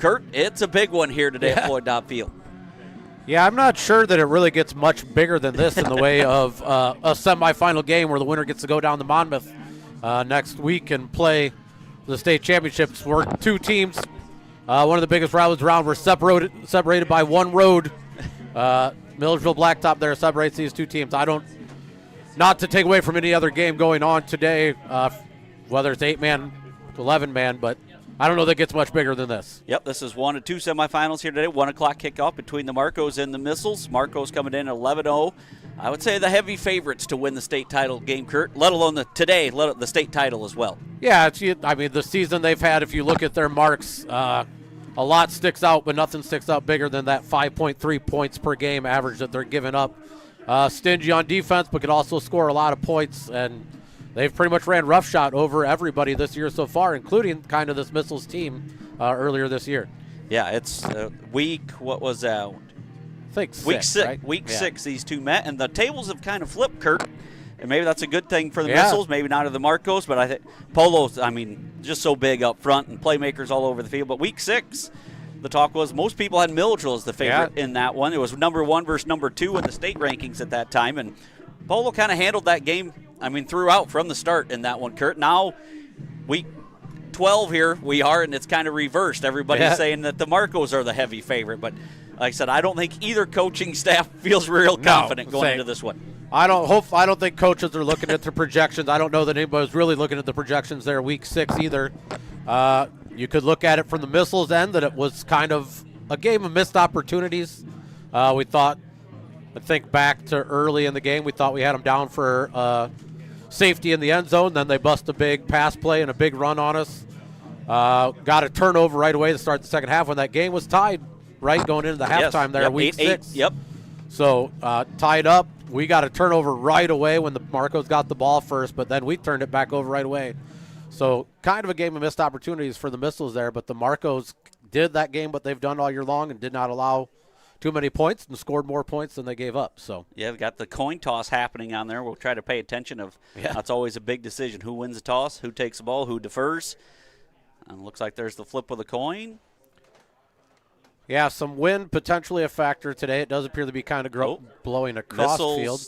Kurt, it's a big one here today at Floyd Dobb Field. Yeah, I'm not sure that it really gets much bigger than this in the way of a semifinal game where the winner gets to go down to Monmouth next week and play the state championships. We're two teams. One of the biggest rivals around. We're separated by one road. Milledgeville Blacktop there separates these two teams. Not to take away from any other game going on today, whether it's 8-man to 11-man, but I don't know that gets much bigger than this. Yep, this is one of two semifinals here today. 1 o'clock kickoff between the Marcos and the Missiles. Marcos coming in at 11-0. I would say the heavy favorites to win the state title game, Kurt, let alone the state title as well. Yeah, the season they've had, if you look at their marks, a lot sticks out, but nothing sticks out bigger than that 5.3 points per game average that they're giving up. Stingy on defense, but can also score a lot of points, and they've pretty much ran roughshod over everybody this year so far, including kind of this Missiles team earlier this year. Yeah, it's week, what was that? I think week six. Right? Week 6, these two met, and the tables have kind of flipped, Kurt. And maybe that's a good thing for the Missiles, maybe not of the Marcos, but I think Polo's, just so big up front and playmakers all over the field. But week 6, the talk was most people had Milledgeville as the favorite in that one. It was number 1 versus number 2 in the state rankings at that time, and Polo kind of handled that game, throughout from the start in that one, Kurt. Now, week 12 here we are, and it's kind of reversed. Everybody's saying that the Marcos are the heavy favorite, but like I said, I don't think either coaching staff feels real confident going into this one. I don't think coaches are looking at the projections. I don't know that anybody's really looking at the projections there week 6 either. You could look at it from the Missiles end that it was kind of a game of missed opportunities. We thought, I think back to early in the game, we thought we had them down for safety in the end zone. Then they bust a big pass play and a big run on us. Got a turnover right away to start the second half when that game was tied, right, going into the halftime there, week 6. Yep. So tied up. We got a turnover right away when the Marcos got the ball first, but then we turned it back over right away. So kind of a game of missed opportunities for the Missiles there, but the Marcos did that game what they've done all year long and did not allow too many points and scored more points than they gave up. So yeah, we've got the coin toss happening on there. We'll try to pay attention of that's always a big decision. Who wins the toss, who takes the ball, who defers. And it looks like there's the flip of the coin. Yeah, some wind potentially a factor today. It does appear to be kind of blowing across the field.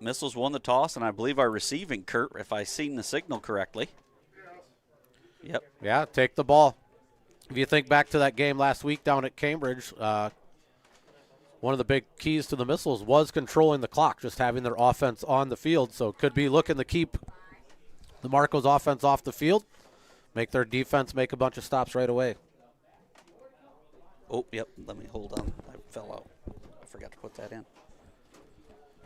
Missiles won the toss, and I believe are receiving, Kurt, if I've seen the signal correctly. Yep. Yeah, take the ball. If you think back to that game last week down at Cambridge, one of the big keys to the Missiles was controlling the clock, just having their offense on the field. So could be looking to keep the Marcos offense off the field, make their defense make a bunch of stops right away. Oh, yep. Let me hold on. I fell out. I forgot to put that in.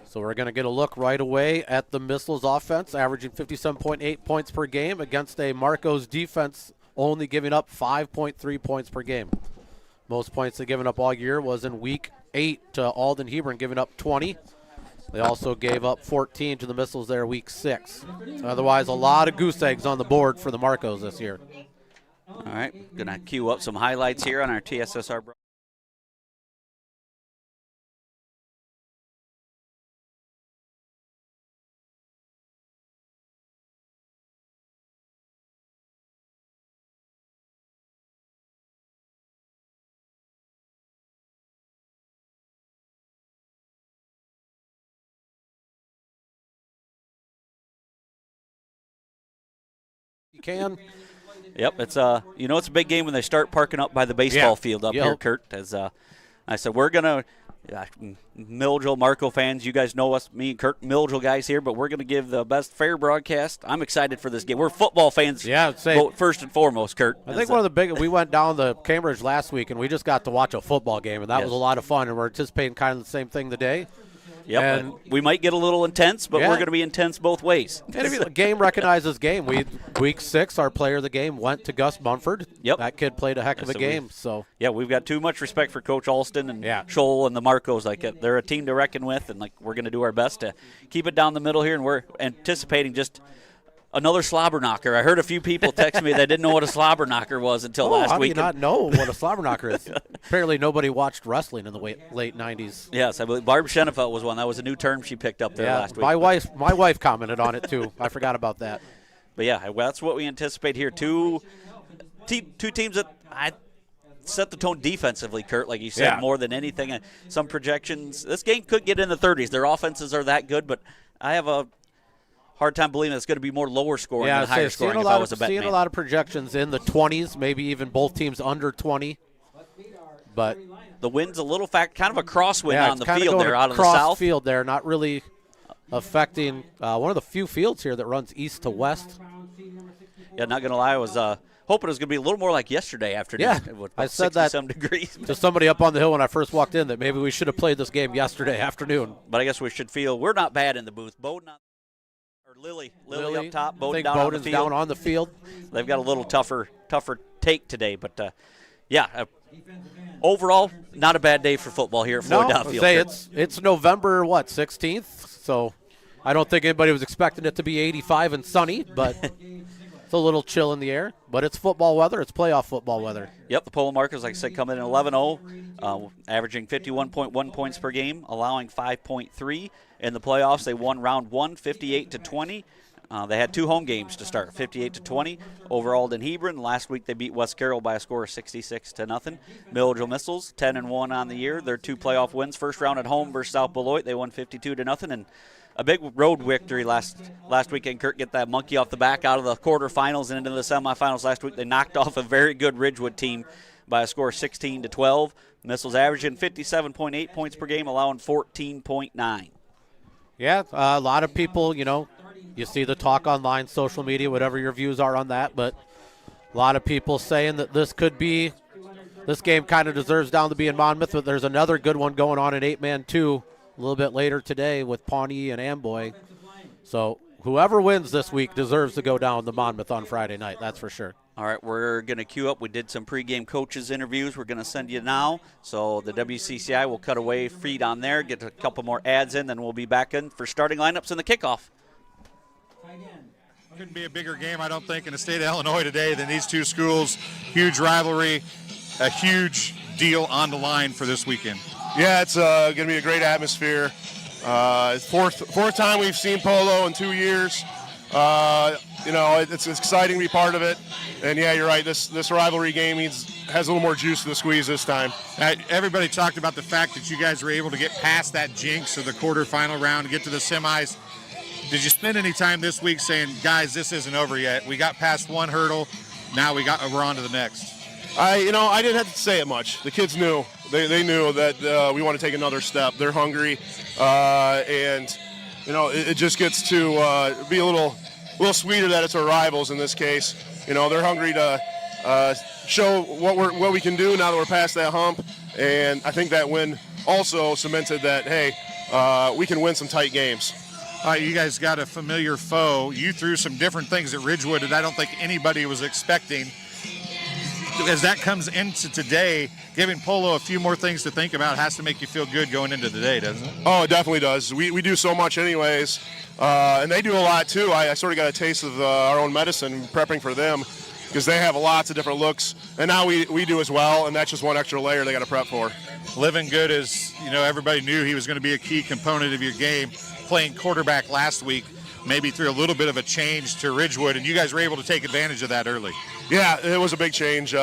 So we're going to get a look right away at the Missiles offense, averaging 57.8 points per game against a Marcos defense only giving up 5.3 points per game. Most points they've given up all year was in week 8 to Alden Hebron, giving up 20. They also gave up 14 to the Missiles there week 6. Otherwise, a lot of goose eggs on the board for the Marcos this year. All right, going to queue up some highlights here on our TSSR. You can. Yep, it's it's a big game when they start parking up by the baseball field up here, Kurt. As I said, we're gonna Milledgeville Marco fans, you guys know us, me and Kurt, Milledgeville guys here, but we're gonna give the best fair broadcast. I'm excited for this game. We're football fans. Yeah, first and foremost, Kurt. I think one of the big. We went down to Cambridge last week and we just got to watch a football game, and that was a lot of fun. And we're anticipating kind of the same thing today. Yep, and we might get a little intense, but we're going to be intense both ways. And if the game recognizes game. Week 6, our player of the game went to Gus Munford. Yep. That kid played a heck of a game. Yeah, we've got too much respect for Coach Alston and Scholl and the Marcos. They're a team to reckon with, and we're going to do our best to keep it down the middle here, and we're anticipating just another slobber knocker. I heard a few people text me that didn't know what a slobber knocker was until last week. How do you not know what a slobber knocker is? Apparently nobody watched wrestling in the late 90s. Yes, I believe Barb Schenefeld was one. That was a new term she picked up there last week. My wife commented on it too. I forgot about that. But yeah, that's what we anticipate here. Two teams that set the tone defensively, Kurt, like you said, more than anything. Some projections, this game could get in the 30s. Their offenses are that good, but I have a hard time believing it's going to be more lower scoring than higher scoring if I was a betting man. Seeing a lot of projections in the 20s, maybe even both teams under 20. But the wind's a little kind of a crosswind on the field there out of the south. Field there, not really affecting one of the few fields here that runs east to west. Yeah, not going to lie, I was hoping it was going to be a little more like yesterday afternoon. Yeah, I said that some degrees. To somebody up on the hill when I first walked in that maybe we should have played this game yesterday afternoon. But I guess we should feel we're not bad in the booth. Bowden or Lily up top. Bowden down on the field. Down on the field. They've got a little tougher take today, but overall, not a bad day for football here at Floyd Down Field. It's November 16th, so I don't think anybody was expecting it to be 85 and sunny, but it's a little chill in the air. But it's football weather. It's playoff football weather. Yep, the Polo Markers, like I said, come in at 11-0, averaging 51.1 points per game, allowing 5.3 in the playoffs. They won round 1, 58-20. They had 2 home games to start, 58-20 over Alden Hebron. Last week they beat West Carroll by a score of 66-0. Milledgeville Missiles, 10-1 on the year. Their 2 playoff wins. First round at home versus South Beloit, they won 52-0, and a big road victory last weekend. Kurt get that monkey off the back out of the quarterfinals and into the semifinals last week. They knocked off a very good Ridgewood team by a score of 16-12. Missiles averaging 57.8 points per game, allowing 14.9. Yeah, a lot of people, you see the talk online, social media, whatever your views are on that, but a lot of people saying that this game kind of deserves down to be in Monmouth, but there's another good one going on in 8-man 2 a little bit later today with Pawnee and Amboy. So whoever wins this week deserves to go down to Monmouth on Friday night, that's for sure. All right, we're going to queue up. We did some pregame coaches interviews. We're going to send you now. So the WCCI will cut away feed on there, get a couple more ads in, then we'll be back in for starting lineups in the kickoff. Couldn't be a bigger game, I don't think, in the state of Illinois today than these two schools. Huge rivalry, a huge deal on the line for this weekend. Yeah, it's going to be a great atmosphere. Fourth time we've seen Polo in 2 years. It's exciting to be part of it. And, yeah, you're right. This rivalry game has a little more juice to the squeeze this time. Everybody talked about the fact that you guys were able to get past that jinx of the quarterfinal round and get to the semis. Did you spend any time this week saying, guys, this isn't over yet? We got past one hurdle. Now we're on to the next. I didn't have to say it much. The kids knew. They knew that we want to take another step. They're hungry, and it just gets to be a little sweeter that it's our rivals in this case. They're hungry to show what we can do now that we're past that hump, and I think that win also cemented that we can win some tight games. You guys got a familiar foe. You threw some different things at Ridgewood that I don't think anybody was expecting. As that comes into today, giving Polo a few more things to think about has to make you feel good going into today, doesn't it? Oh, it definitely does. We do so much anyways, and they do a lot too. I sort of got a taste of our own medicine prepping for them because they have lots of different looks, and now we do as well, and that's just one extra layer they got to prep for. Living Good is, everybody knew he was going to be a key component of your game. Playing quarterback last week, maybe threw a little bit of a change to Ridgewood, and you guys were able to take advantage of that early. Yeah, it was a big change.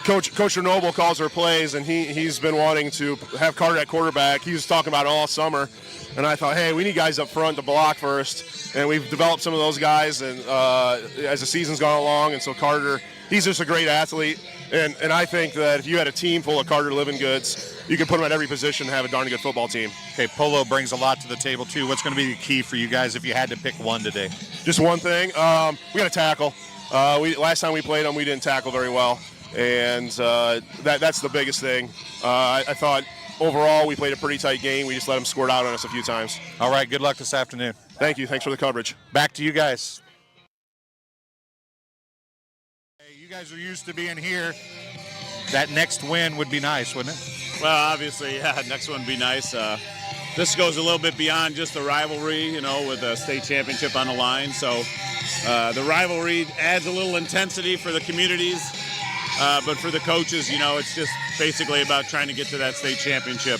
Coach Noble calls our plays, and he's been wanting to have Carter at quarterback. He was talking about it all summer, and I thought, hey, we need guys up front to block first, and we've developed some of those guys, and as the season's gone along, and so Carter, he's just a great athlete, and I think that if you had a team full of Carter Living Goods, you can put them at every position and have a darn good football team. Okay, Polo brings a lot to the table, too. What's going to be the key for you guys if you had to pick one today? Just one thing. We got to tackle. Last time we played them, we didn't tackle very well, and that's the biggest thing. I thought overall we played a pretty tight game. We just let them squirt out on us a few times. All right, good luck this afternoon. Thank you. Thanks for the coverage. Back to you guys. Hey, you guys are used to being here. That next win would be nice, wouldn't it? Well, obviously, yeah, next one would be nice. This goes a little bit beyond just the rivalry, with the state championship on the line. So the rivalry adds a little intensity for the communities, but for the coaches, it's just basically about trying to get to that state championship.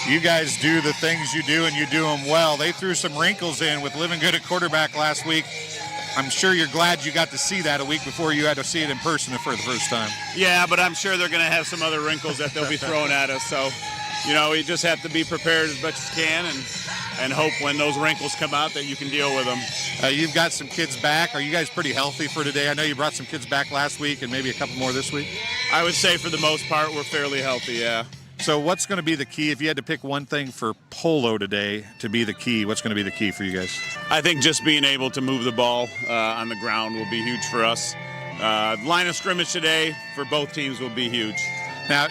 You guys do the things you do, and you do them well. They threw some wrinkles in with Living Good at quarterback last week. I'm sure you're glad you got to see that a week before you had to see it in person for the first time. Yeah, but I'm sure they're going to have some other wrinkles that they'll be throwing at us. So, you just have to be prepared as much as you can and hope when those wrinkles come out that you can deal with them. You've got some kids back. Are you guys pretty healthy for today? I know you brought some kids back last week and maybe a couple more this week. I would say for the most part we're fairly healthy, yeah. So what's going to be the key? If you had to pick one thing for Polo today to be the key, what's going to be the key for you guys? I think just being able to move the ball on the ground will be huge for us. Line of scrimmage today for both teams will be huge. Now,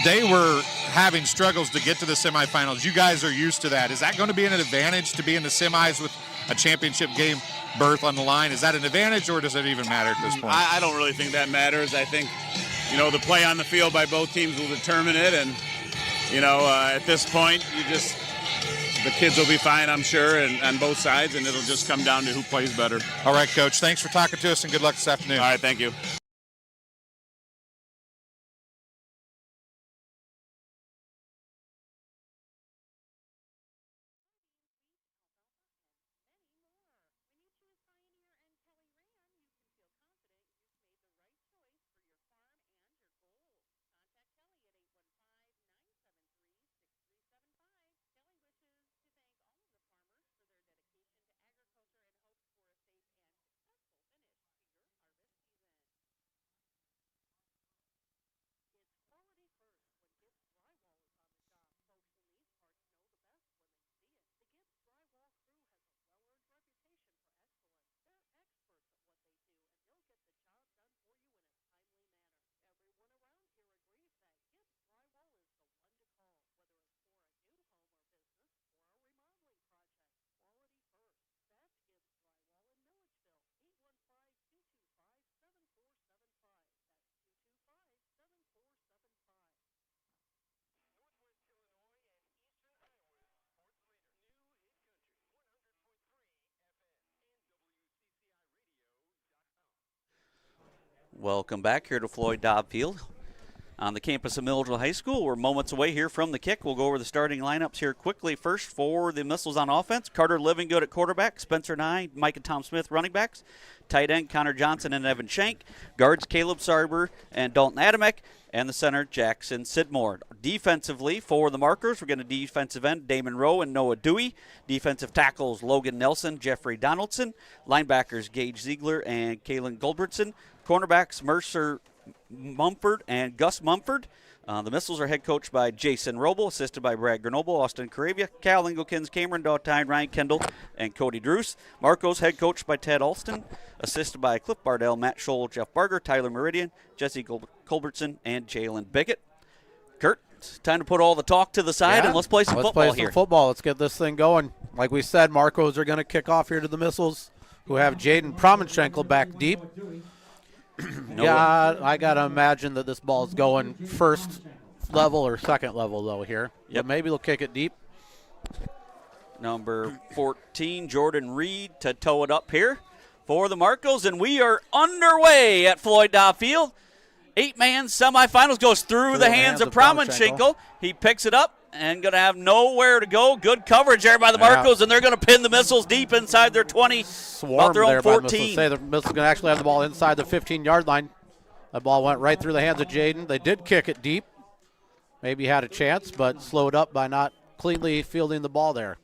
they were having struggles to get to the semifinals. You guys are used to that. Is that going to be an advantage to be in the semis with a championship game berth on the line? Is that an advantage, or does it even matter at this point? I don't really think that matters. I think, the play on the field by both teams will determine it. And, at this point, the kids will be fine, I'm sure, and on both sides, and it'll just come down to who plays better. All right, Coach. Thanks for talking to us, and good luck this afternoon. All right, thank you. Welcome back here to Floyd Dobb Field on the campus of Milledgeville High School. We're moments away here from the kick. We'll go over the starting lineups here quickly. First for the Missiles on offense, Carter Livingood at quarterback, Spencer Nye, Mike and Tom Smith running backs, tight end Connor Johnson and Evan Shank, guards Caleb Sarber and Dalton Adamek, and the center Jackson Sidmore. Defensively for the markers, we're going to defensive end Damon Rowe and Noah Dewey, defensive tackles Logan Nelson, Jeffrey Donaldson, linebackers Gage Ziegler and Kalen Goldbertson, cornerbacks Mercer Mumford and Gus Mumford. The Missiles are head coached by Jason Roble, assisted by Brad Grenoble, Austin Caravia, Cal Engelkins, Cameron Dautine, Ryan Kendall, and Cody Druce. Marcos head coached by Ted Alston, assisted by Cliff Bardell, Matt Scholl, Jeff Barger, Tyler Meridian, Jesse Culbertson, and Jalen Bickett. Kurt, it's time to put all the talk to the side and let's play some football here. Let's get this thing going. Like we said, Marcos are going to kick off here to the Missiles, who have Jaden Promenschenkel back deep. Yeah, I got to imagine that this ball is going first level or second level, though, here. Yep. But maybe they'll kick it deep. Number 14, Jordan Reed, to tow it up here for the Marcos. And we are underway at Floyd Dobb Field. 8-man semifinals goes through the hands of Promenschenkel. He picks it up and going to have nowhere to go. Good coverage there by the Marcos, and they're going to pin the Missiles deep inside their 20, about their own 14. The Missiles going to actually have the ball inside the 15-yard line. That ball went right through the hands of Jaden. They did kick it deep. Maybe had a chance, but slowed up by not cleanly fielding the ball there.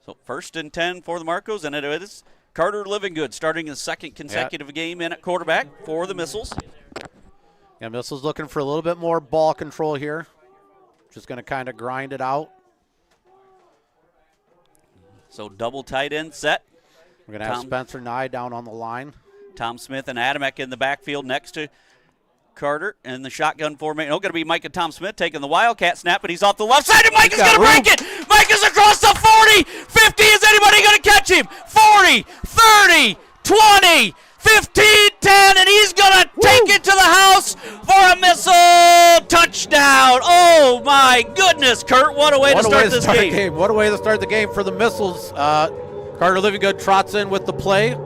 So 1st and 10 for the Marcos, and it is Carter Livingood starting his second consecutive game in at quarterback for the Missiles. Yeah, Missiles looking for a little bit more ball control here. Just going to kind of grind it out. So double tight end set. We're going to have Spencer Nye down on the line. Tom Smith and Adamek in the backfield next to Carter in the shotgun formation. Oh, going to be Mike and Tom Smith taking the Wildcat snap, but he's off the left side, and Mike is going to break it. Mike is across the 40, 50. Is anybody going to catch him? 40, 30, 20, 15, 10, and he's going to take it to the house for a Missile touchdown. Oh, my goodness, Kurt. What a way to start this game. What a way to start the game for the Missiles. Carter Livingood trots in with the play.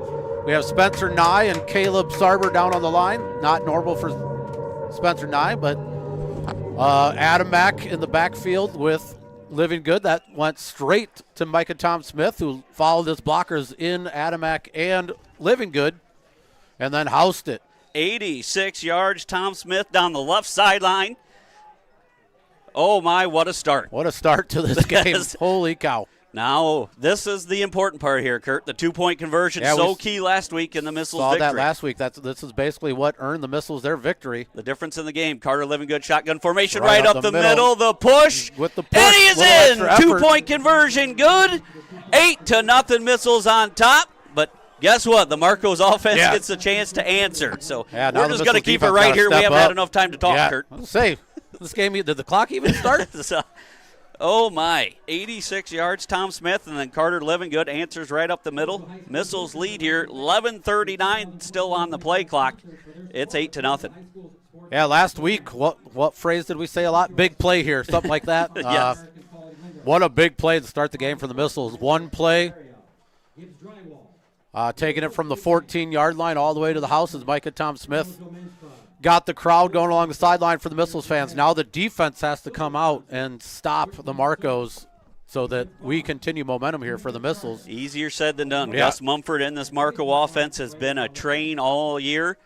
We have Spencer Nye and Caleb Sarber down on the line. Not normal for Spencer Nye, but Adamek in the backfield with Living Good. That went straight to Micah Tom Smith, who followed his blockers in Adamak and Living Good, and then housed it. 86 yards, Tom Smith down the left sideline. Oh, my, what a start. What a start to this game. Holy cow. Now, this is the important part here, Kurt. The 2-point conversion, so key last week in the Missiles saw victory. That last week. This is basically what earned the Missiles their victory. The difference in the game. Carter Living Good shotgun formation right up the middle. The push. With the push. And he is in. 2-point conversion good. 8-0 Missiles on top. But guess what? The Marcos offense gets a chance to answer. So we're just going to keep it right here. We haven't had enough time to talk, Kurt. Say, this game, did the clock even start? Oh, my. 86 yards, Tom Smith, and then Carter Living Good answers right up the middle. Missiles lead here, 11:39 still on the play clock. It's 8-0. Yeah, last week, what phrase did we say a lot? Big play here, something like that. Yes. What a big play to start the game for the Missiles. One play, taking it from the 14-yard line all the way to the house is Micah Tom Smith. Got the crowd going along the sideline for the Missiles fans. Now the defense has to come out and stop the Marcos so that we continue momentum here for the Missiles. Easier said than done. Yeah. Gus Mumford in this Marco offense has been a train all year.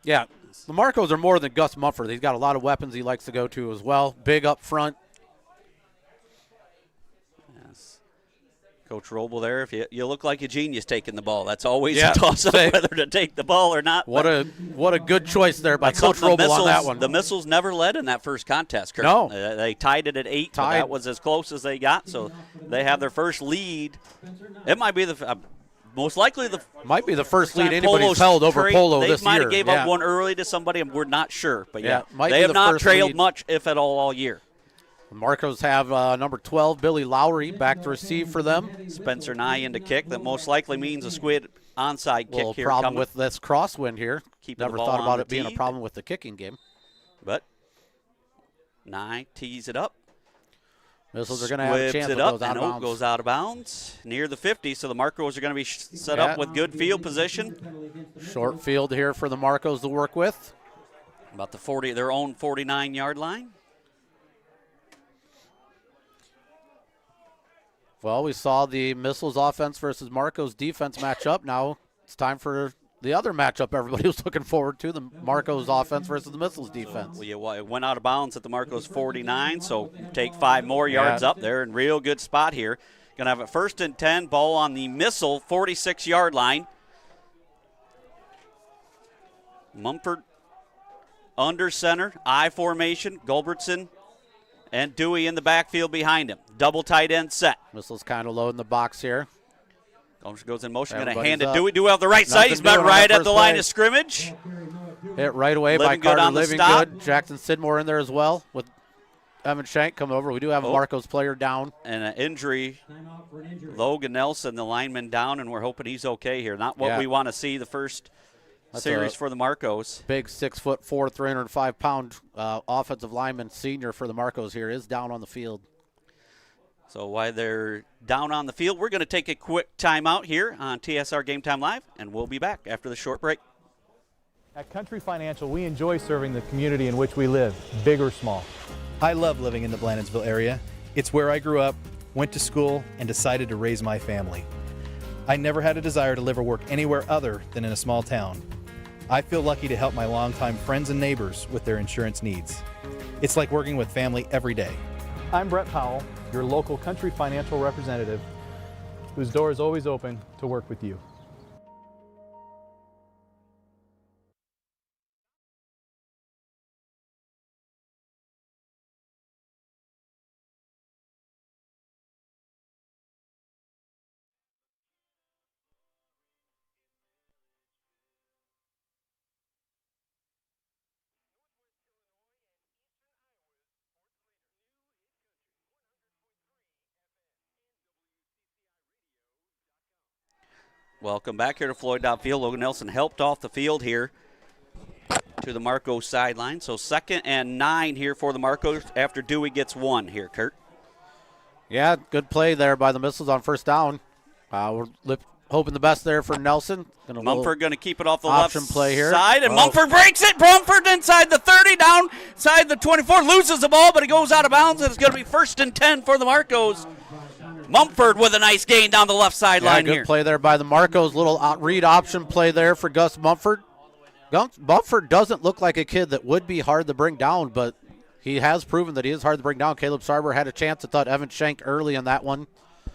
Yeah, the Marcos are more than Gus Mumford. He's got a lot of weapons he likes to go to as well. Big up front. Coach Roble there, if you look like a genius taking the ball. That's always a toss-up whether to take the ball or not. What a good choice there by Coach Roble on that one. The Missiles never led in that first contest, Kurt. No. They tied it at 8, but that was as close as they got, so they have their first lead. It might be most likely might be the first lead anybody's held over Polo this year. They might have gave up one early to somebody, and we're not sure. But they have not trailed much, if at all year. The Marcos have number 12, Billy Lowry, back to receive for them. Spencer Nye into kick. That most likely means a Squid onside kick here. A little problem with this crosswind here. Never thought about it being a problem with the kicking game. But Nye tees it up. Missiles are going to have a chance of those out of bounds. Goes out of bounds near the 50, so the Marcos are going to be set up with good field position. Short field here for the Marcos to work with. About their own 49-yard line. Well, we saw the Missiles offense versus Marcos defense match up. Now it's time for the other matchup everybody was looking forward to, the Marcos offense versus the Missiles defense. Well, it went out of bounds at the Marcos 49, so take 5 more yards up there. In real good spot here. Going to have a 1st and 10, ball on the Missile 46-yard line. Mumford under center, I formation, Gulbertson and Dewey in the backfield behind him. Double tight end set. Missiles kind of low in the box here. Goes in motion, going to hand it Dewey. Dewey off the right Nothing side. He's about right at the line play. of scrimmage. Hit right away by Carter Living Good. Jackson Sidmore in there as well with Evan Shank coming over. We do have a Marcos player down. And an injury. Logan Nelson, the lineman, down, and we're hoping he's okay here. Not what we want to see the first series for the Marcos. Big 6'4", 305-pound offensive lineman, senior for the Marcos here, is down on the field. So while they're down on the field, we're going to take a quick timeout here on TSR Game Time Live, and we'll be back after the short break. At Country Financial, we enjoy serving the community in which we live, big or small. I love living in the Blandonsville area. It's where I grew up, went to school, and decided to raise my family. I never had a desire to live or work anywhere other than in a small town. I feel lucky to help my longtime friends and neighbors with their insurance needs. It's like working with family every day. I'm Brett Powell, your local Country Financial representative, whose door is always open to work with you. Welcome back here to Floyd Dobb Field. Logan Nelson helped off the field here to the Marcos sideline. So 2nd and 9 here for the Marcos after Dewey gets 1 here, Kurt. Yeah, good play there by the Missiles on first down. We're hoping the best there for Nelson. Mumford going to keep it off the option left play here. side, and Mumford breaks it. Mumford inside the 30, down inside the 24, loses the ball, but it goes out of bounds, and it's going to be 1st and 10 for the Marcos. Mumford with a nice gain down the left sideline good here. Play there by the Marcos. Little read option play there for Gus Mumford. Mumford doesn't look like a kid that would be hard to bring down, but he has proven that he is hard to bring down. Caleb Sarber had a chance. I thought Evan Schenk early in that one.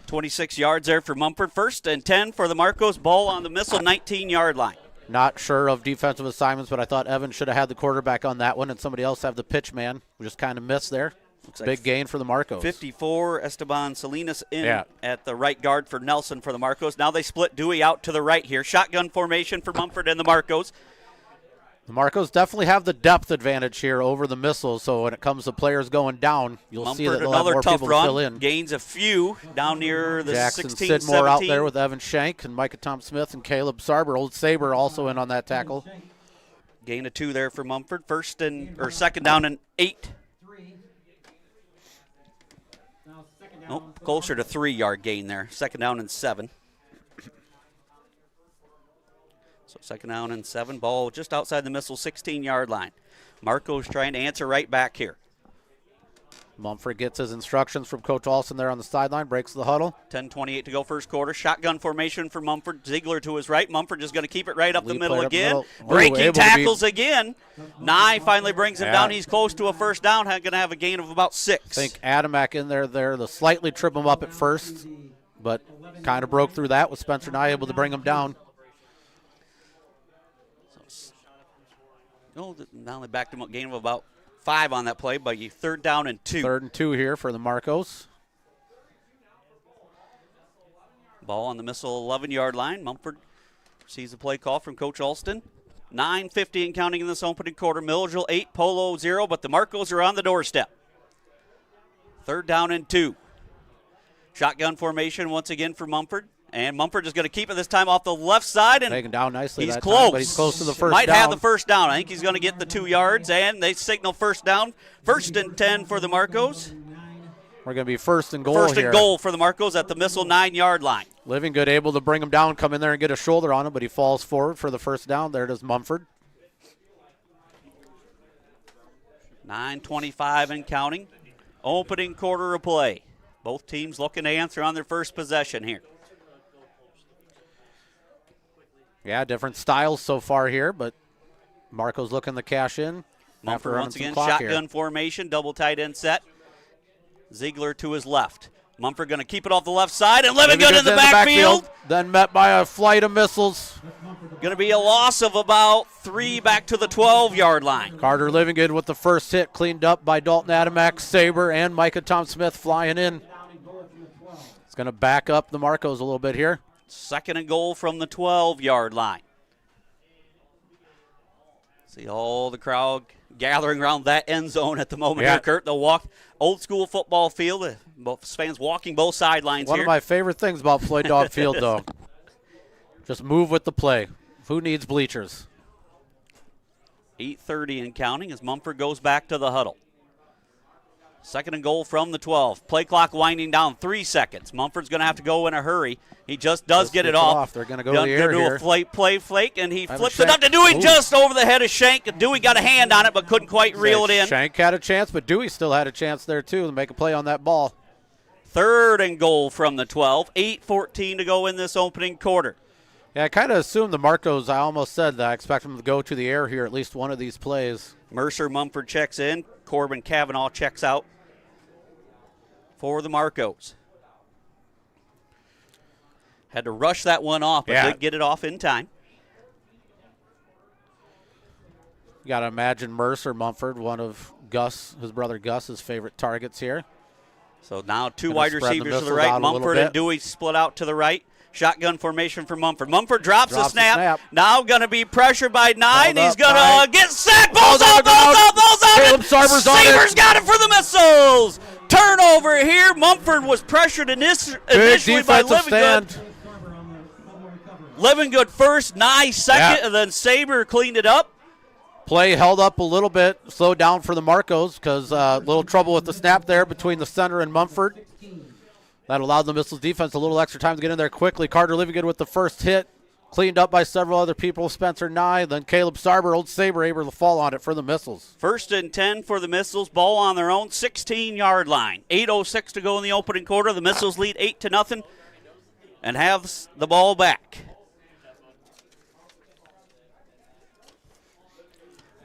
26 yards there for Mumford. 1st and 10 for the Marcos. Ball on the missile, 19-yard line. Not sure of defensive assignments, but I thought Evan should have had the quarterback on that one and somebody else have the pitch man. We just kind of missed there. Looks big like gain for the Marcos. 54, Esteban Salinas in at the right guard for Nelson for the Marcos. Now they split Dewey out to the right here. Shotgun formation for Mumford and the Marcos. The Marcos definitely have the depth advantage here over the missiles, so when it comes to players going down, you'll Mumford, see that they'll have more tough people run, to fill in. Gains a few down near the Jackson 16, Sidmore 17. out there with Evan Schenk and Micah Tom-Smith and Caleb Sarber. Old Saber also in on that tackle. Gain of 2 there for Mumford. 2nd down and 8. Closer to 3-yard gain there. 2nd down and 7. So 2nd down and 7. Ball just outside the missile, 16-yard line. Marco's trying to answer right back here. Mumford gets his instructions from Coach Olson there on the sideline, breaks the huddle. 10:28 to go first quarter. Shotgun formation for Mumford. Ziegler to his right. Mumford just going to keep it right up the middle again. Breaking tackles again. Nye finally brings him down. He's close to a 1st down. Going to have a gain of about 6. I think Adamak in there. The slightly trip him up at first, but kind of broke through that with Spencer Nye able to bring him down. Now they backed him up, gain of about 5 on that play, but 3rd down and 2. 3rd and 2 here for the Marcos. Ball on the missile 11-yard line. Mumford sees the play call from Coach Alston. 9:50 and counting in this opening quarter. Milledgeville 8, Polo 0, but the Marcos are on the doorstep. 3rd down and 2. Shotgun formation once again for Mumford. And Mumford is going to keep it this time off the left side. And taken down nicely. He's that close. Time, but he's close to the 1st down. Might have the 1st down. I think he's going to get the 2 yards. And they signal 1st down. 1st and 10 for the Marcos. We're going to be 1st and goal 1st here. and goal for the Marcos at the missile 9-yard line. Livingood able to bring him down, come in there and get a shoulder on him, but he falls forward for the 1st down. There it is, Mumford. 9:25 and counting. Opening quarter of play. Both teams looking to answer on their first possession here. Yeah, different styles so far here, but Marco's looking to cash in. Mumford once again, shotgun formation, double tight end set. Ziegler to his left. Mumford going to keep it off the left side, and Livingood in the backfield. Then met by a flight of missiles. Going to be a loss of about 3 back to the 12-yard line. Carter Livingood with the first hit cleaned up by Dalton Adamak, Saber, and Micah Tom-Smith flying in. It's going to back up the Marcos a little bit here. 2nd and goal from the 12-yard line. See all the crowd gathering around that end zone at the moment here, Kurt. They'll walk old school football field. Both fans walking both sidelines here. One of my favorite things about Floyd Dog Field, though. Just move with the play. Who needs bleachers? 8:30 and counting as Mumford goes back to the huddle. 2nd and goal from the 12. Play clock winding down 3 seconds. Mumford's going to have to go in a hurry. He just does get it off. They're going to go to the air here. Do a flake, and he flips it up to Dewey just over the head of Schenk. Dewey got a hand on it but couldn't quite reel it in. Schenk had a chance, but Dewey still had a chance there, too, to make a play on that ball. 3rd and goal from the 12. 8:14 to go in this opening quarter. Yeah, I kind of assumed the Marcos, I almost said that I expect them to go to the air here at least one of these plays. Mercer Mumford checks in. Corbin Cavanaugh checks out for the Marcos. Had to rush that one off, but did get it off in time. You got to imagine Mercer Mumford, one of Gus, his brother Gus's favorite targets here. So now 2 wide receivers to the right. Mumford and Dewey split out to the right. Shotgun formation for Mumford. Mumford drops the snap. Now going to be pressured by Nye. He's going to get sacked. Ball's out. Caleb Sarber's on it. Sabres got it for the missiles. Turnover here. Mumford was pressured initially by Livingood. Livingood first, Nye second, and then Saber cleaned it up. Play held up a little bit, slowed down for the Marcos because a little trouble with the snap there between the center and Mumford. That allowed the Missiles defense a little extra time to get in there quickly. Carter Livingood with the first hit. Cleaned up by several other people. Spencer Nye, then Caleb Sarber, Old Sabre, able to fall on it for the Missiles. 1st and 10 for the Missiles. Ball on their own 16-yard line. 8:06 to go in the opening quarter. The Missiles lead 8-0 and have the ball back.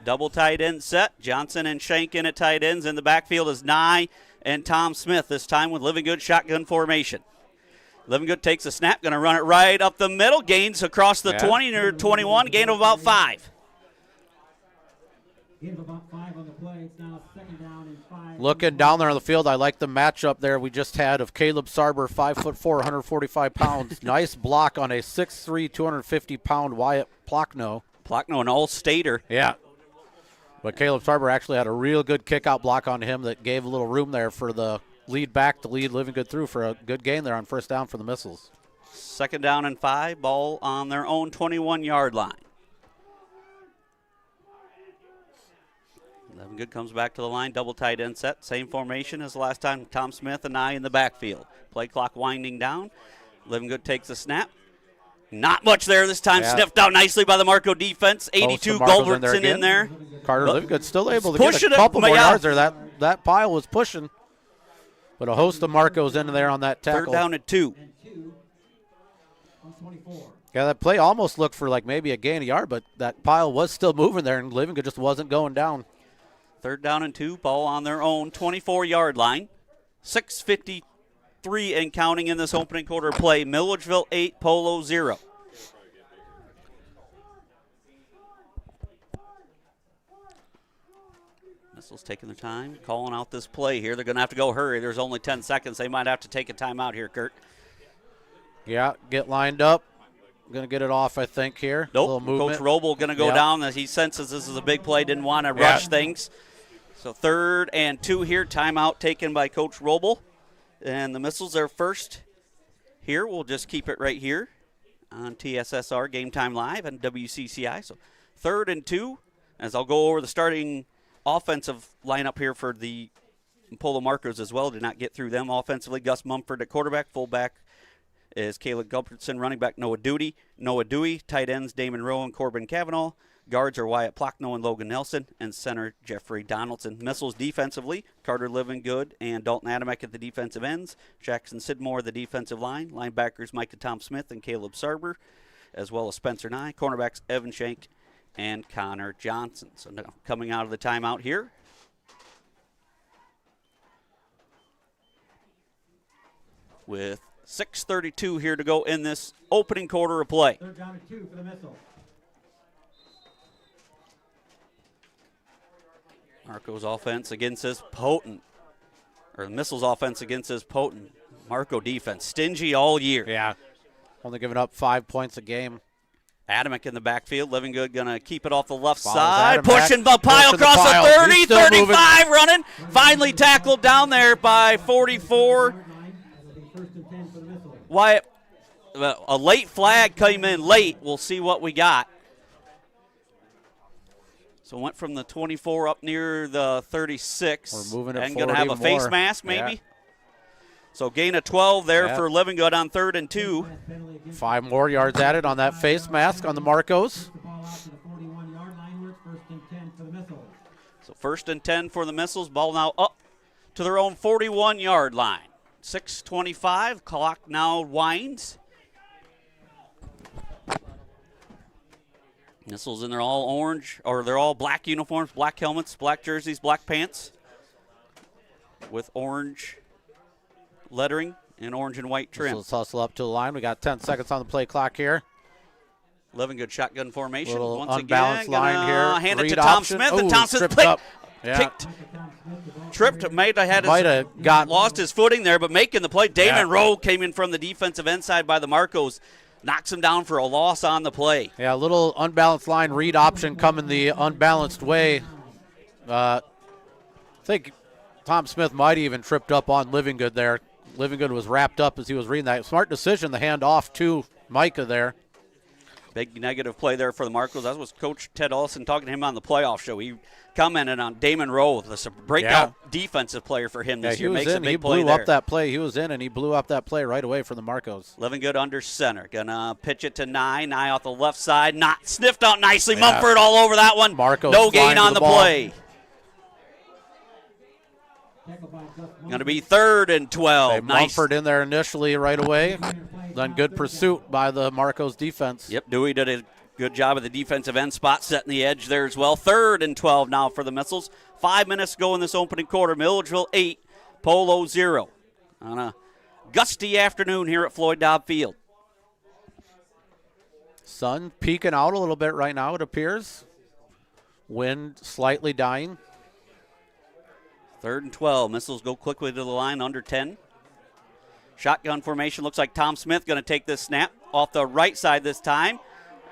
Double tight end set. Johnson and Shank in at tight ends. In the backfield is Nye and Tom Smith, this time with Livingood shotgun formation. Livingood takes a snap, going to run it right up the middle, gains across the 20 or 21, gain of about 5. Looking down there on the field, I like the matchup there we just had of Caleb Sarber, 5'4", 145 pounds. Nice block on a 6'3", 250-pound Wyatt Plockno. Plockno, an all-stater. Yeah. But Caleb Sarber actually had a real good kick-out block on him that gave a little room there for the lead back to lead Livingood through for a good gain there on first down for the Missiles. 2nd down and 5, ball on their own 21-yard line. Livingood comes back to the line, double tight end set, same formation as last time. Tom Smith and I in the backfield. Play clock winding down. Livingood takes a snap. Not much there this time. Yeah. Sniffed out nicely by the Marco defense. 82 Gulbertson in there. Carter Livingood still able to Pushing get a couple more yeah. yards there. That pile was pushing. But a host of Marcos in there on that tackle. 3rd down and 2. Yeah, that play almost looked for like maybe a gain of yard, but that pile was still moving there, and Livingood just wasn't going down. 3rd down and 2, ball on their own 24-yard line. 6:53 and counting in this opening quarter play. Milledgeville 8, Polo 0. Missiles taking their time, calling out this play here. They're going to have to go hurry. There's only 10 seconds. They might have to take a timeout here, Kurt. Yeah, get lined up. Going to get it off, I think, here. Nope. Coach Roble going to go down as he senses this is a big play. Didn't want to rush things. So 3rd and 2 here. Timeout taken by Coach Roble. And the Missiles are first here. We'll just keep it right here on TSSR Game Time Live and WCCI. So 3rd and 2, as I'll go over the starting offensive lineup here for the Polo Marcos as well. Did not get through them offensively. Gus Mumford at quarterback. Fullback is Caleb Gulbertson. Running back Noah Dewey. Tight ends Damon Rowe and Corbin Cavanaugh. Guards are Wyatt Plockno and Logan Nelson. And center Jeffrey Donaldson. Missiles defensively, Carter Livingood and Dalton Adamek at the defensive ends. Jackson Sidmore the defensive line. Linebackers Micah Tom Smith and Caleb Sarber, as well as Spencer Nye. Cornerbacks Evan Shank and Connor Johnson. So now coming out of the timeout here. With 6:32 here to go in this opening quarter of play. 3rd down and 2 for the Missiles. Marco's offense against his potent, or the Missiles offense against his potent. Marco defense, stingy all year. Yeah, only giving up 5 points a game. Adamek in the backfield. Livingood going to keep it off the left Follows side. Adamek, Pushing the pile pushing the across pile. the 30, He's still 35 moving. running. Finally tackled down there by 44. Wyatt, a late flag came in late. We'll see what we got. So went from the 24 up near the 36. We're moving it and going to have a face more. mask maybe. Yeah. So gain of 12 there Yeah. for Livingood on 3rd and 2. 5 more yards added on that face mask on the Marcos. So 1st and 10 for the Missiles. Ball now up to their own 41-yard line. 6:25. Clock now winds. Missiles in their all orange, or they're all black uniforms, black helmets, black jerseys, black pants with orange lettering and orange and white trim. Let's hustle up to the line. We got 10 seconds on the play clock here. Livingood shotgun formation. Little Once unbalanced again, line here. hand it Read to Tom option. Smith, and Ooh, Tom Smith tripped up. tripped, might have lost his footing there, but making the play. Damon Rowe came in from the defensive end side by the Marcos, knocks him down for a loss on the play. Yeah, a little unbalanced line read option coming the unbalanced way. I think Tom Smith might even tripped up on Livingood there. Livingood was wrapped up as he was reading that. Smart decision, the hand off to Micah there. Big negative play there for the Marcos. That was Coach Ted Olson talking to him on the playoff show. He commented on Damon Rowe, the breakout defensive player for him this year. Makes a big play there. He blew up that play. He was in, and he blew up that play right away for the Marcos. Living good under center. Gonna pitch it to Nye. Nye off the left side. Not sniffed out nicely. Mumford all over that one. Marcos no gain on the play. Going to be 3rd and 12. Nice. Mumford in there initially right away. Then good pursuit by the Marcos defense. Yep, Dewey did a good job of the defensive end spot, setting the edge there as well. 3rd and 12 now for the Missiles. 5 minutes to go in this opening quarter. Milledgeville 8, Polo 0. On a gusty afternoon here at Floyd Dobb Field. Sun peeking out a little bit right now, it appears. Wind slightly dying. 3rd and 12. Missiles go quickly to the line, under 10. Shotgun formation. Looks like Tom Smith going to take this snap off the right side this time.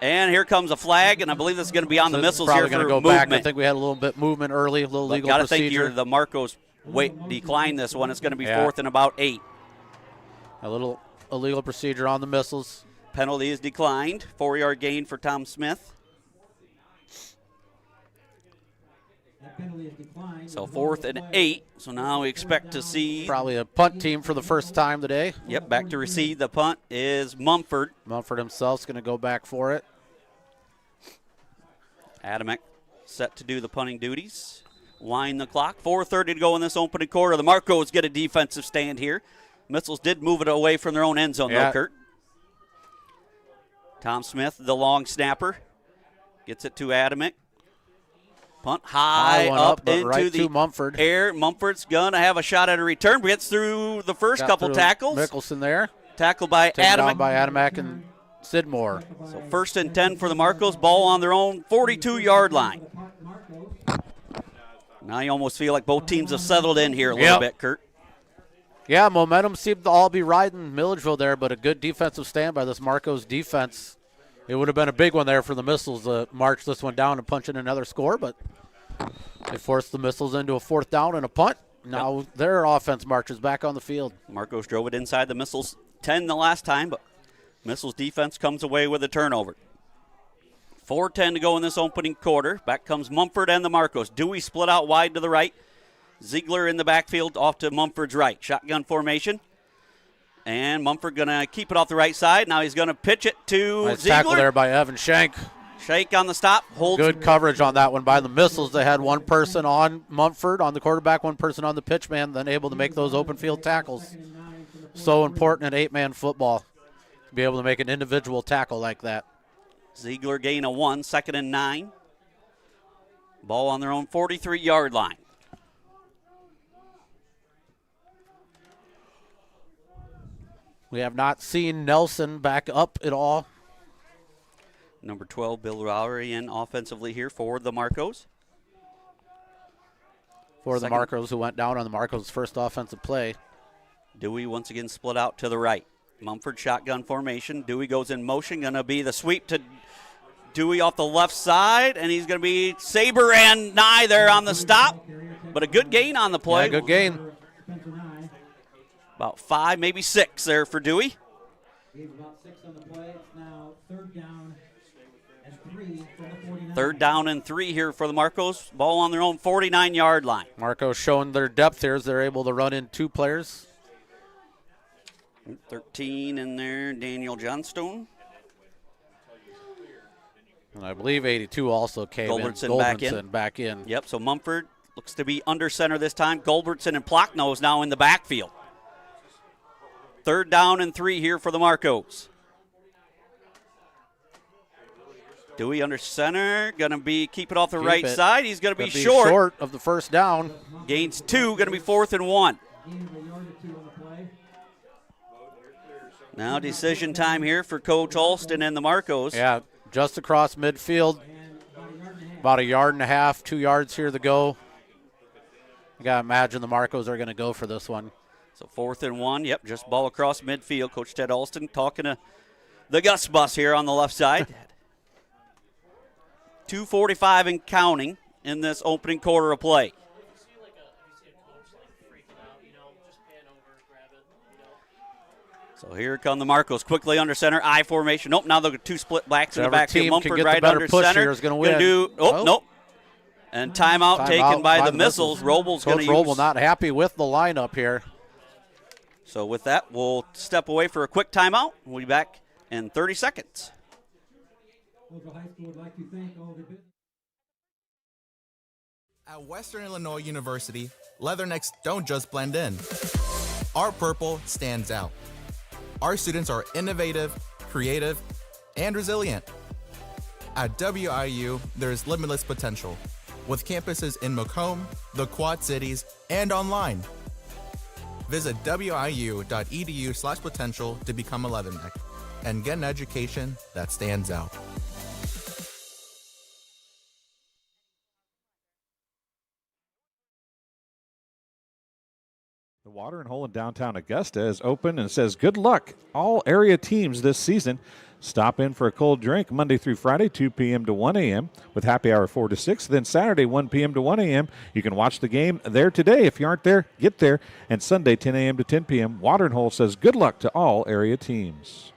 And here comes a flag, and I believe this is going to be on the Missiles here for probably going to go movement. back. I think we had a little bit movement early, a little legal procedure. procedure. Got to think the Marcos decline this one. It's going to be 4th and about 8. A little illegal procedure on the Missiles. Penalty is declined. 4-yard gain for Tom Smith. So 4th and 8. So now we expect to see probably a punt team for the first time today. Yep, back to receive the punt is Mumford. Mumford himself's going to go back for it. Adamek set to do the punting duties. Wind the clock. 4:30 to go in this opening quarter. The Marcos get a defensive stand here. Missiles did move it away from their own end zone, though, Kurt. Tom Smith, the long snapper, gets it to Adamek. Punt high up into right the to Mumford. Air. Mumford's going to have a shot at a return. Gets through the first couple tackles. Mickelson there. Tackled by Taken Adamek. down by Adamek and Sidmore. So 1st and 10 for the Marcos. Ball on their own 42-yard line. Now you almost feel like both teams have settled in here a little bit, Kurt. Yeah, momentum seemed to all be riding Milledgeville there, but a good defensive stand by this Marcos defense. It would have been a big one there for the Missiles to march this one down and punch in another score, but they forced the Missiles into a 4th down and a punt. Now their offense marches back on the field. Marcos drove it inside the Missiles 10 the last time, but Missiles defense comes away with a turnover. 4:10 to go in this opening quarter. Back comes Mumford and the Marcos. Dewey split out wide to the right. Ziegler in the backfield off to Mumford's right. Shotgun formation. And Mumford going to keep it off the right side. Now he's going to pitch it to nice Ziegler. Tackle there by Evan Shank. Shake on the stop. Holds. Good coverage on that one by the Missiles. They had one person on Mumford, on the quarterback, one person on the pitch man, then able to make those open field tackles. So important in 8-man football to be able to make an individual tackle like that. Ziegler gain a 1, 2nd and 9. Ball on their own 43-yard line. We have not seen Nelson back up at all. Number 12, Bill Lowry in offensively here for the Marcos. For the Marcos, who went down on the Marcos' first offensive play. Dewey once again split out to the right. Mumford shotgun formation. Dewey goes in motion. Going to be the sweep to Dewey off the left side, and he's going to be Saber and Nye there on the stop. But a good gain on the play. Yeah, good gain. About 5, maybe 6 there for Dewey. About 6 on the play. It's now 3rd down and 3 from the 49. 3rd down and 3 here for the Marcos. Ball on their own 49-yard line. Marcos showing their depth here as they're able to run in 2 players. 13 in there, Daniel Johnstone. And I believe 82 also came Goldbertson back in. Yep, so Mumford looks to be under center this time. Goldbertson and Plockno is now in the backfield. 3rd down and 3 here for the Marcos. Dewey under center, going to keep it off the right side. He's going to be short. Short of the 1st down. Gains 2, going to be 4th and 1. Now decision time here for Coach Alston and the Marcos. Yeah, just across midfield. About 1.5 yards, 2 yards here to go. You got to imagine the Marcos are going to go for this one. So 4th and 1, yep, just ball across midfield. Coach Ted Alston talking to the Gus Bus here on the left side. 2:45 and counting in this opening quarter of play. So here come the Marcos, quickly under center, I formation. Nope, now they'll get 2 split backs in the Whichever backfield. team can Mumford get the right better under push center. here is gonna win. Nope. And timeout taken by the Missiles. Robles going to use. Roble not happy with the lineup here. So with that, we'll step away for a quick timeout. We'll be back in 30 seconds. High School would like to thank all the At Western Illinois University, Leathernecks don't just blend in. Our purple stands out. Our students are innovative, creative, and resilient. At WIU, there's limitless potential, with campuses in Macomb, the Quad Cities, and online. Visit wiu.edu/potential to become a Leatherneck and get an education that stands out. The Watering Hole in downtown Augusta is open and says good luck all area teams this season. Stop in for a cold drink Monday through Friday, 2 p.m. to 1 a.m. with happy hour 4 to 6. Then Saturday, 1 p.m. to 1 a.m. You can watch the game there today. If you aren't there, get there. And Sunday, 10 a.m. to 10 p.m. Watering Hole says good luck to all area teams.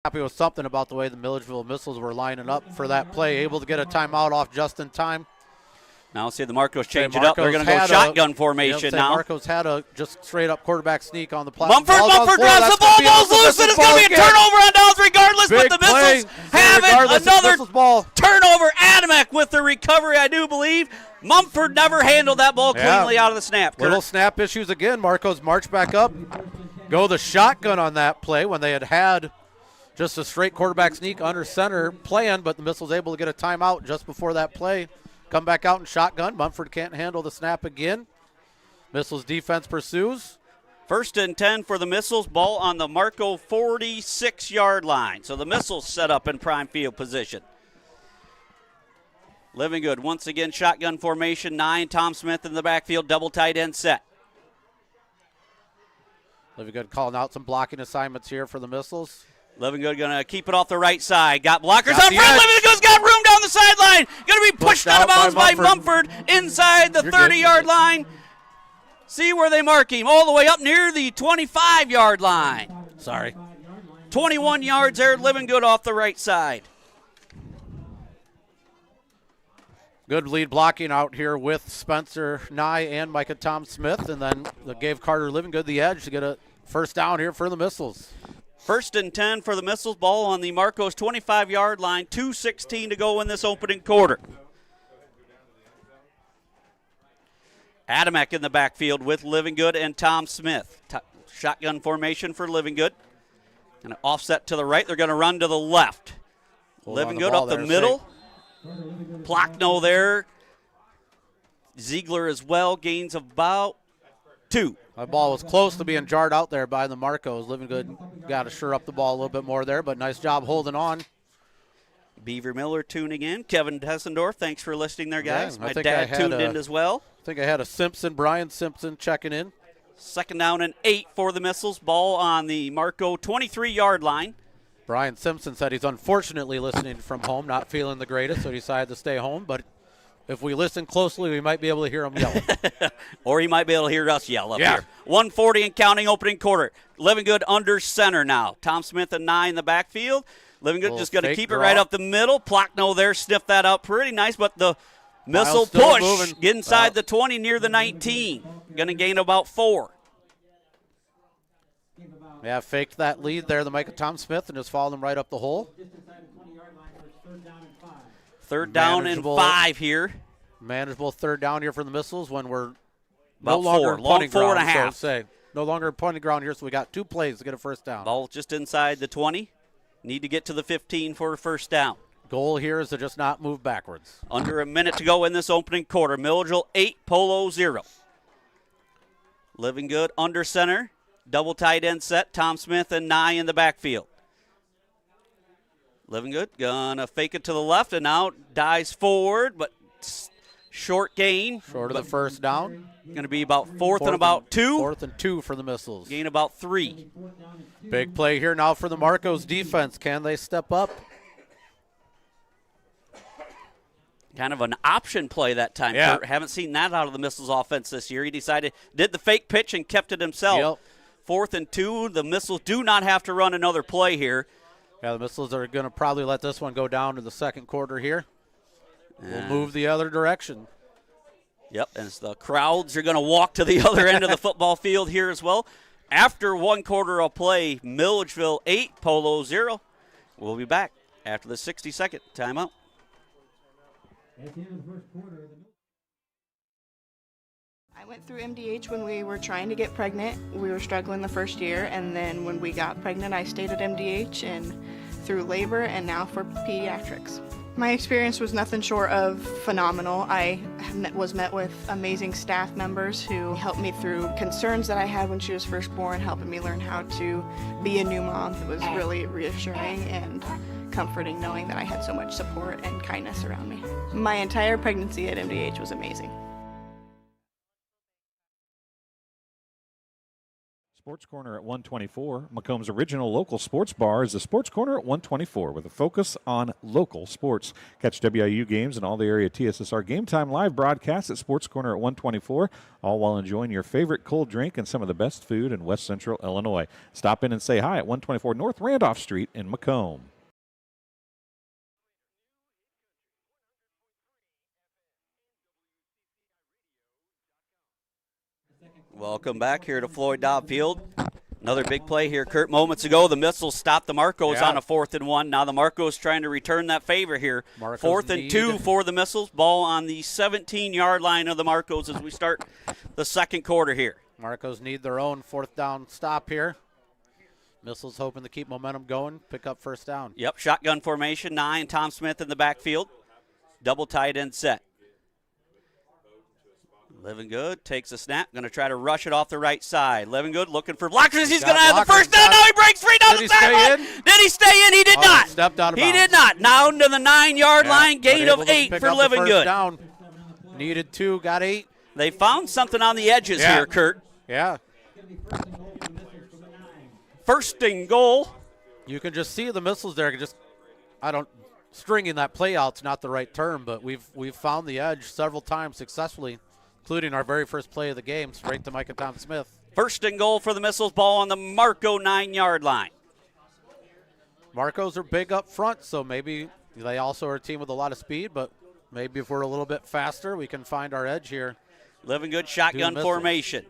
Happy with something about the way the Milledgeville Missiles were lining up for that play. Able to get a timeout off just in time. Now see the Marcos change it up. They're going to go shotgun formation now. Marcos had a just straight up quarterback sneak on the play. Mumford grabs the ball, goes loose, and it's going to be a turnover on downs regardless, but the Missiles have it. Another turnover. Adamek with the recovery, I do believe. Mumford never handled that ball cleanly out of the snap. Little snap issues again. Marcos march back up. Go the shotgun on that play when they had just a straight quarterback sneak under center plan, but the Missiles able to get a timeout just before that play. Come back out in shotgun. Mumford can't handle the snap again. Missiles defense pursues. 1st and 10 for the Missiles. Ball on the Marco 46-yard line. So the Missiles set up in prime field position. Living Good once again, shotgun formation. 9, Tom Smith in the backfield, double tight end set. Living Good calling out some blocking assignments here for the Missiles. Living Good going to keep it off the right side. Got blockers out front. Living Good's got room down the sideline. Going to be pushed out of bounds by Mumford inside the 30-yard line. See where they mark him. All the way up near the 25-yard line. 21 yards there. Living Good off the right side. Good lead blocking out here with Spencer Nye and Micah Tom Smith. And then they gave Carter Living Good the edge to get a first down here for the Missiles. 1st and 10 for the Missiles. Ball on the Marcos 25-yard line. 2:16 to go in this opening quarter. Adamek in the backfield with Living Good and Tom Smith. Shotgun formation for Living Good. Going to offset to the right. They're going to run to the left. Living Good up the middle. Plockno there. Ziegler as well. Gains about 2. That ball was close to being jarred out there by the Marcos. Living Good got to sure up the ball a little bit more there, but nice job holding on. Beaver Miller tuning in. Kevin Hessendorf, thanks for listening there, guys. Yeah, My dad tuned in as well. I think I had a Brian Simpson checking in. 2nd down and 8 for the Missiles. Ball on the Marco 23-yard line. Brian Simpson said he's unfortunately listening from home, not feeling the greatest, so he decided to stay home, but if we listen closely, we might be able to hear him yell. Or he might be able to hear us yell up here. 1:40 and counting opening quarter. Living Good under center now. Tom Smith and Nye in the backfield. Living Good just going to keep it right up the middle. Plockno there sniffed that out pretty nice, but the Missile push inside the 20 near the 19. Going to gain about 4. Yeah, faked that lead there, the Micah Tom Smith, and just followed him right up the hole. 3rd down and 5 here. Manageable 3rd down here for the Missiles when we're about no longer 4. Long 4.5. So no longer punting ground here, so we got 2 plays to get a first down. Ball just inside the 20. Need to get to the 15 for a first down. Goal here is to just not move backwards. Under a minute to go in this opening quarter. Milledgeville 8, Polo 0. Living Good under center. Double tight end set. Tom Smith and Nye in the backfield. Living Good gonna fake it to the left and now dives forward, but short gain. Short of the first down. Going to be about 4th and about 2. 4th and 2 for the Missiles. Gain about 3. Big play here now for the Marcos defense. Can they step up? Kind of an option play that time. Yeah. Haven't seen that out of the Missiles offense this year. He did the fake pitch and kept it himself. 4th and 2. The Missiles do not have to run another play here. Yeah, the Missiles are going to probably let this one go down in the second quarter here. We'll move the other direction. Yep, and the crowds are going to walk to the other end of the football field here as well. After 1 quarter of play, Milledgeville 8, Polo 0. We'll be back after the 60-second timeout. At the end of the first quarter, I went through MDH when we were trying to get pregnant. We were struggling the first year, and then when we got pregnant, I stayed at MDH and through labor and now for pediatrics. My experience was nothing short of phenomenal. I was met with amazing staff members who helped me through concerns that I had when she was first born, helping me learn how to be a new mom. It was really reassuring and comforting knowing that I had so much support and kindness around me. My entire pregnancy at MDH was amazing. Sports Corner at 124. Macomb's original local sports bar is the Sports Corner at 124 with a focus on local sports. Catch WIU games and all the area TSSR Game Time live broadcasts at Sports Corner at 124, all while enjoying your favorite cold drink and some of the best food in West Central Illinois. Stop in and say hi at 124 North Randolph Street in Macomb. Welcome back here to Floyd Dobb Field. Another big play here, Kurt. Moments ago, the Missiles stopped the Marcos on a 4th and 1. Now the Marcos trying to return that favor here. 4th and 2 for the Missiles. Ball on the 17-yard line of the Marcos as we start the second quarter here. Marcos need their own 4th down stop here. Missiles hoping to keep momentum going, pick up first down. Yep, shotgun formation, 9. Tom Smith in the backfield. Double tight end set. Living Good takes a snap, going to try to rush it off the right side. Living Good looking for blockers. He's going to have the first down. Now he breaks free down the sideline. Did he stay in? He did not. Stepped out of bounds. He did not. Now to the 9-yard line, gain of 8 for Living Good. Down. Needed 2, got 8. They found something on the edges here, Kurt. Yeah. First and goal. You can just see the Missiles there. Stringing that play out's not the right term, but we've found the edge several times successfully, including our very first play of the game, straight to Micah Tom Smith. First and goal for the Missiles, ball on the Marco 9-yard line. Marcos are big up front, so maybe they also are a team with a lot of speed, but maybe if we're a little bit faster, we can find our edge here. Living Good shotgun formation.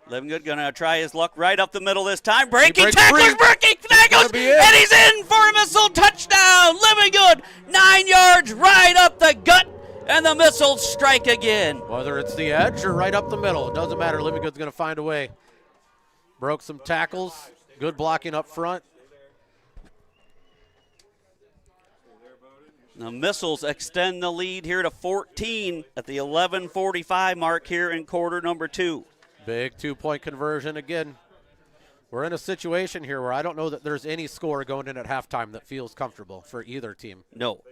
Living Good going to try his luck right up the middle this time. Breaking tackles, and he's in for a Missile touchdown. Living Good, 9 yards right up the gut. And the Missiles strike again. Whether it's the edge or right up the middle, it doesn't matter. Living Good's going to find a way. Broke some tackles. Good blocking up front. The Missiles extend the lead here to 14 at the 11:45 mark here in quarter number 2. Big 2-point conversion again. We're in a situation here where I don't know that there's any score going in at halftime that feels comfortable for either team. No.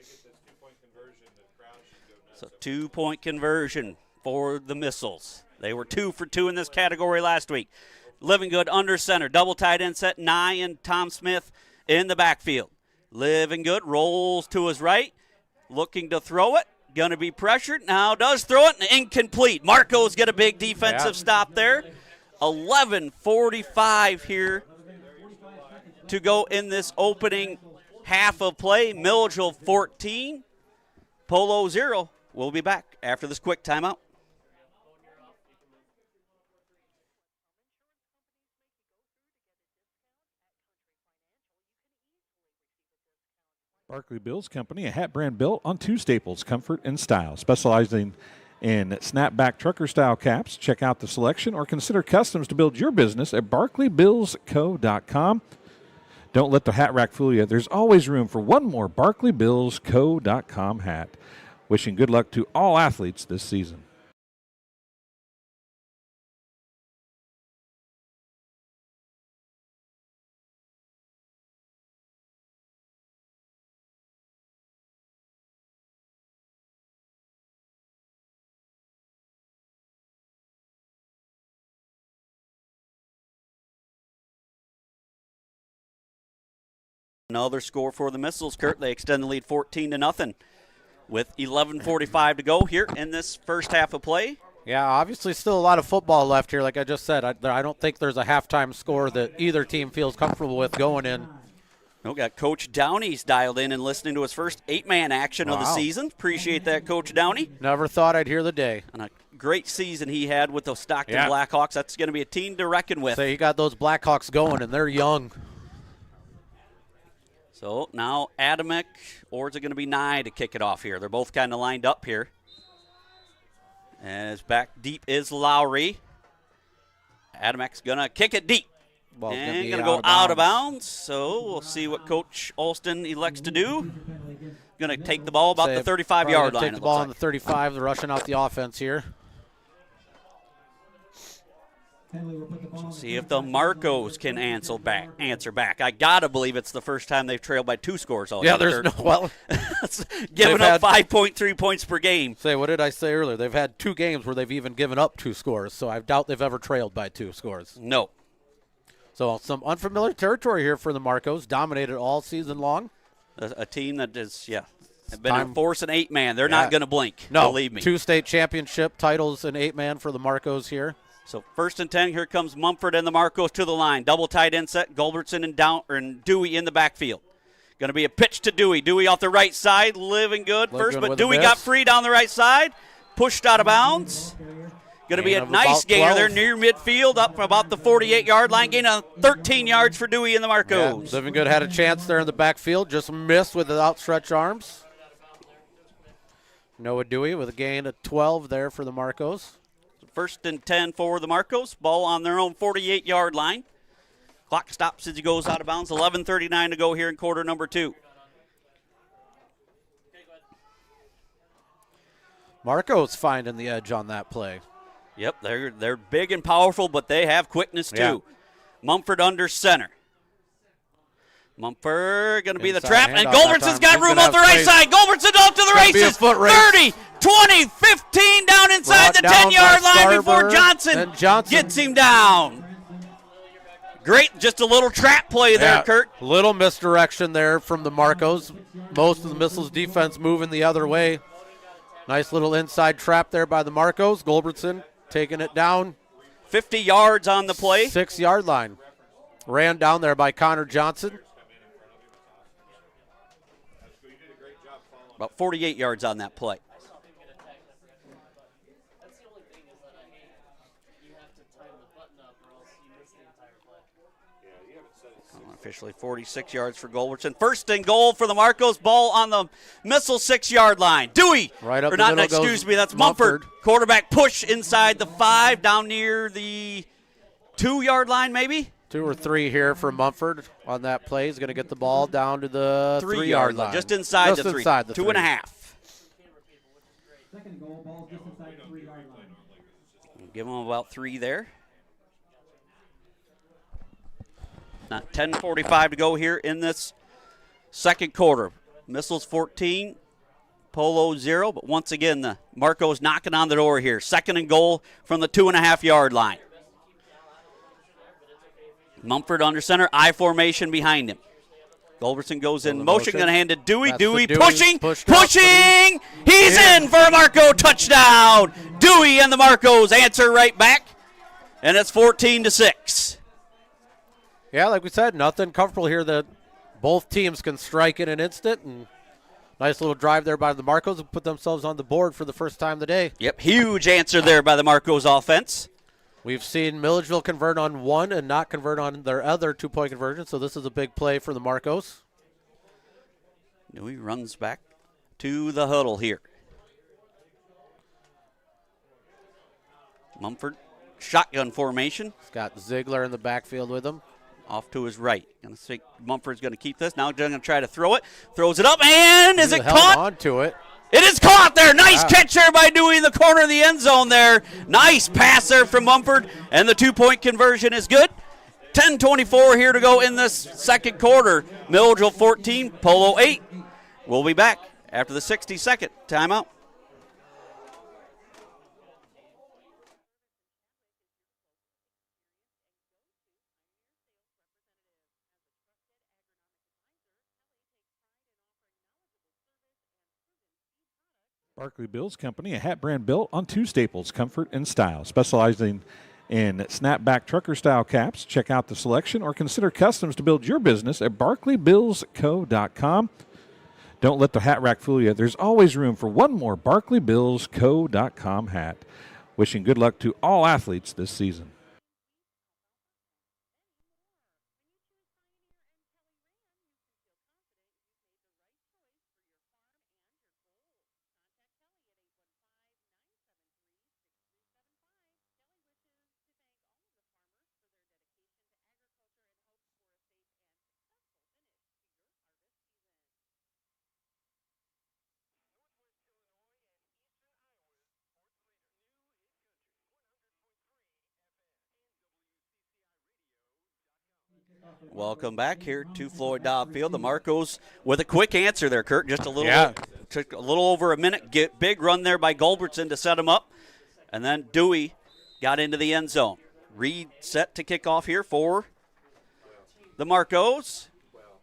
So 2-point conversion for the Missiles. They were 2 for 2 in this category last week. Living Good under center. Double tight end set. Nye and Tom Smith in the backfield. Living Good rolls to his right. Looking to throw it. Going to be pressured. Now does throw it. And incomplete. Marco's get a big defensive stop there. 11:45 here to go in this opening half of play. Milledgeville 14. Polo 0. We'll be back after this quick timeout. Barkley Bills Company, a hat brand built on 2 staples, comfort and style. Specializing in snapback trucker-style caps. Check out the selection or consider customs to build your business at barkleybillsco.com. Don't let the hat rack fool you. There's always room for one more barkleybillsco.com hat. Wishing good luck to all athletes this season. Another score for the Missiles, Kurt. They extend the lead 14-0 with 11:45 to go here in this first half of play. Yeah, obviously still a lot of football left here. Like I just said, I don't think there's a halftime score that either team feels comfortable with going in. We got Coach Downey's dialed in and listening to his first 8-man action of the season. Appreciate that, Coach Downey. Never thought I'd hear the day. And a great season he had with those Stockton Blackhawks. That's going to be a team to reckon with. So you got those Blackhawks going, and they're young. So now Adamek, or is it going to be Nye to kick it off here? They're both kind of lined up here. As back deep is Lowry. Adamek's going to kick it deep. Well, and going to go out of bounds. So we'll see what Coach Alston elects to do. Going to take the ball about the 35-yard line. Take the ball on the 35. They're rushing out the offense here. See if the Marcos can answer back. I got to believe it's the first time they've trailed by 2 scores all year. Yeah, there's no, well. Giving up 5.3 points per game. Say, what did I say earlier? They've had 2 games where they've even given up 2 scores, so I doubt they've ever trailed by 2 scores. No. So some unfamiliar territory here for the Marcos. Dominated all season long. A team that is, been a force in 8-man. They're not going to blink, no, believe me. 2 state championship titles in 8-man for the Marcos here. So 1st and 10, here comes Mumford and the Marcos to the line. Double tight end set, Gulbertson and Dewey in the backfield. Going to be a pitch to Dewey. Dewey off the right side, living good first, but Dewey got free down the right side, pushed out of bounds. Going to be a nice gainer there near midfield, up about the 48-yard line, gain of 13 yards for Dewey and the Marcos. Yeah, Living Good had a chance there in the backfield, just missed with the outstretched arms. Noah Dewey with a gain of 12 there for the Marcos. 1st and 10 for the Marcos. Ball on their own 48-yard line. Clock stops as he goes out of bounds. 11:39 to go here in quarter number 2. Marcos finding the edge on that play. Yep, they're big and powerful, but they have quickness too. Yeah. Mumford under center. Mumford going to be the Inside trap, and handoff Gulbertson's that time. got room off the right side. Gulbertson off to the races. 30, 20, 15 down inside the 10-yard line before Johnson gets him down. Great, just a little trap play there, Kurt. Little misdirection there from the Marcos. Most of the Missiles defense moving the other way. Nice little inside trap there by the Marcos. Gulbertson taking it down. 50 yards on the play. 6-yard line. Ran down there by Connor Johnson. About 48 yards on that play. Officially 46 yards for Gulbertson. 1st and goal for the Marcos. Ball on the Missile 6-yard line. Dewey. Right up or the not, middle excuse goes me, that's Mumford. Quarterback push inside the 5, down near the 2-yard line maybe. 2 or 3 here for Mumford on that play. He's going to get the ball down to the 3-yard line. Just inside the 3. Inside the 2.5. Give him about 3 there. Now 10:45 to go here in this second quarter. Missiles 14, Polo 0, but once again the Marcos knocking on the door here. 2nd and goal from the 2.5-yard line. Mumford under center, I formation behind him. Gulbertson goes in motion, going to hand it to Dewey. Dewey pushing. He's in for a Marco touchdown. Dewey and the Marcos answer right back, and it's 14-6. Yeah, like we said, nothing comfortable here that both teams can strike in an instant. And nice little drive there by the Marcos and put themselves on the board for the first time today. Yep, huge answer there by the Marcos offense. We've seen Milledgeville convert on one and not convert on their other 2-point conversion, so this is a big play for the Marcos. Dewey runs back to the huddle here. Mumford, shotgun formation. He's got Ziegler in the backfield with him. Off to his right. Going to think Mumford's going to keep this. Now going to try to throw it. Throws it up, and is it caught? On to it. It is caught there. Nice catch there by Dewey in the corner of the end zone there. Nice pass there from Mumford, and the 2-point conversion is good. 10:24 here to go in this second quarter. Milledgeville 14, Polo 8. We'll be back after the 60-second timeout. Barkley Bills Company, a hat brand built on two staples, comfort and style, specializing in snapback trucker-style caps. Check out the selection or consider customs to build your business at barkleybillsco.com. Don't let the hat rack fool you. There's always room for one more barkleybillsco.com hat. Wishing good luck to all athletes this season. Welcome back here to Floyd Dobb Field. The Marcos with a quick answer there, Kurt. Just a little, took a little over a minute. Big run there by Gulbertson to set him up. And then Dewey got into the end zone. Reed set to kick off here for the Marcos.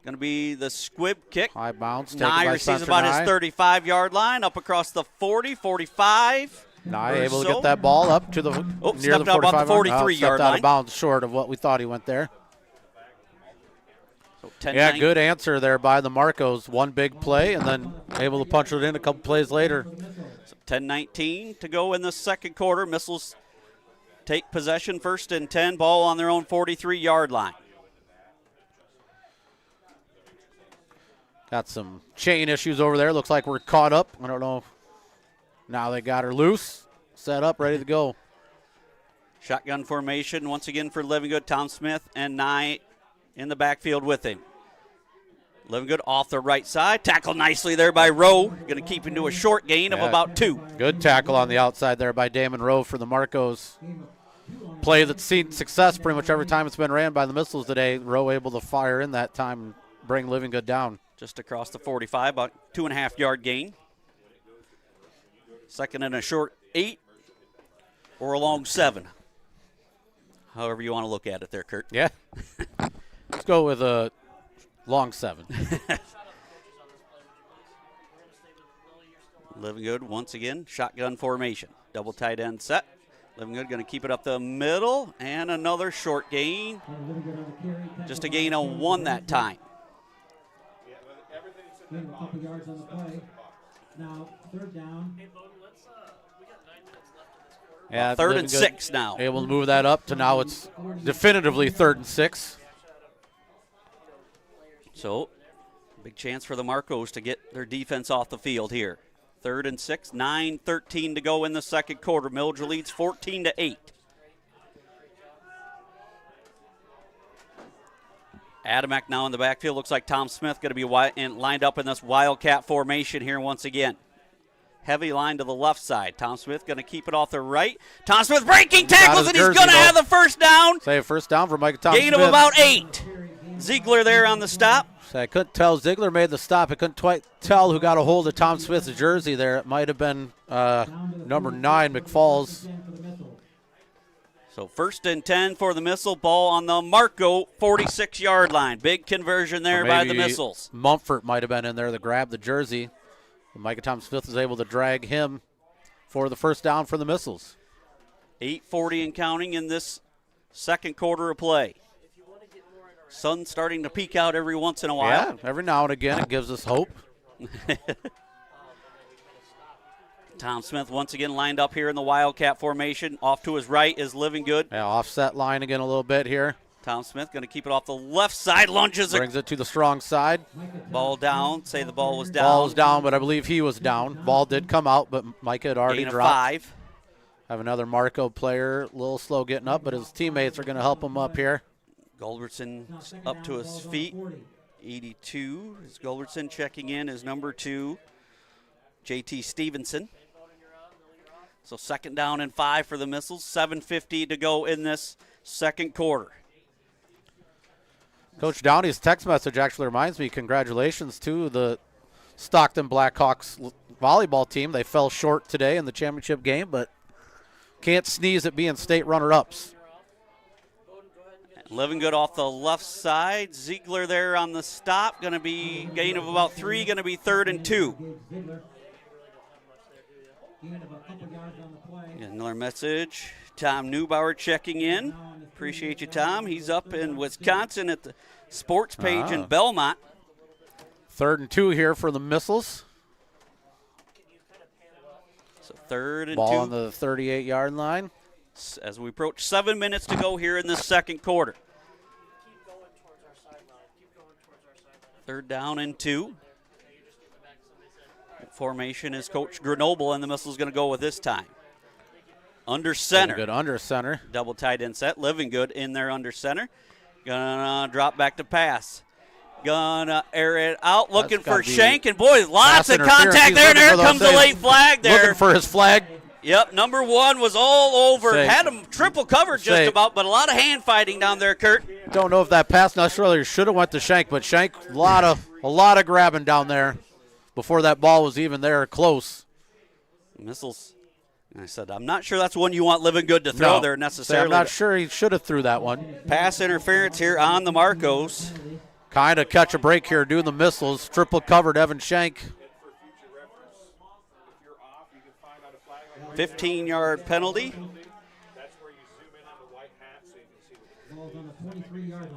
Going to be the squib kick. High bounce. Nye receives about his 35-yard line, up across the 40, 45. Nye able to get that ball up to the near the 45 about the 43-yard line. Out of bounds short of what we thought he went there. So yeah, good answer there by the Marcos. One big play and then able to punch it in a couple plays later. So 10-19 to go in the second quarter. Missiles take possession, 1st and 10, ball on their own 43-yard line. Got some chain issues over there. Looks like we're caught up. I don't know. Now they got her loose, set up, ready to go. Shotgun formation once again for Livingood. Tom Smith and Nye in the backfield with him. Livingood off the right side. Tackled nicely there by Rowe. Going to keep him to a short gain of about 2. Good tackle on the outside there by Damon Rowe for the Marcos. Play that's seen success pretty much every time it's been ran by the Missiles today. Rowe able to fire in that time and bring Livingood down. Just across the 45, about 2.5-yard gain. Second and a short 8 or a long 7. However you want to look at it there, Kurt. Yeah. Let's go with a long 7. Livingood once again, shotgun formation. Double tight end set. Livingood going to keep it up the middle, and another short gain. Just a gain of 1 that time. A couple yards on the play. Now, 3rd down. Yeah, 3rd and 6 now. Able to move that up to now it's definitively 3rd and 6. So, big chance for the Marcos to get their defense off the field here. 3rd and 6, 9:13 to go in the second quarter. Milledgeville leads 14-8. Adamek now in the backfield. Looks like Tom Smith going to be lined up in this Wildcat formation here once again. Heavy line to the left side. Tom Smith going to keep it off the right. Tom Smith breaking tackles, and he's going to have the first down. Say a first down for Micah Thompson. Gain of about 8. Ziegler there on the stop. So I couldn't tell. Ziegler made the stop. I couldn't quite tell who got a hold of Tom Smith's jersey there. It might have been number 9, McFalls. So 1st and 10 for the Missile. Ball on the Marco 46-yard line. Big conversion there by the Missiles. Mumford might have been in there to grab the jersey. Micah Thompson Smith was able to drag him for the first down for the Missiles. 8:40 and counting in this second quarter of play. Sun starting to peek out every once in a while. Yeah, every now and again it gives us hope. Tom Smith once again lined up here in the Wildcat formation. Off to his right is Livingood. Yeah, offset line again a little bit here. Tom Smith going to keep it off the left side. Lunges. Brings it to the strong side. Ball down. Say the ball was down. Ball was down, but I believe he was down. Ball did come out, but Micah had already Gain of dropped. 5. Have another Marco player, a little slow getting up, but his teammates are going to help him up here. Gulbertson up to his feet. 82 is Gulbertson checking in as number 2. JT Stevenson. So 2nd down and 5 for the Missiles. 7:50 to go in this second quarter. Coach Downey's text message actually reminds me, congratulations to the Stockton Blackhawks volleyball team. They fell short today in the championship game, but can't sneeze at being state runner-ups. Livingood off the left side. Ziegler there on the stop. Going to be gain of about 3. Going to be 3rd and 2. Gain of a couple yards on the play. Another message. Tom Neubauer checking in. Appreciate you, Tom. He's up in Wisconsin at the sports page in Belmont. 3rd and 2 here for the Missiles. So 3rd and 2. Ball on the 38-yard line. As we approach 7 minutes to go here in this second quarter. 3rd down and 2. Formation is Coach Grenoble, and the Missile's going to go with this time. Under center. Good under center. Double tight end set. Living Good in there under center. Gonna drop back to pass. Gonna air it out. Looking for Shank. And boy, lots of contact there. And there comes the late flag there. Looking for his flag. Yep, number 1 was all over. Had him triple covered just about, but a lot of hand fighting down there, Kurt. Don't know if that pass earlier should have went to Shank, but Shank, a lot of grabbing down there before that ball was even there close. Missiles. I said, I'm not sure that's one you want Living Good to throw there necessarily. I'm not sure he should have threw that one. Pass interference here on the Marcos. Kind of catch a break here doing the Missiles. Triple covered Evan Shank. 15-yard penalty.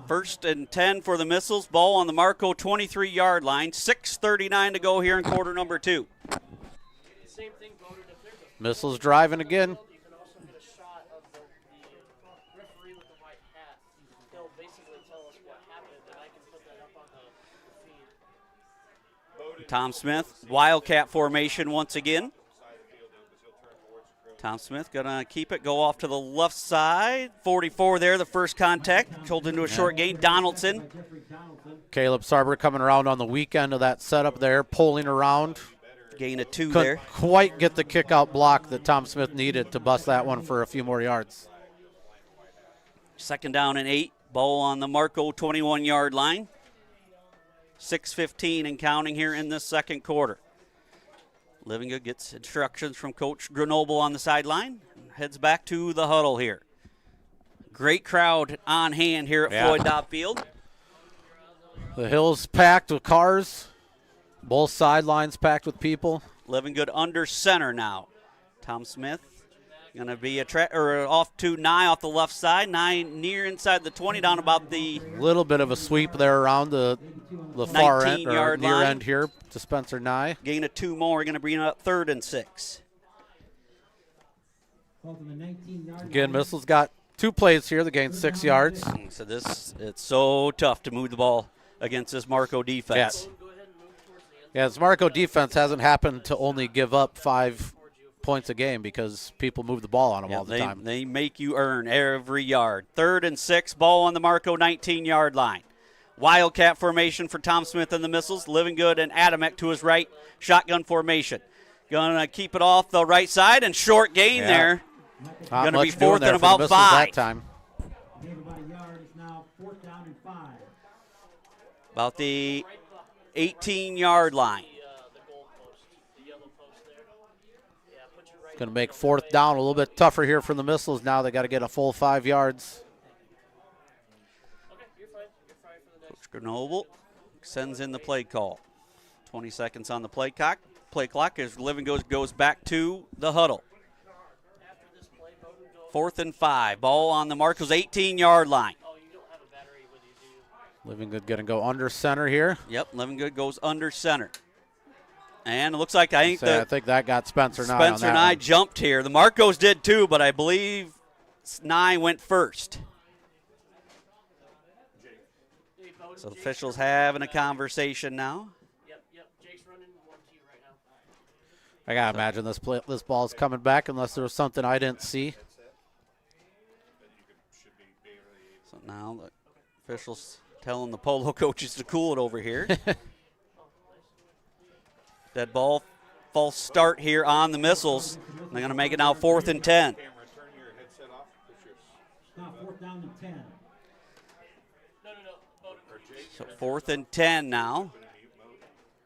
1st and 10 for the Missiles. Ball on the Marco 23-yard line. 6:39 to go here in quarter number 2. Missiles driving again. Tom Smith, Wildcat formation once again. Tom Smith gonna keep it, go off to the left side. 44 there, the first contact. Pulled into a short gain. Donaldson. Caleb Sarber coming around on the weekend of that setup there, pulling around. Gain of 2 Couldn't there. quite get the kick out block that Tom Smith needed to bust that one for a few more yards. 2nd down and 8. Ball on the Marco 21-yard line. 6:15 and counting here in this second quarter. Living Good gets instructions from Coach Grenoble on the sideline. Heads back to the huddle here. Great crowd on hand here at Floyd Dobb Field. The hill's packed with cars. Both sidelines packed with people. Living Good under center now. Tom Smith going to be off to Nye off the left side. Nye near inside the 20, down about the little bit of a sweep there around the far end or near line. end here to Spencer Nye. Gain of 2 more. Going to bring up 3rd and 6. Again, Missiles got 2 plays here that gained 6 yards. So it's so tough to move the ball against this Marco defense. Yeah, this Marco defense hasn't happened to only give up 5 points a game because people move the ball on them all the time. They make you earn every yard. 3rd and 6, ball on the Marco 19-yard line. Wildcat formation for Tom Smith and the Missiles. Living Good and Adamek to his right. Shotgun formation. Going to keep it off the right side and short gain there. Going to be 4th and about 5. That time. About the 18-yard line. Going to make 4th down a little bit tougher here for the Missiles. Now they got to get a full 5 yards. Coach Grenoble sends in the play call. 20 seconds on the play clock as Living goes back to the huddle. 4th and 5. Ball on the Marco's 18-yard line. Living Good going to go under center here. Yep, Living Good goes under center. And it looks like I think that got Spencer Nye. Spencer Nye jumped here. The Marcos did too, but I believe Nye went first. So officials having a conversation now. I gotta imagine this ball is coming back unless there was something I didn't see. So now the officials telling the Polo coaches to cool it over here. Dead ball, false start here on the Missiles. They're going to make it now 4th and 10. So 4th and 10 now.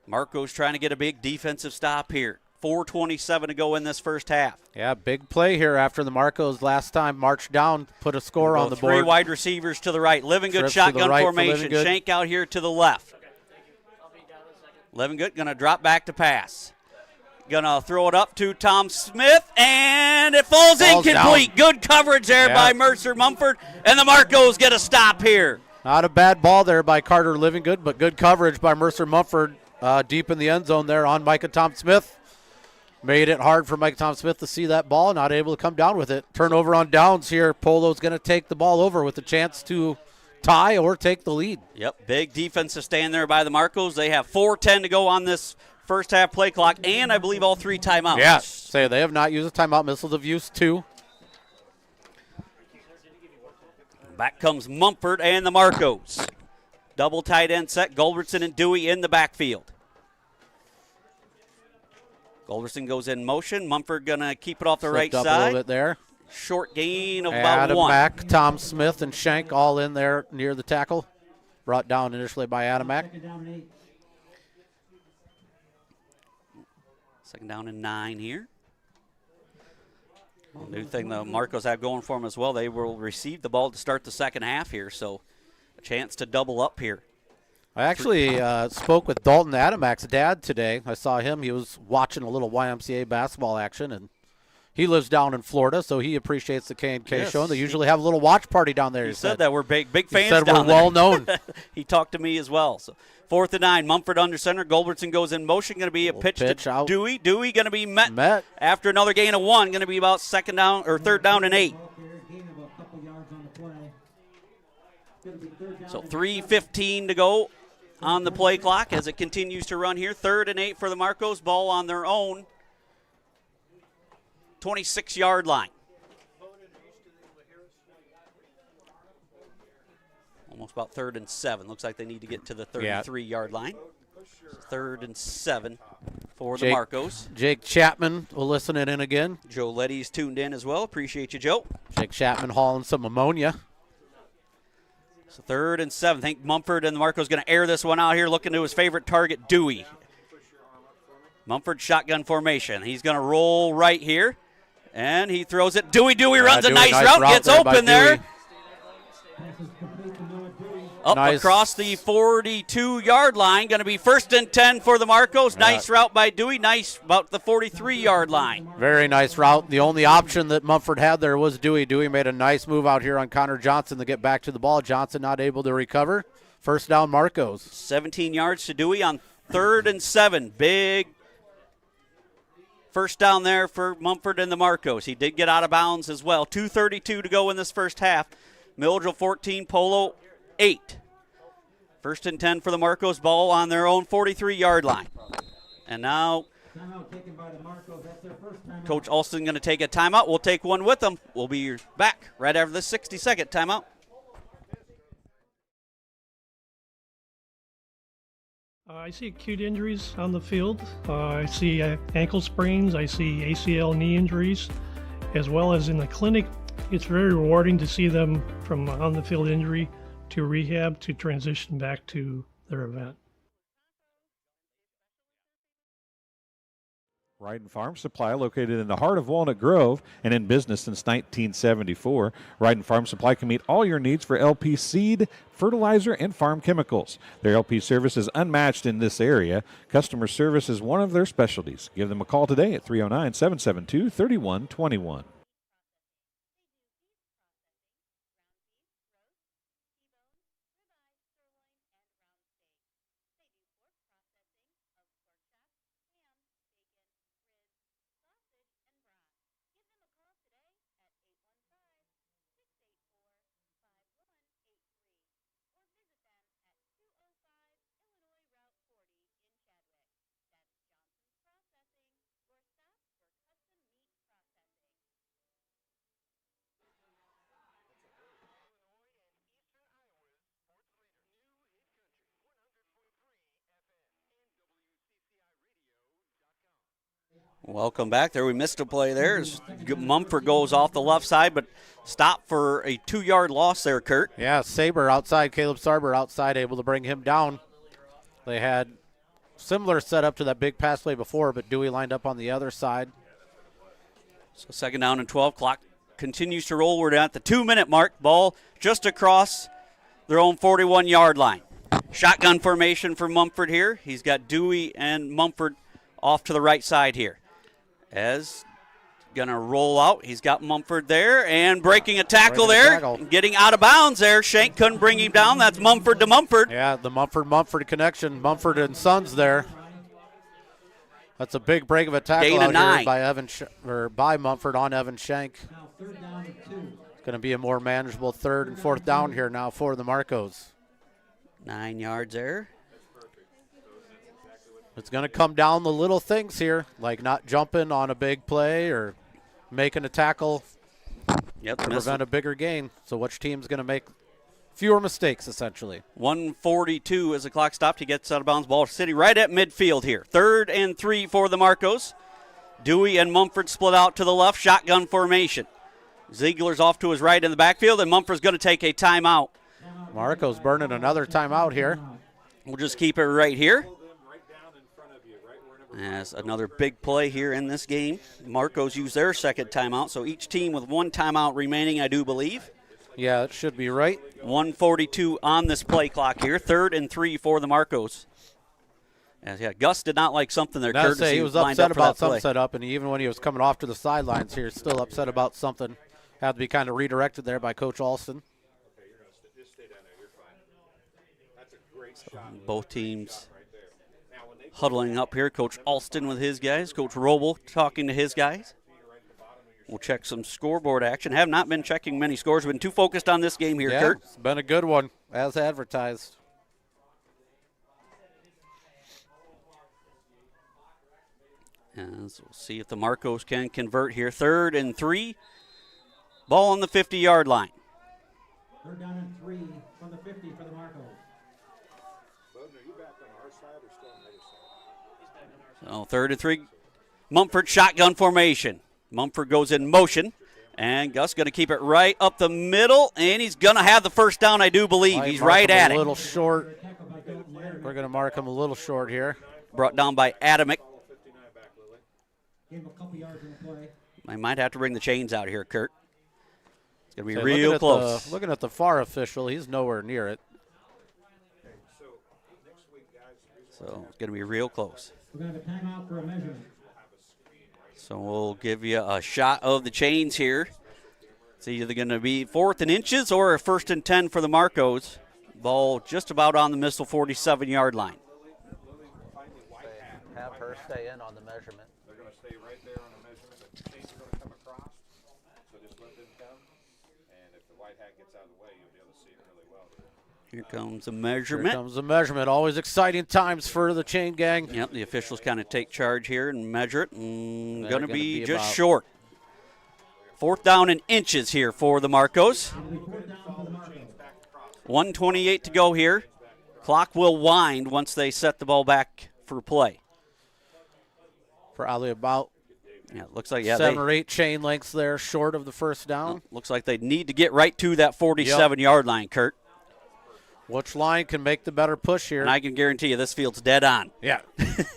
Marco's trying to get a big defensive stop here. 4:27 to go in this first half. Yeah, big play here after the Marcos last time marched down, put a score on the board. 3 wide receivers to the right. Living Good shotgun formation. Shank out here to the left. Living Good going to drop back to pass. Gonna throw it up to Tom Smith, and it falls incomplete. Down. Good coverage there by Mercer Mumford, and the Marcos get a stop here. Not a bad ball there by Carter Livingood, but good coverage by Mercer Mumford deep in the end zone there on Micah Tom Smith. Made it hard for Micah Tom Smith to see that ball, not able to come down with it. Turnover on downs here. Polo's going to take the ball over with a chance to tie or take the lead. Yep, big defensive stand there by the Marcos. They have 4:10 to go on this first half play clock, and I believe all 3 timeouts. Yeah, say they have not used a timeout. Missiles have used 2. Back comes Mumford and the Marcos. Double tight end set. Goldbertson and Dewey in the backfield. Goldbertson goes in motion. Mumford going to keep it off the right up side. A little bit there. Short gain of about 1. Mack, Tom Smith, and Shank all in there near the tackle. Brought down initially by Adam Mack. Second down and 9 here. Well, new thing the Marcos have going for them as well. They will receive the ball to start the second half here, so a chance to double up here. I actually spoke with Dalton Adamak's dad today. I saw him. He was watching a little YMCA basketball action, and he lives down in Florida, so he appreciates the K&K show. And they usually have a little watch party down there. He said that. We're big fans he said down we're well known. He talked to me as well. So 4th and 9, Mumford under center. Goldbertson goes in motion. Going to be a pitch to out. Dewey. Dewey going to be met after another gain of 1. Going to be about 3rd down and 8. So 3:15 to go on the play clock as it continues to run here. 3rd and 8 for the Marcos. Ball on their own 26-yard line. Almost about 3rd and 7. Looks like they need to get to the 33-yard line. 3rd and 7 for the Marcos. Jake Chapman will listen in again. Joe Letty's tuned in as well. Appreciate you, Joe. Jake Chapman hauling some ammonia. So 3rd and 7. I think Mumford and the Marcos going to air this one out here, looking to his favorite target, Dewey. Mumford shotgun formation. He's going to roll right here, and he throws it. Dewey runs a nice route, gets open there. Up across the 42-yard line. Going to be 1st and 10 for the Marcos. Nice route by Dewey. Nice about the 43-yard line. Very nice route. The only option that Mumford had there was Dewey. Dewey made a nice move out here on Connor Johnson to get back to the ball. Johnson not able to recover. 1st down Marcos. 17 yards to Dewey on 3rd and 7. Big 1st down there for Mumford and the Marcos. He did get out of bounds as well. 2:32 to go in this first half. Milledgeville 14, Polo 8. 1st and 10 for the Marcos. Ball on their own 43-yard line. And now Coach Alston going to take a timeout. We'll take one with them. We'll be back right after this 60-second timeout. I see acute injuries on the field. I see ankle sprains. I see ACL knee injuries, as well as in the clinic. It's very rewarding to see them from on-the-field injury to rehab to transition back to their event. Ryden Farm Supply, located in the heart of Walnut Grove and in business since 1974. Ryden Farm Supply can meet all your needs for LP seed, fertilizer, and farm chemicals. Their LP service is unmatched in this area. Customer service is one of their specialties. Give them a call today at 309-772-3121. Welcome back. There we missed a play there. Mumford goes off the left side, but stopped for a 2-yard loss there, Kurt. Yeah, Saber outside, Caleb Sarber outside, able to bring him down. They had similar setup to that big pass play before, but Dewey lined up on the other side. So 2nd down and 12. Clock continues to roll. We're at the 2-minute mark. Ball just across their own 41-yard line. Shotgun formation for Mumford here. He's got Dewey and Mumford off to the right side here. Ez going to roll out. He's got Mumford there and breaking a tackle there. Getting out of bounds there. Shank couldn't bring him down. That's Mumford to Mumford. Yeah, the Mumford connection. Mumford and Sons there. That's a big break of a tackle out here by Mumford on Evan Shank. It's going to be a more manageable 3rd and 4th down here now for the Marcos. 9 yards there. It's going to come down the little things here, like not jumping on a big play or making a tackle to prevent a bigger gain. So which team's going to make fewer mistakes, essentially? 1:42 as the clock stopped. He gets out of bounds. Ball City right at midfield here. 3rd and 3 for the Marcos. Dewey and Mumford split out to the left. Shotgun formation. Ziegler's off to his right in the backfield, and Mumford's going to take a timeout. Marcos burning another timeout here. We'll just keep it right here. As another big play here in this game. Marcos used their 2nd timeout, so each team with 1 timeout remaining, I do believe. Yeah, that should be right. 1:42 on this play clock here. 3rd and 3 for the Marcos. As, Gus did not like something there. He was upset about some setup, and even when he was coming off to the sidelines here, still upset about something. Had to be kind of redirected there by Coach Alston. So both teams huddling up here. Coach Alston with his guys. Coach Roble talking to his guys. We'll check some scoreboard action. Have not been checking many scores. Been too focused on this game here, Kurt. It's been a good one, as advertised. And so we'll see if the Marcos can convert here. 3rd and 3. Ball on the 50-yard line. 3rd down and 3 from the 50 for the Marcos. So 3rd and 3. Mumford shotgun formation. Mumford goes in motion. And Gus going to keep it right up the middle. And he's going to have the 1st down, I do believe. He's right at it. A little short. We're going to mark him a little short here. Brought down by Adamick. I might have to bring the chains out here, Kurt. It's going to be real close. Looking at the far official, he's nowhere near it. So it's going to be real close. We're going to have a timeout for a measurement. So we'll give you a shot of the chains here. It's either going to be 4th and inches or a 1st and 10 for the Marcos. Ball just about on the missile 47-yard line. Have her stay in on the measurement. They're going to stay right there on the measurement. The chains are going to come across, so just let them come. And if the white hat gets out of the way, you'll be able to see it really well. Here comes the measurement. Here comes the measurement. Always exciting times for the chain gang. Yep, the officials kind of take charge here and measure it. Going to be just short. 4th down in inches here for the Marcos. 1:28 to go here. Clock will wind once they set the ball back for play. Probably about looks like 7 or 8 chain lengths there short of the 1st down. Looks like they need to get right to that 47-yard line, Kurt. Which line can make the better push here? And I can guarantee you this field's dead on. Yeah.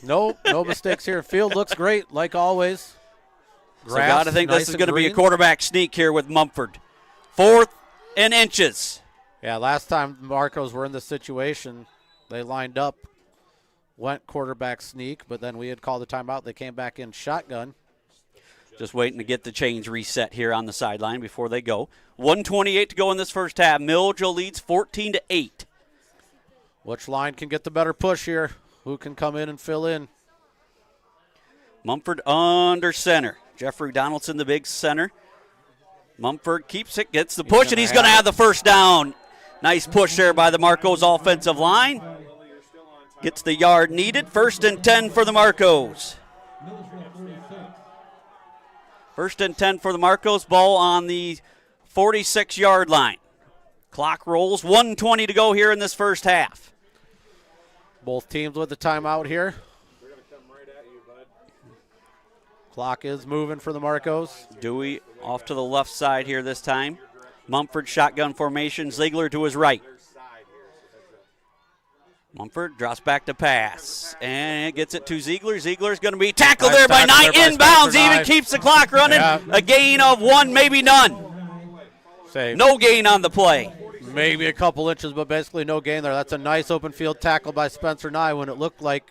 No mistakes here. Field looks great, like always. So got to think this is going to be a quarterback sneak here with Mumford. 4th and inches. Yeah, last time Marcos were in this situation, they lined up, went quarterback sneak, but then we had called the timeout. They came back in shotgun. Just waiting to get the chains reset here on the sideline before they go. 1:28 to go in this first half. Milledgeville leads 14-8. Which line can get the better push here? Who can come in and fill in? Mumford under center. Jeffrey Donaldson, the big center. Mumford keeps it, gets the push, and he's going to have the 1st down. Nice push there by the Marcos offensive line. Gets the yard needed. 1st and 10 for the Marcos. 1st and 10 for the Marcos. Ball on the 46-yard line. Clock rolls. 1:20 to go here in this first half. Both teams with the timeout here. They're going to come right at you, bud. Clock is moving for the Marcos. Dewey off to the left side here this time. Mumford shotgun formation. Ziegler to his right. Mumford drops back to pass and gets it to Ziegler. Ziegler's going to be tackled there by Knight. Inbounds, even keeps the clock running. Yeah. A gain of 1, maybe none. Save. No gain on the play. Maybe a couple inches, but basically no gain there. That's a nice open field tackle by Spencer Nye when it looked like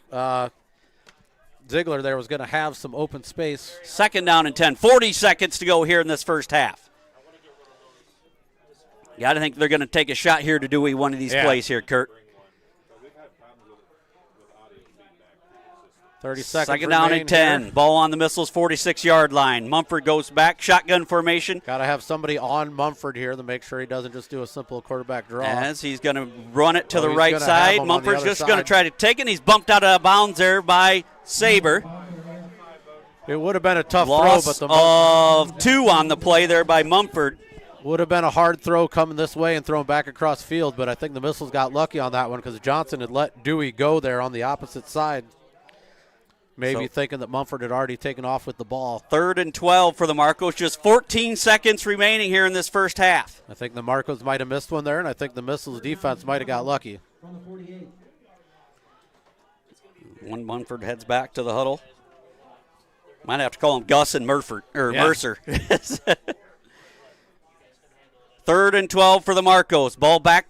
Ziegler there was going to have some open space. 2nd down and 10. 40 seconds to go here in this first half. Got to think they're going to take a shot here to Dewey one of these plays here, Kurt. 30 seconds 2nd down and 10. Here. Ball on the Missiles 46-yard line. Mumford goes back. Shotgun formation. Got to have somebody on Mumford here to make sure he doesn't just do a simple quarterback draw. As he's going to run it to the right side. Mumford's just going to try to take it, and he's bumped out of bounds there by Saber. It would have been a tough Loss throw, but of 2 on the play there by Mumford. Would have been a hard throw coming this way and thrown back across field, but I think the Missiles got lucky on that one because Johnson had let Dewey go there on the opposite side. Maybe thinking that Mumford had already taken off with the ball. 3rd and 12 for the Marcos. Just 14 seconds remaining here in this first half. I think the Marcos might have missed one there, and I think the Missiles defense might have got lucky. One Mumford heads back to the huddle. Might have to call him Gus and Mercer. 3rd and 12 for the Marcos. Ball back.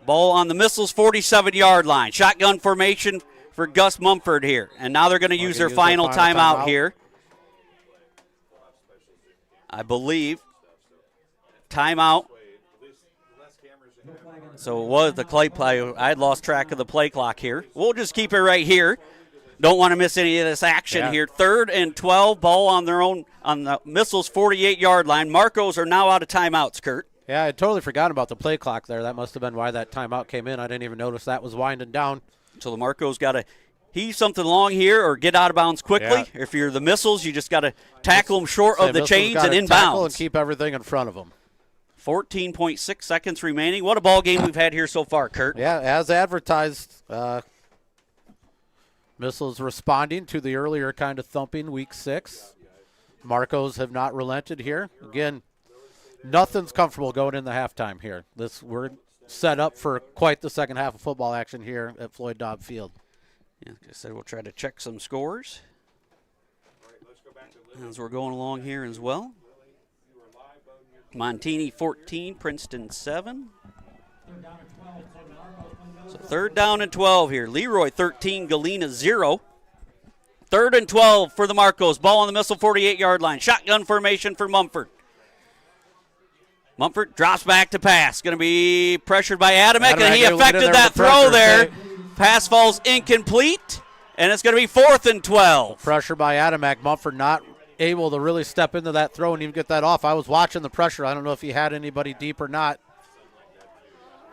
Ball on the Missiles 47-yard line. Shotgun formation for Gus Mumford here. And now they're going to use their final timeout here. I believe. Timeout. So it was the play. I had lost track of the play clock here. We'll just keep it right here. Don't want to miss any of this action here. 3rd and 12. Ball on their own, on the Missiles 48-yard line. Marcos are now out of timeouts, Kurt. Yeah, I totally forgot about the play clock there. That must have been why that timeout came in. I didn't even notice that was winding down. So the Marcos got to heave something long here or get out of bounds quickly. Yeah. If you're the Missiles, you just got to tackle them short of the chains and inbounds. Tackle and keep everything in front of them. 14.6 seconds remaining. What a ball game we've had here so far, Kurt. Yeah, as advertised, Missiles responding to the earlier kind of thumping week 6. Marcos have not relented here. Again, nothing's comfortable going in the halftime here. We're set up for quite the second half of football action here at Floyd Dobb Field. Yeah, like I said, we'll try to check some scores as we're going along here as well. Montini 14, Princeton 7. So 3rd down and 12 here. Leroy 13, Galena 0. 3rd and 12 for the Marcos. Ball on the Missile 48-yard line. Shotgun formation for Mumford. Mumford drops back to pass. Going to be pressured by Adamek, and he affected that throw there. Pass falls incomplete, and it's going to be 4th and 12. Pressure by Adamek. Mumford not able to really step into that throw and even get that off. I was watching the pressure. I don't know if he had anybody deep or not.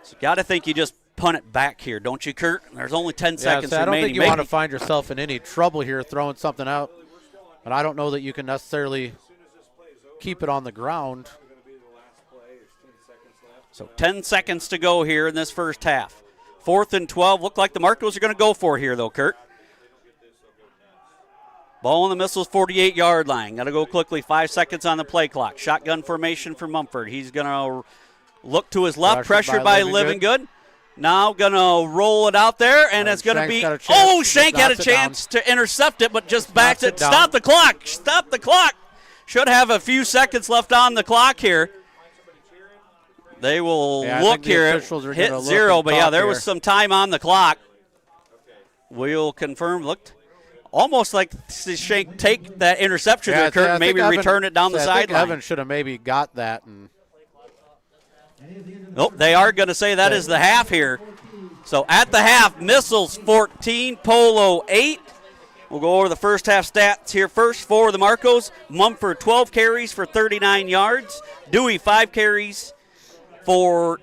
So got to think you just punt it back here, don't you, Kurt? There's only 10 seconds remaining. I don't think you want to find yourself in any trouble here throwing something out, but I don't know that you can necessarily keep it on the ground. So 10 seconds to go here in this first half. 4th and 12. Look like the Marcos are going to go for here, though, Kurt. Ball on the Missiles 48-yard line. Got to go quickly. 5 seconds on the play clock. Shotgun formation for Mumford. He's going to look to his left. Pressured by Livingood. Now going to roll it out there, and it's going to be – oh, Shank had a chance to intercept it, but just backed it. Stop the clock. Stop the clock. Should have a few seconds left on the clock here. They will look here, hit 0, but yeah, there was some time on the clock. We'll confirm. Looked almost like Shank take that interception there, Kurt, and maybe return it down the sideline. Evan should have maybe got that. Nope, they are going to say that is the half here. So at the half, Missiles 14, Polo 8. We'll go over the first half stats here first for the Marcos. Mumford 12 carries for 39 yards. Dewey 5 carries for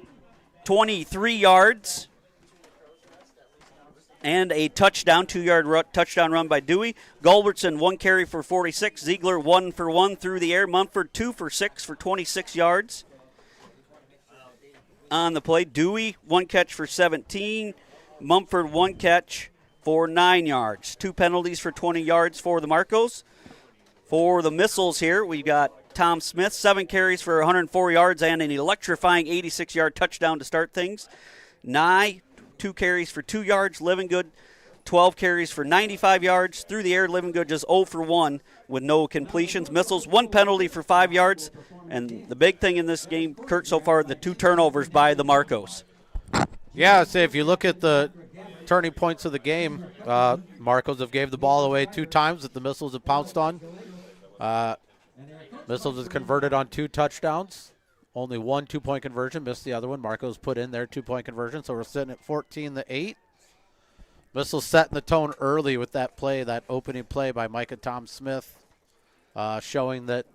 23 yards and a touchdown, 2-yard touchdown run by Dewey. Gulbertson 1 carry for 46. Ziegler 1 for 1 through the air. Mumford 2 for 6 for 26 yards on the play. Dewey 1 catch for 17. Mumford 1 catch for 9 yards. 2 penalties for 20 yards for the Marcos. For the Missiles here, we've got Tom Smith, 7 carries for 104 yards and an electrifying 86-yard touchdown to start things. Nye, 2 carries for 2 yards. Livingood, 12 carries for 95 yards. Through the air, Livingood just 0 for 1 with no completions. Missiles, 1 penalty for 5 yards. And the big thing in this game, Kurt, so far, the 2 turnovers by the Marcos. Yeah, I'd say if you look at the turning points of the game. Marcos have gave the ball away 2 times that the Missiles have pounced on. Missiles has converted on 2 touchdowns. Only 1 2-point conversion, missed the other one. Marcos put in their 2-point conversion, so we're sitting at 14-8. Missiles setting the tone early with that play, that opening play by Micah Tom Smith, showing that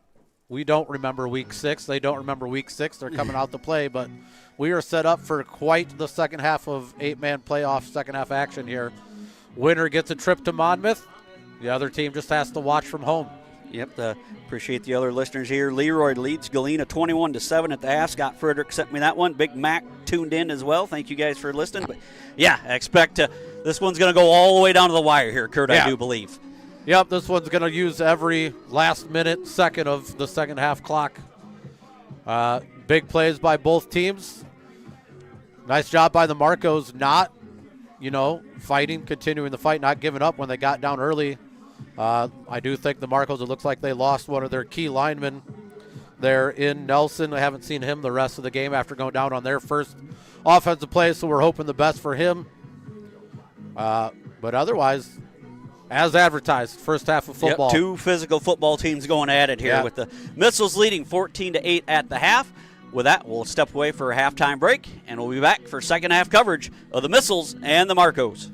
we don't remember week 6. They don't remember week 6. They're coming out to play, but we are set up for quite the second half of 8-man playoff, second half action here. Winner gets a trip to Monmouth. The other team just has to watch from home. Yep, appreciate the other listeners here. Leroy leads Galena 21-7 at the half. Scott Frederick sent me that one. Big Mac tuned in as well. Thank you guys for listening. But yeah, I expect this one's going to go all the way down to the wire here, Kurt, I do believe. Yep, this one's going to use every last minute, second of the second half clock. Big plays by both teams. Nice job by the Marcos not, fighting, continuing the fight, not giving up when they got down early. I do think the Marcos, it looks like they lost one of their key linemen there in Nelson. I haven't seen him the rest of the game after going down on their first offensive play, so we're hoping the best for him. But otherwise, as advertised, first half of football. Yep, 2 physical football teams going at it here with the Missiles leading 14-8 at the half. With that, we'll step away for a halftime break, and we'll be back for second half coverage of the Missiles and the Marcos.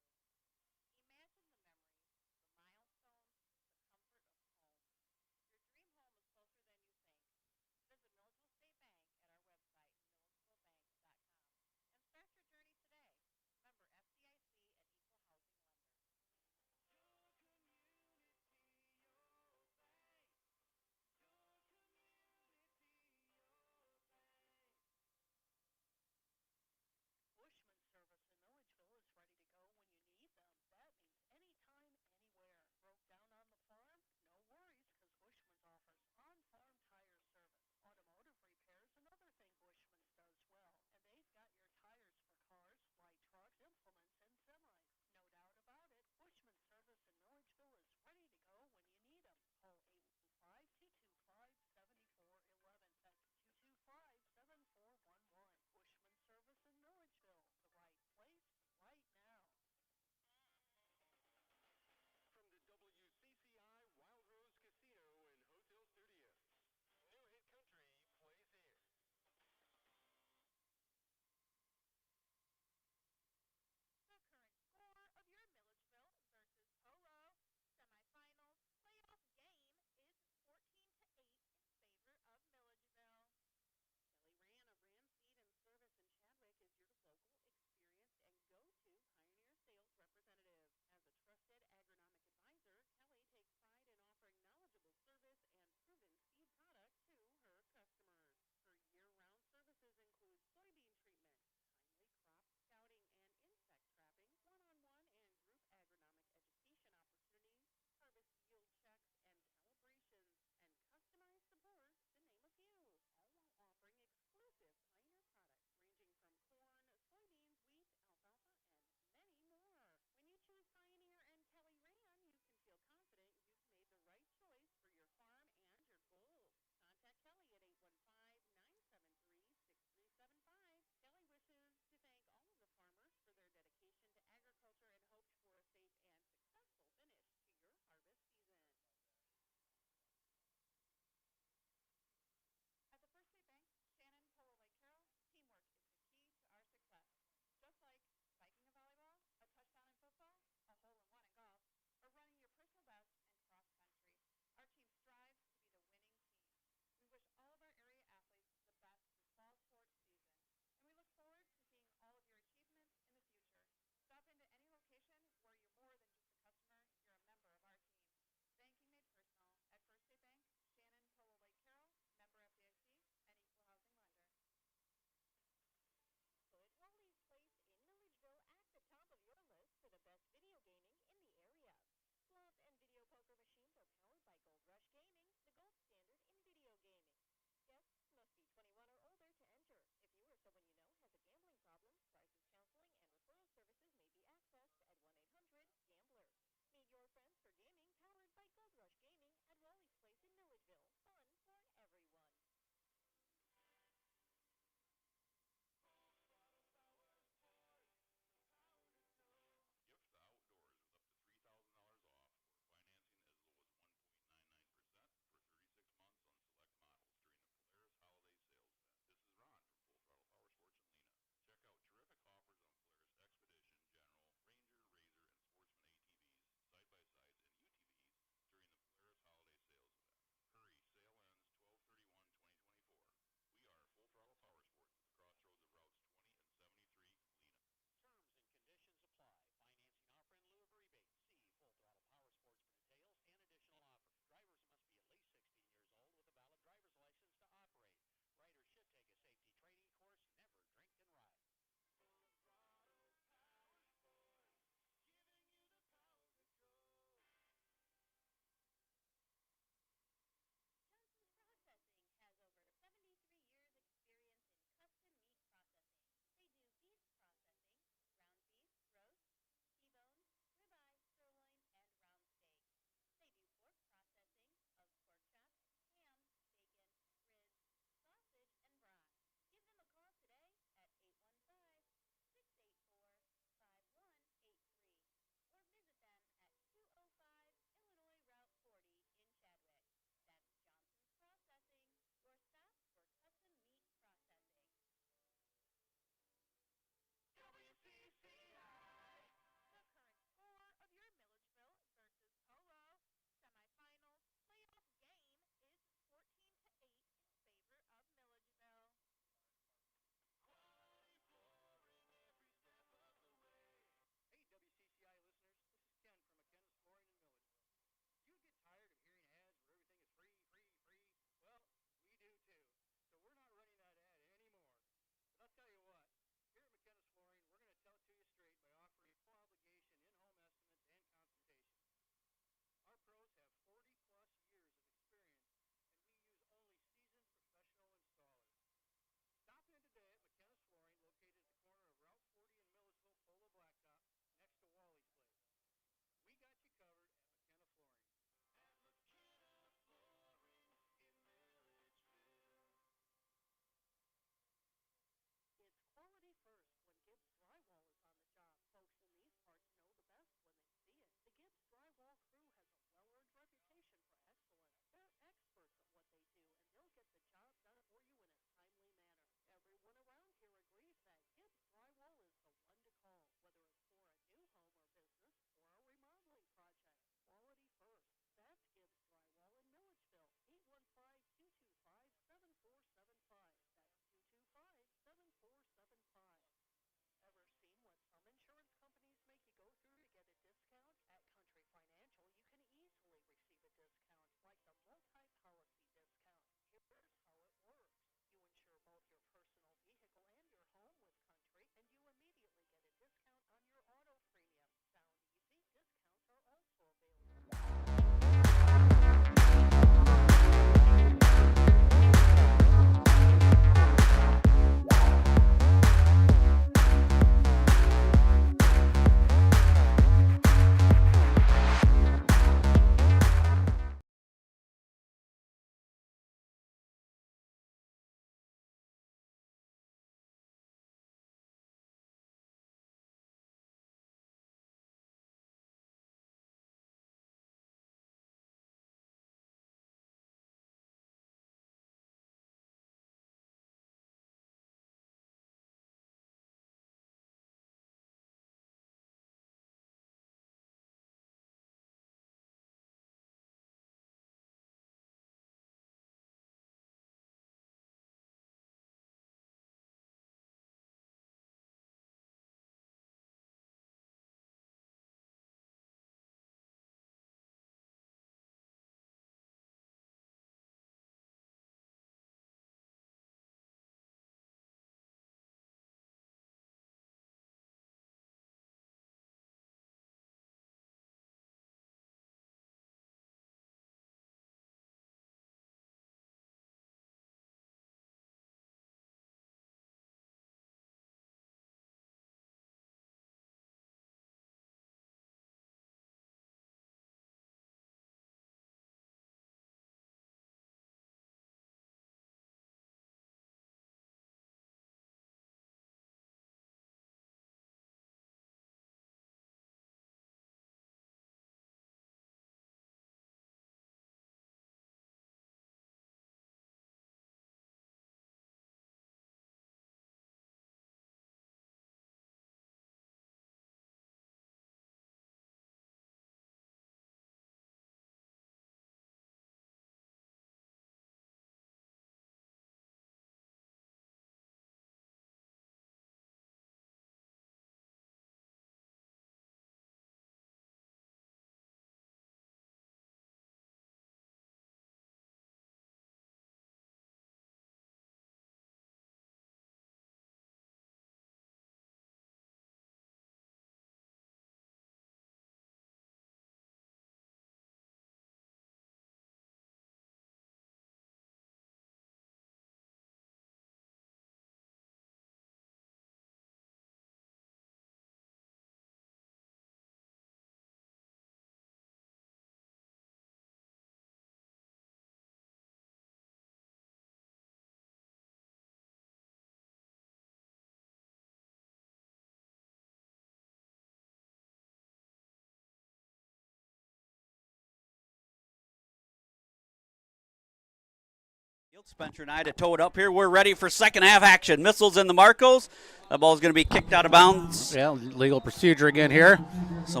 Spencer and I to tow it up here. We're ready for second half action. Missiles in the Marcos. That ball's going to be kicked out of bounds. Yeah, legal procedure again here. So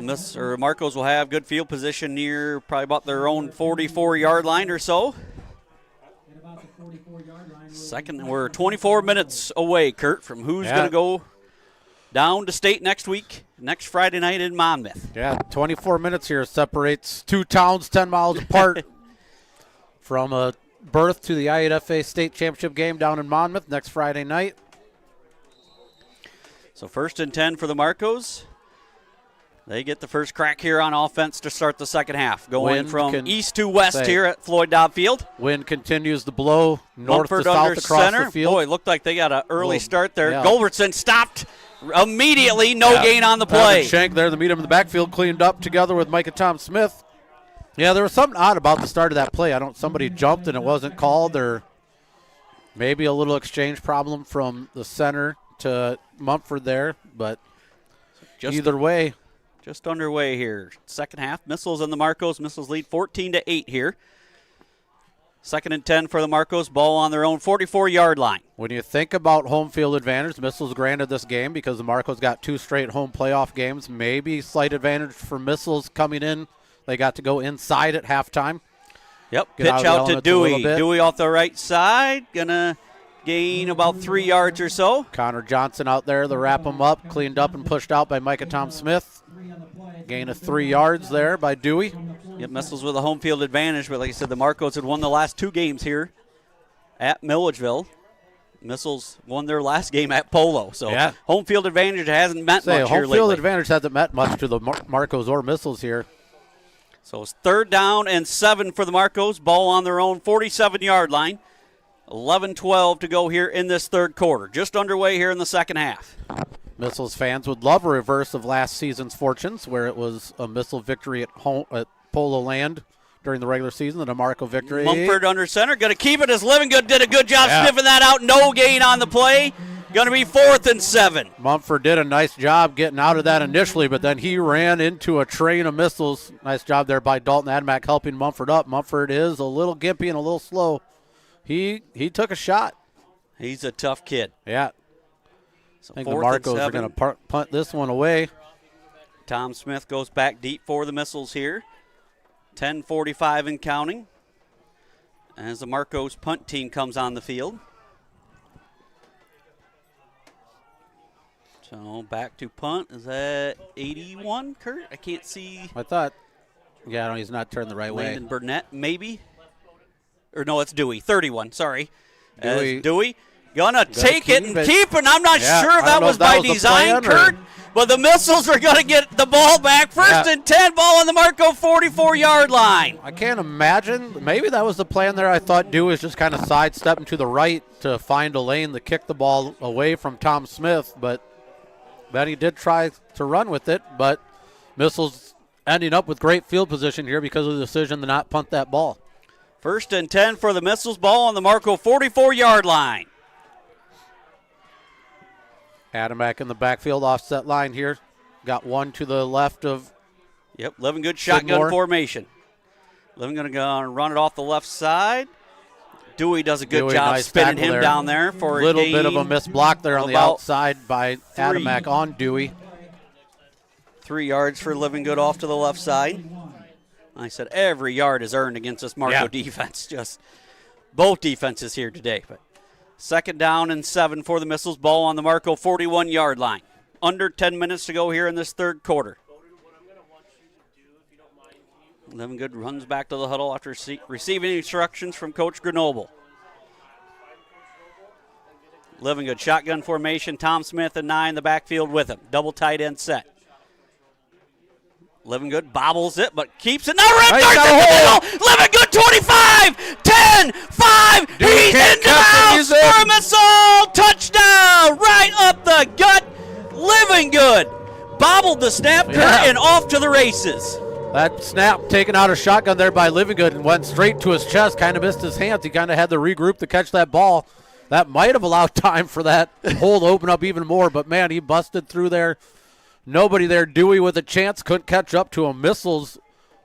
Marcos will have good field position near probably about their own 44-yard line or so. Second, we're 24 minutes away, Kurt, from who's going to go down to state next week, next Friday night in Monmouth. Yeah, 24 minutes here separates two towns 10 miles apart from a berth to the I8FA state championship game down in Monmouth next Friday night. So 1st and 10 for the Marcos. They get the first crack here on offense to start the second half. Going from east to west here at Floyd Dobb Field. Wind continues to blow north Mumford to south under across center. the field. Boy, looked like they got an early start there. Yeah. Goldbertson stopped immediately. No gain on the play. Shank there to meet him in the backfield, cleaned up together with Micah Tom Smith. Yeah, there was something odd about the start of that play. Somebody jumped and it wasn't called, or maybe a little exchange problem from the center to Mumford there, but either way. Just underway here. Second half, Missiles and the Marcos. Missiles lead 14-8 here. 2nd and 10 for the Marcos. Ball on their own 44-yard line. When you think about home field advantage, Missiles granted this game because the Marcos got 2 straight home playoff games. Maybe slight advantage for Missiles coming in. They got to go inside at halftime. Yep, pitch out to Dewey. Dewey off the right side. Going to gain about 3 yards or so. Connor Johnson out there to wrap him up. Cleaned up and pushed out by Micah Tom Smith. Gain of 3 yards there by Dewey. Yep, Missiles with a home field advantage, but like I said, the Marcos had won the last 2 games here at Milledgeville. Missiles won their last game at Polo, so home field advantage hasn't meant much here lately. Home field advantage hasn't meant much to the Marcos or Missiles here. So it's 3rd down and 7 for the Marcos. Ball on their own 47-yard line. 11-12 to go here in this third quarter. Just underway here in the second half. Missiles fans would love a reverse of last season's fortunes, where it was a Missile victory at home at Polo Land during the regular season and a Marco victory. Mumford under center, going to keep it as Livingood did a good job sniffing that out. No gain on the play. Going to be 4th and 7. Mumford did a nice job getting out of that initially, but then he ran into a train of Missiles. Nice job there by Dalton Adamack helping Mumford up. Mumford is a little gimpy and a little slow. He took a shot. He's a tough kid. Yeah. So I think the Marcos are going to punt this one away. Tom Smith goes back deep for the Missiles here. 10:45 and counting as the Marcos punt team comes on the field. So back to punt. Is that 81, Kurt? I can't see. I thought. Yeah, no, he's not turned the right way. Landon Burnett, maybe. Or no, it's Dewey. 31, sorry. Dewey. Gonna take it and keep it. I'm not sure if that was by design, Kurt. But the Missiles are going to get the ball back. 1st and 10, ball on the Marco 44-yard line. I can't imagine. Maybe that was the plan there. I thought Dewey was just kind of sidestepping to the right to find a lane to kick the ball away from Tom Smith. But then he did try to run with it. But Missiles ending up with great field position here because of the decision to not punt that ball. 1st and 10 for the Missiles, ball on the Marco 44-yard line. Adamack in the backfield, offset line here. Got one to the left of. Yep, Livingood shotgun formation. Livingood going to run it off the left side. Dewey does a good job spinning him down there for a little bit of a missed block there on the outside by Adamack on Dewey. 3 yards for Livingood off to the left side. I said every yard is earned against this Marco defense. Just both defenses here today. But 2nd down and 7 for the Missiles. Ball on the Marco 41-yard line. Under 10 minutes to go here in this third quarter. Livingood runs back to the huddle after receiving instructions from Coach Grenoble. Livingood shotgun formation. Tom Smith and 9 in the backfield with him. Double tight end set. Livingood bobbles it, but keeps it. Now right the middle. Livingood 25, 10, 5. He's into bounds for a Missile. Touchdown right up the gut. Livingood bobbled the snap and off to the races. That snap taken out of shotgun there by Livingood and went straight to his chest. Kind of missed his hands. He kind of had to regroup to catch that ball. That might have allowed time for that hole to open up even more, but man, he busted through there. Nobody there. Dewey with a chance, couldn't catch up to him. Missiles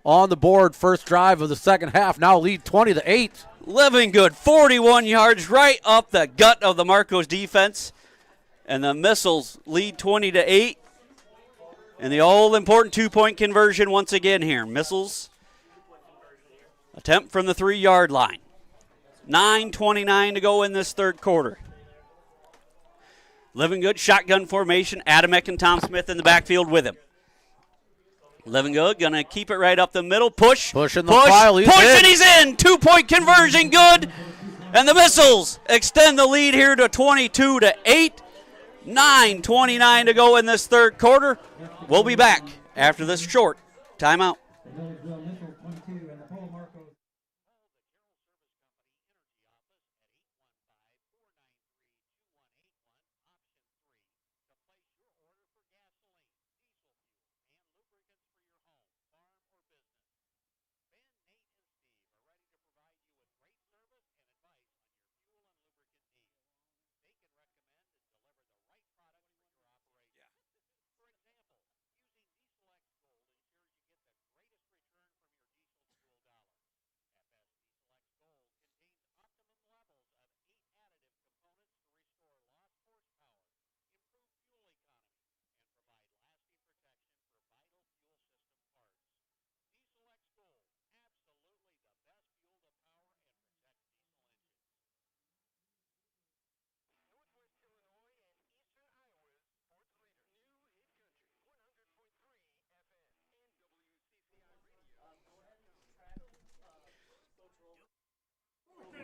on the board. First drive of the second half. Now lead 20-8. Living Good, 41 yards right up the gut of the Marcos defense. And the Missiles lead 20-8. And the all-important two-point conversion once again here. Missiles attempt from the 3-yard line. 9:29 to go in this third quarter. Living Good, shotgun formation. Adamek and Tom Smith in the backfield with him. Living Good going to keep it right up the middle. Push. Pushing the pile. And he's in. 2-point conversion good. And the Missiles extend the lead here to 22-8. 9:29 to go in this third quarter. We'll be back after this short timeout.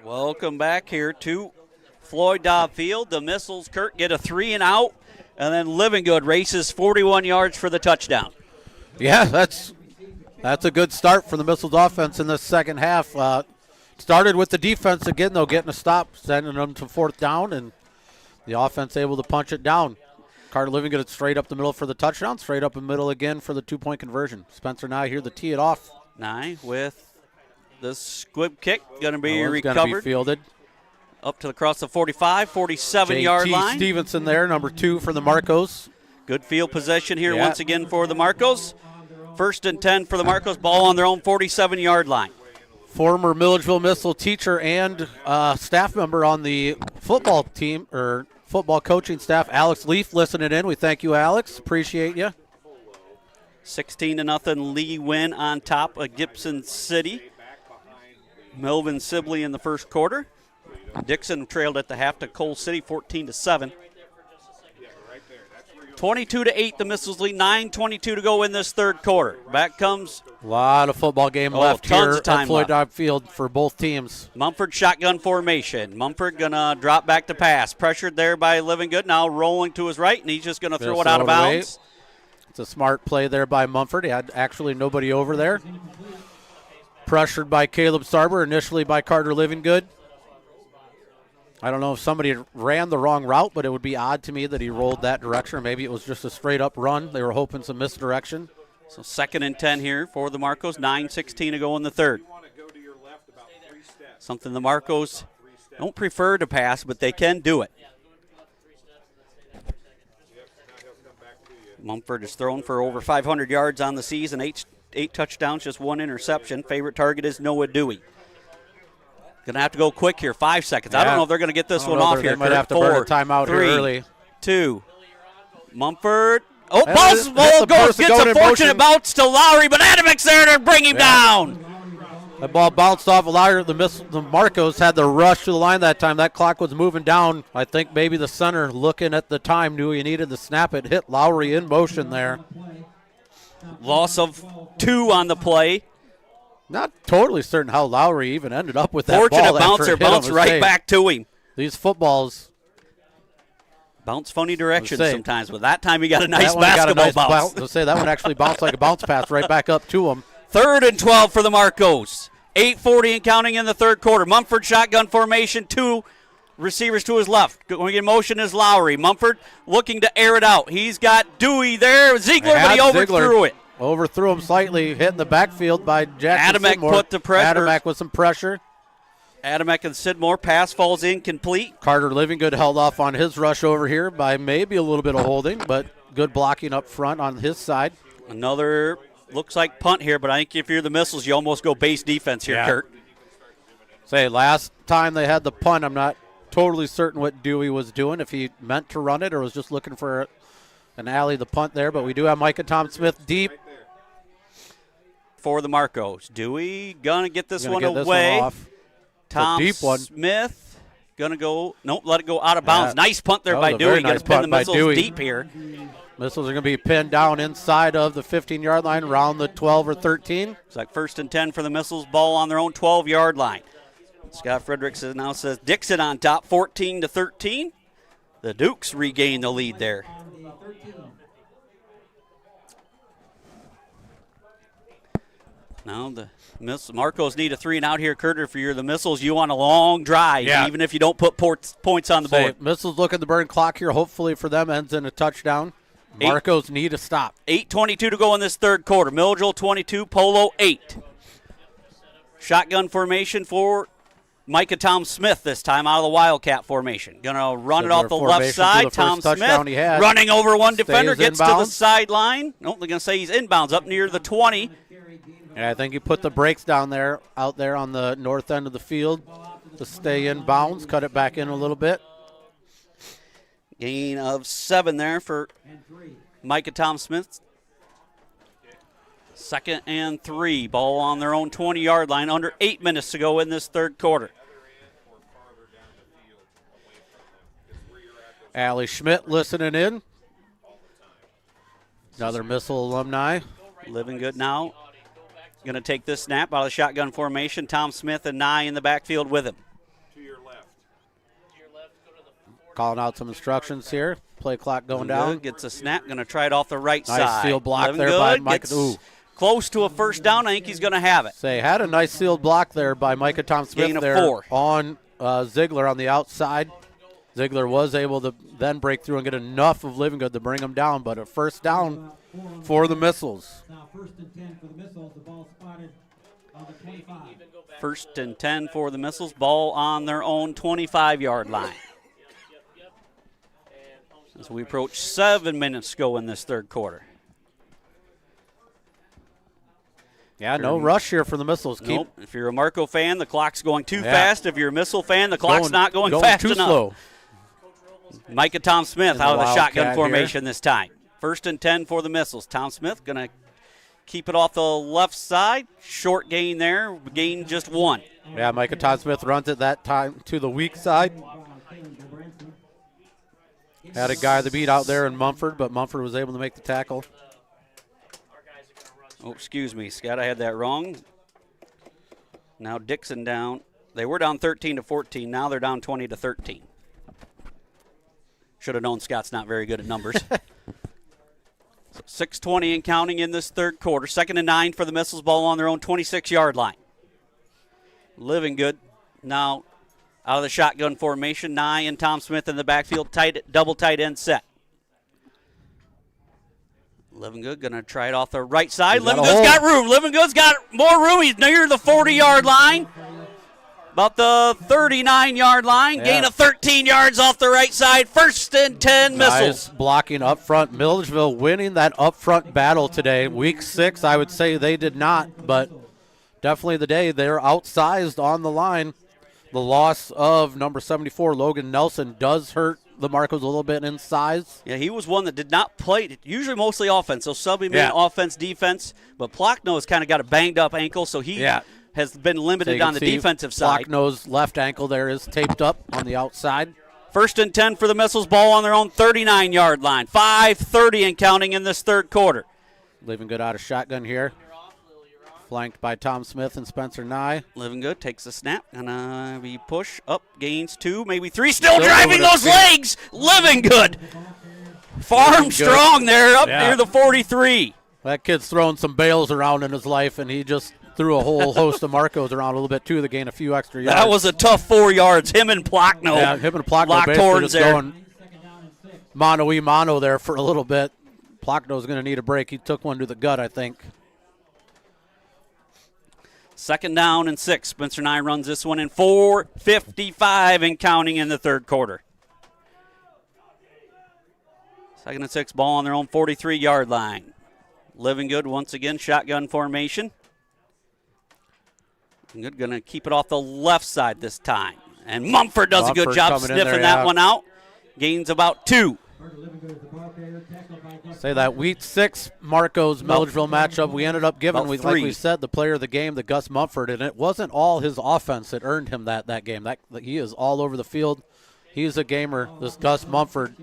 Welcome back here to Floyd Dobb Field. The Missiles, Kurt, get a 3-and-out, and then Living Good races 41 yards for the touchdown. Yeah, that's a good start for the Missiles offense in this second half. Started with the defense again, though, getting a stop, sending them to fourth down, and the offense able to punch it down. Carter Living Good straight up the middle for the touchdown, straight up the middle again for the two-point conversion. Spencer Nye here to tee it off. Nye with the squib kick, going to be recovered. Going to be fielded. Up to across the 45, 47-yard line. Stevenson there, number 2 for the Marcos. Good field possession here once again for the Marcos. 1st and 10 for the Marcos. Ball on their own 47-yard line. Former Milledgeville Missile teacher and staff member on the football team, or football coaching staff, Alex Leaf, listening in. We thank you, Alex. Appreciate you. 16-0 Lee win on top of Gibson City. Melvin Sibley in the first quarter. Dixon trailed at the half to Cole City 14-7. 22-8 the Missiles lead. 9:22 to go in this third quarter. Back comes a lot of football game left here at Floyd Dobb Field for both teams. Mumford shotgun formation. Mumford gonna drop back to pass. Pressured there by Living Good. Now rolling to his right, and he's just gonna throw it out of bounds. It's a smart play there by Mumford. He had actually nobody over there. Pressured by Caleb Sarber, initially by Carter Living Good. I don't know if somebody ran the wrong route, but it would be odd to me that he rolled that direction. Or maybe it was just a straight-up run. They were hoping some misdirection. So 2nd and 10 here for the Marcos. 9:16 to go in the third. Something the Marcos don't prefer to pass, but they can do it. Mumford is thrown for over 500 yards on the season. 8 touchdowns, just 1 interception. Favorite target is Noah Dewey. Going to have to go quick here. 5 seconds. Yeah. I don't know if they're going to get this one off here. They might have to burn a timeout here early. 2. Mumford. Oh, ball gets a fortunate bounce to Lowry, but Adamek's there to bring him down. The ball bounced off of Lowry. The Marcos had the rush to the line that time. That clock was moving down. I think maybe the center, looking at the time, knew he needed to snap it. Hit Lowry in motion there. Loss of 2 on the play. Not totally certain how Lowry even ended up with that ball. Fortunate bouncer, bounced right back to him. These footballs bounce funny directions sometimes, but that time he got a nice basketball bounce. That one actually bounced like a bounce pass right back up to him. 3rd and 12 for the Marcos. 8:40 and counting in the third quarter. Mumford shotgun formation, 2 receivers to his left. Going in motion is Lowry. Mumford looking to air it out. He's got Dewey there. Ziegler, but he overthrew it. Overthrew him slightly, hit in the backfield by Jackson Adamek Sidmore. Put the pressure. Adamek with some pressure. Adamek and Sidmore. Pass falls incomplete. Carter Living Good held off on his rush over here by maybe a little bit of holding, but good blocking up front on his side. Another looks like punt here, but I think if you're the Missiles, you almost go base defense here, Kurt. Say, last time they had the punt, I'm not totally certain what Dewey was doing, if he meant to run it or was just looking for an alley the punt there, but we do have Micah Tom Smith deep. For the Marcos. Dewey going to get this one away. Tom deep one. Smith going to go, nope, let it go out of bounds. Nice punt there by Dewey. Going to pin the Missiles deep here. Missiles are going to be pinned down inside of the 15-yard line around the 12 or 13. It's like 1st and 10 for the Missiles. Ball on their own 12-yard line. Scott Fredericks now says Dixon on top, 14-13. The Dukes regain the lead there. Now the Marcos need a 3 and out here, Kurt. If you're the Missiles, you want a long drive, even if you don't put points on the board. Missiles looking to burn clock here. Hopefully for them ends in a touchdown. Marcos need a stop. 8:22 to go in this third quarter. Milledgeville 22, Polo 8. Shotgun formation for Micah Tom Smith this time out of the Wildcat formation. Going to run it off the left side. Tom Smith running over one defender, gets to the sideline. Nope, they're going to say he's inbounds up near the 20. Yeah, I think he put the brakes down there, out there on the north end of the field to stay in bounds, cut it back in a little bit. Gain of 7 there for Micah Tom Smith. 2nd and 3. Ball on their own 20-yard line. Under 8 minutes to go in this third quarter. Allie Schmidt listening in. Another Missile alumni. Living good now. Going to take this snap out of the shotgun formation. Tom Smith and Nye in the backfield with him. Calling out some instructions here. Play clock going down. Gets a snap. Going to try it off the right side. Nice sealed block there by Micah. Close to a first down. I think he's going to have it. Had a nice sealed block there by Micah Tom Smith. Gain of 4. On Ziegler on the outside. Ziegler was able to then break through and get enough of Living Good to bring him down, but a first down for the Missiles. Now 1st and 10 for the Missiles. The ball spotted on the 25. 1st and 10 for the Missiles. Ball on their own 25-yard line. As we approach 7 minutes to go in this third quarter. Yeah, no rush here for the Missiles. Nope. If you're a Marco fan, the clock's going too fast. If you're a Missile fan, the clock's not going fast too enough. Slow. Micah Tom Smith out of the shotgun formation this time. 1st and 10 for the Missiles. Tom Smith going to keep it off the left side. Short gain there. Gain just 1. Yeah, Micah Tom Smith runs it that time to the weak side. Had a guy that beat out there in Mumford, but Mumford was able to make the tackle. Oh, excuse me, Scott. I had that wrong. Now Dixon down. They were down 13-14. Now they're down 20-13. Should have known Scott's not very good at numbers. 6:20 and counting in this third quarter. 2nd and 9 for the Missiles. Ball on their own 26-yard line. Living Good now out of the shotgun formation. Nye and Tom Smith in the backfield. Double tight end set. Living Good going to try it off the right side. Living Good's got room. Living Good's got more room. He's near the 40-yard line. About the 39-yard line. Gain of 13 yards off the right side. 1st and 10 Missiles. Nice blocking up front. Milledgeville winning that up front battle today. Week 6, I would say they did not, but definitely the day they're outsized on the line. The loss of number 74, Logan Nelson, does hurt the Marcos a little bit in size. Yeah, he was one that did not play, usually mostly offense, so subbing in offense, defense. But Plockno has kind of got a banged-up ankle, so he has been limited on the defensive side. Plockno's left ankle there is taped up on the outside. 1st and 10 for the Missiles. Ball on their own 39-yard line. 5:30 and counting in this third quarter. Living Good out of shotgun here. Flanked by Tom Smith and Spencer Nye. Living Good takes the snap. And we push up, gains 2, maybe 3. Still driving those legs. Living Good. Farm strong there up near the 43. That kid's throwing some bales around in his life, and he just threw a whole host of Marcos around a little bit, too, to gain a few extra yards. That was a tough 4 yards. Him and Plockno. Yeah, him and Plockno basically just going mano-y-mano there for a little bit. Plockno's going to need a break. He took one to the gut, I think. 2nd down and 6. Spencer Nye runs this one in 4:55 and counting in the third quarter. 2nd and 6, ball on their own 43-yard line. Living Good once again, shotgun formation. Good, going to keep it off the left side this time. And Mumford does a good job sniffing that one out. Gains about 2. Say that week 6 Marcos Milledgeville matchup, we ended up giving, like we said, the player of the game to Gus Mumford, and it wasn't all his offense that earned him that game. He is all over the field. He's a gamer, this Gus Mumford.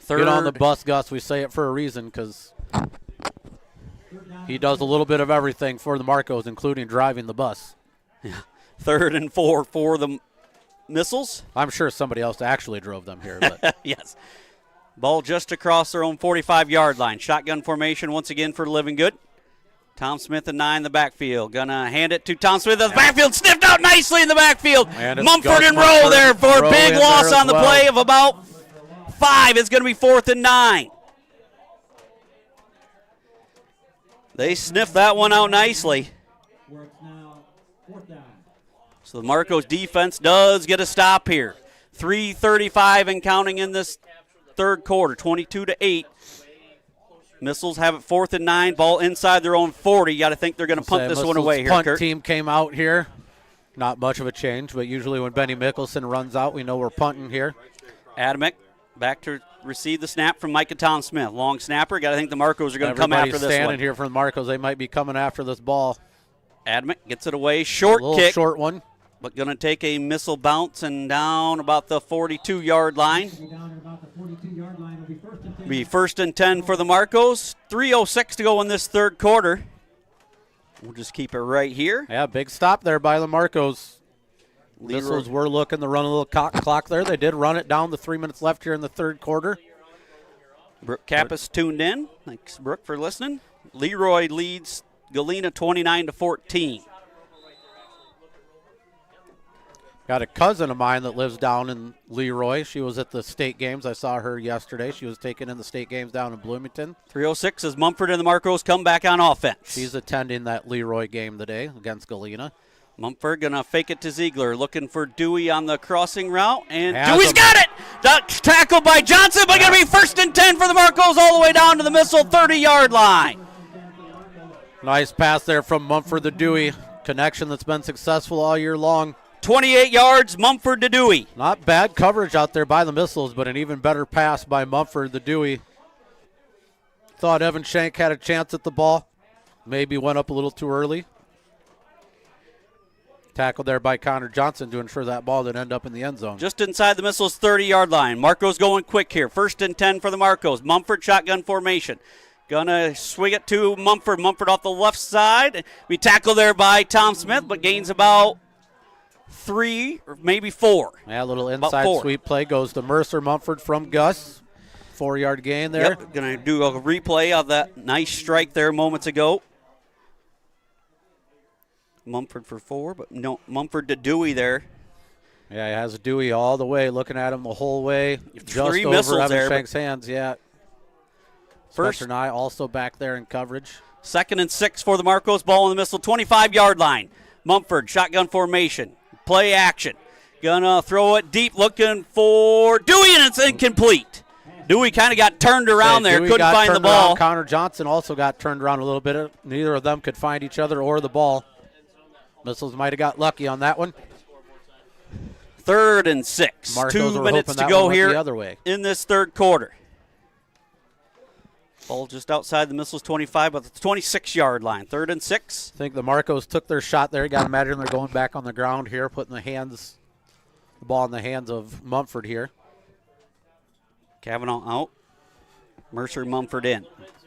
Get on the bus, Gus. We say it for a reason because he does a little bit of everything for the Marcos, including driving the bus. Yeah. 3rd and 4 for the Missiles. I'm sure somebody else actually drove them here. But yes. Ball just across their own 45-yard line. Shotgun formation once again for Living Good. Tom Smith and 9 in the backfield. Gonna hand it to Tom Smith in the backfield. Sniffed out nicely in the backfield. Mumford and Rowe there for a big loss on the play of about 5. It's going to be 4th and 9. They sniffed that one out nicely. So the Marcos defense does get a stop here. 3:35 and counting in this third quarter, 22-8. Missiles have it 4th and 9. Ball inside their own 40. You got to think they're going to punt this one away here, punt Kurt. Team came out here. Not much of a change, but usually when Benny Mickelson runs out, we know we're punting here. Adamick back to receive the snap from Micah Tom Smith. Long snapper. Got to think the Marcos are going to come after this one. Standing here from the Marcos. They might be coming after this ball. Adamick gets it away. Short kick. Short one. But going to take a missile bounce and down about the 42-yard line. Be 1st and 10 for the Marcos. 3:06 to go in this third quarter. We'll just keep it right here. Yeah, big stop there by the Marcos. Missiles were looking to run a little clock there. They did run it down to 3 minutes left here in the third quarter. Brooke Kappas tuned in. Thanks, Brooke, for listening. Leroy leads Galena 29-14. Got a cousin of mine that lives down in Leroy. She was at the state games. I saw her yesterday. She was taken in the state games down in Bloomington. 3:06 as Mumford and the Marcos come back on offense. She's attending that Leroy game today against Galena. Mumford going to fake it to Ziegler, looking for Dewey on the crossing route, and Dewey's got it! Tackled by Johnson, but going to be 1st and 10 for the Marcos all the way down to the Missile 30-yard line. Nice pass there from Mumford to Dewey. Connection that's been successful all year long. 28 yards, Mumford to Dewey. Not bad coverage out there by the Missiles, but an even better pass by Mumford to Dewey. Thought Evan Shank had a chance at the ball. Maybe went up a little too early. Tackled there by Connor Johnson to ensure that ball didn't end up in the end zone. Just inside the Missiles 30-yard line. Marcos going quick here. 1st and 10 for the Marcos. Mumford shotgun formation. Gonna swing it to Mumford. Mumford off the left side. We tackled there by Tom Smith, but gains about 3 or maybe 4. Yeah, a little inside sweep play goes to Mercer. Mumford from Gus. 4-yard gain there. Yep, going to do a replay of that nice strike there moments ago. Mumford for 4, but no, Mumford to Dewey there. Yeah, he has Dewey all the way, looking at him the whole way. Just over Evan Shank's hands, yeah. First and I also back there in coverage. 2nd and 6 for the Marcos. Ball in the Missile 25-yard line. Mumford, shotgun formation. Play action. Gonna throw it deep, looking for Dewey, and it's incomplete. Dewey kind of got turned around there, couldn't find the ball. Around. Connor Johnson also got turned around a little bit. Neither of them could find each other or the ball. Missiles might have got lucky on that one. 3rd and 6. Marcos 2 minutes to go here the other way. In this third quarter. Ball just outside the Missiles 25, but the 26-yard line. 3rd and 6. I think the Marcos took their shot there. Got to imagine they're going back on the ground here, putting the ball in the hands of Mumford here. Kavanaugh out. Mercer, Mumford in.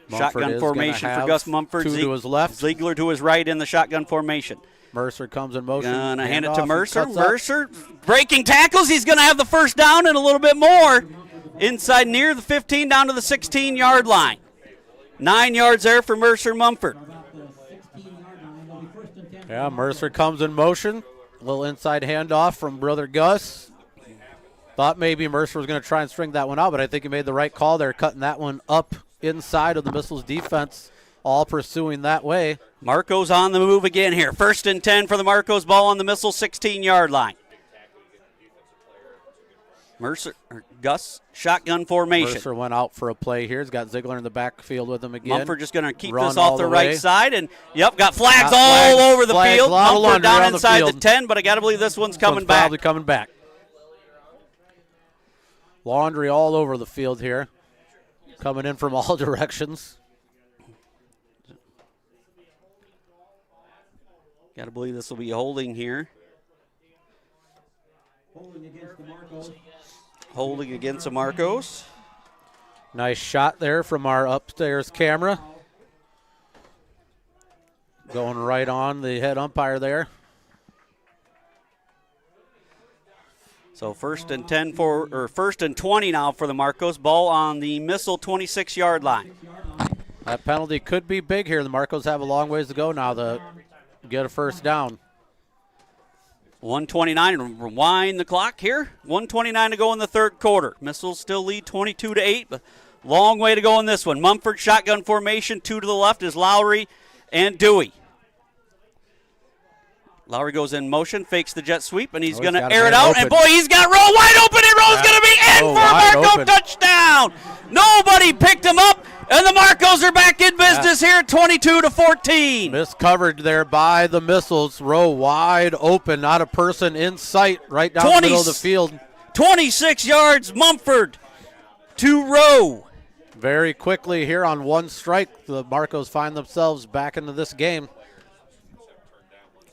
Mumford shotgun formation for Gus Mumford. 2 to his left. Ziegler to his right in the shotgun formation. Mercer comes in motion. Gonna hand it to Mercer. Mercer breaking tackles. He's going to have the first down and a little bit more. Inside near the 15 down to the 16-yard line. 9 yards there for Mercer Mumford. Yeah, Mercer comes in motion. A little inside handoff from brother Gus. Thought maybe Mercer was going to try and string that one out, but I think he made the right call there, cutting that one up inside of the Missiles defense, all pursuing that way. Marcos on the move again here. 1st and 10 for the Marcos. Ball on the Missile 16-yard line. Gus, shotgun formation. Mercer went out for a play here. He's got Ziegler in the backfield with him again. Mumford just going to keep Run this off all the the right way. side. And, got flags all over the flags, field. a lot of Mumford laundry down on the inside the field. 10, but I got to believe this one's coming back. Probably coming back. Laundry all over the field here. Coming in from all directions. Got to believe this will be holding here. Holding against the Marcos. Nice shot there from our upstairs camera. Going right on the head umpire there. So first and 20 now for the Marcos. Ball on the Missile 26-yard line. That penalty could be big here. The Marcos have a long ways to go now to get a first down. 1:29 and rewind the clock here. 1:29 to go in the third quarter. Missiles still lead 22-8, but long way to go in this one. Mumford shotgun formation. 2 to the left is Lowry and Dewey. Lowry goes in motion, fakes the jet sweep, and he's going to air it out. Open. And boy, he's got Rowe wide open, and Rowe's going to be in for a Marco touchdown. Nobody picked him up, and the Marcos are back in business here, 22-14. Missed coverage there by the Missiles. Rowe wide open, not a person in sight, right down the middle of the field. 26 yards, Mumford to Rowe. Very quickly here on one strike, the Marcos find themselves back into this game.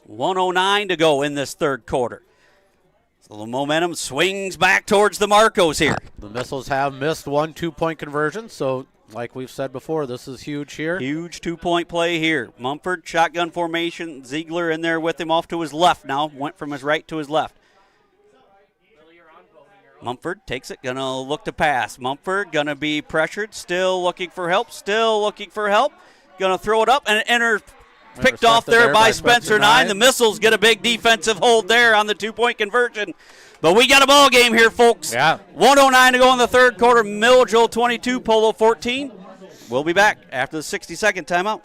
1:09 to go in this third quarter. So the momentum swings back towards the Marcos here. The Missiles have missed 1 2-point conversion, so like we've said before, this is huge here. Huge 2-point play here. Mumford, shotgun formation. Ziegler in there with him off to his left now. Went from his right to his left. Mumford takes it, gonna look to pass. Mumford gonna be pressured, still looking for help, Gonna throw it up and picked off there by Spencer Nine. The Missiles get a big defensive hold there on the 2-point conversion. But we got a ball game here, folks. Yeah. 1:09 to go in the third quarter. Milledgeville 22, Polo 14. We'll be back after the 60-second timeout.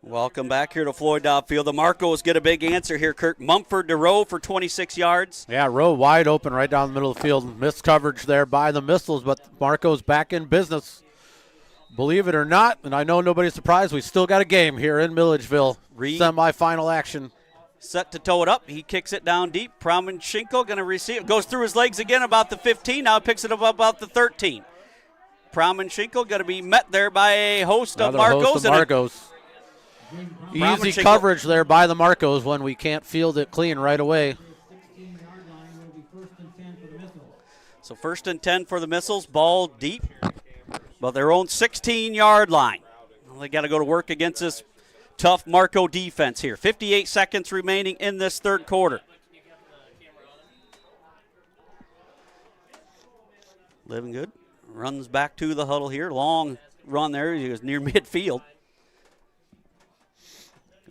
Welcome back here to Floyd Dobb Field. The Marcos get a big answer here, Kirk. Mumford to Rowe for 26 yards. Yeah, Rowe wide open right down the middle of the field. Missed coverage there by the Missiles, but Marcos back in business. Believe it or not, and I know nobody's surprised, we still got a game here in Milledgeville. Semi-final action. Set to toe it up. He kicks it down deep. Promanchenko going to receive it. Goes through his legs again about the 15. Now picks it up about the 13. Promanchenko going to be met there by a host of Marcos. Easy coverage there by the Marcos when we can't field it clean right away. So 1st and 10 for the Missiles. Ball deep, but their own 16-yard line. Well, they got to go to work against this tough Marco defense here. 58 seconds remaining in this third quarter. Living good. Runs back to the huddle here. Long run there. He was near midfield.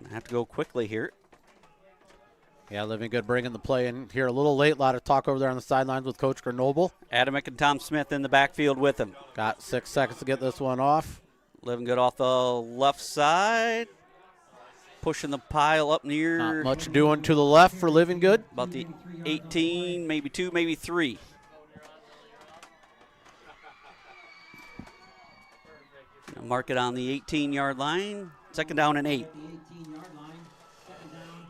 Gonna have to go quickly here. Yeah, Living Good bringing the play in here a little late. A lot of talk over there on the sidelines with Coach Grenoble. Adamick and Tom Smith in the backfield with him. Got 6 seconds to get this one off. Living Good off the left side. Pushing the pile up near. Not much doing to the left for Living Good. About the 18, maybe 2, maybe 3. Mark it on the 18-yard line. 2nd down and 8.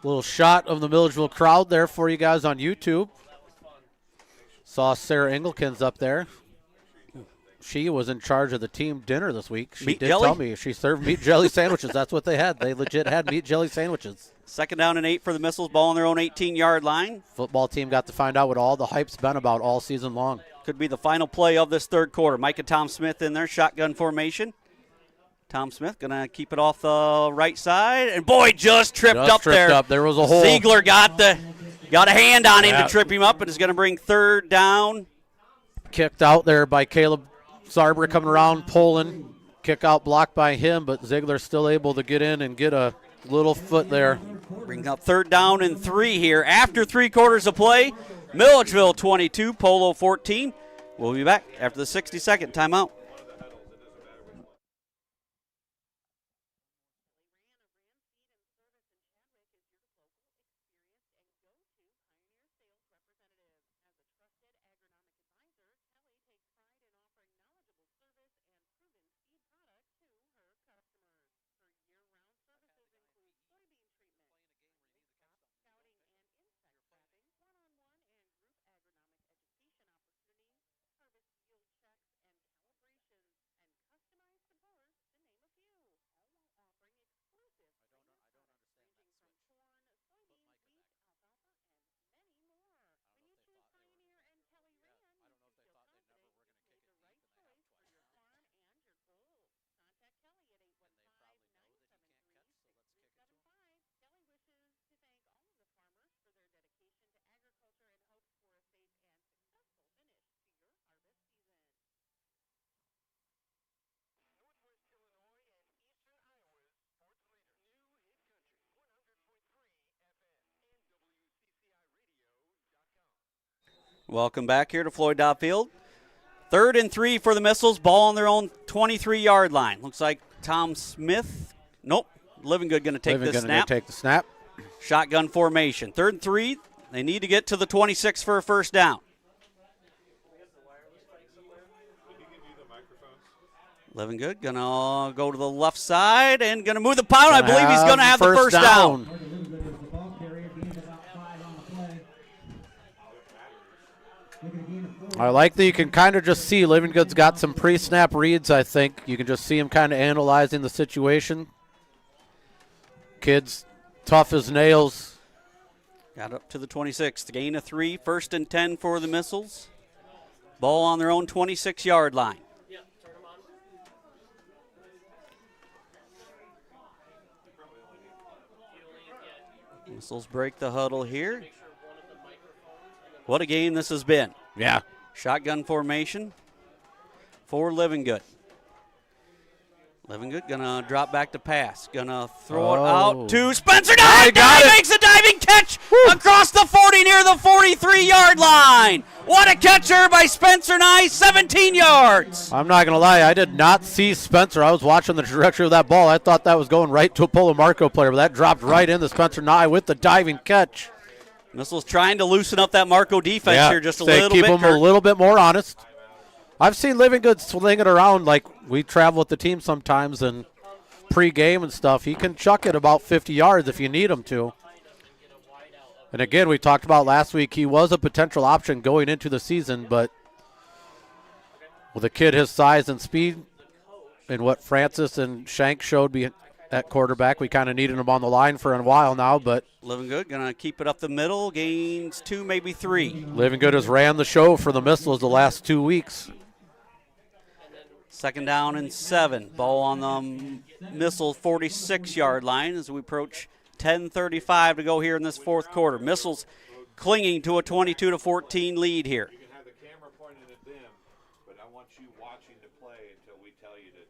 Little shot of the Milledgeville crowd there for you guys on YouTube. Saw Sarah Engelkins up there. She was in charge of the team dinner this week. She did tell me she served meat jelly sandwiches. That's what they had. They legit had meat jelly sandwiches. 2nd down and 8 for the Missiles. Ball on their own 18-yard line. Football team got to find out what all the hype's been about all season long. Could be the final play of this third quarter. Mike and Tom Smith in there, shotgun formation. Tom Smith going to keep it off the right side. And, boy, just tripped up there. There was a hole. Ziegler got a hand on him to trip him up, and is going to bring 3rd down. Kicked out there by Caleb Sarber coming around, pulling. Kick out blocked by him, but Ziegler's still able to get in and get a little foot there. Bring up 3rd down and 3 here after 3 quarters of play. Milledgeville 22, Polo 14. We'll be back after the 60-second timeout. Welcome back here to Floyd Dobb Field. 3rd and 3 for the Missiles. Ball on their own 23-yard line. Looks like Tom Smith. Nope. Livingood going to take this snap. Take the snap. Shotgun formation. 3rd and 3. They need to get to the 26 for a 1st down. Livingood going to go to the left side and going to move the pound. I believe he's going to have the first down. I like that you can kind of just see Livingood's got some pre-snap reads, I think. You can just see him kind of analyzing the situation. Kid's tough as nails. Got up to the 26. The gain of 3. 1st and 10 for the Missiles. Ball on their own 26-yard line. Missiles break the huddle here. What a game this has been. Yeah. Shotgun formation for Livingood. Livingood going to drop back to pass. Going to throw it out to Spencer Nye. Makes a diving catch across the 40 near the 43-yard line. What a catcher by Spencer Nye, 17 yards. I'm not going to lie. I did not see Spencer. I was watching the trajectory of that ball. I thought that was going right to a Polo Marco player, but that dropped right into Spencer Nye with the diving catch. Missiles trying to loosen up that Marco defense here just a little bit. Keep them a little bit more honest. I've seen Livingood sling it around like we travel with the team sometimes and pre-game and stuff. He can chuck it about 50 yards if you need him to. And again, we talked about last week, he was a potential option going into the season, but with a kid his size and speed and what Francis and Shank showed at quarterback, we kind of needed him on the line for a while now, but Livingood going to keep it up the middle, gains 2, maybe 3. Livingood has ran the show for the Missiles the last 2 weeks. 2nd down and 7. Ball on the Missile 46-yard line as we approach 10:35 to go here in this 4th quarter. Missiles clinging to a 22-14 lead here. You can have the camera pointed at them, but I want you watching the play until we tell you to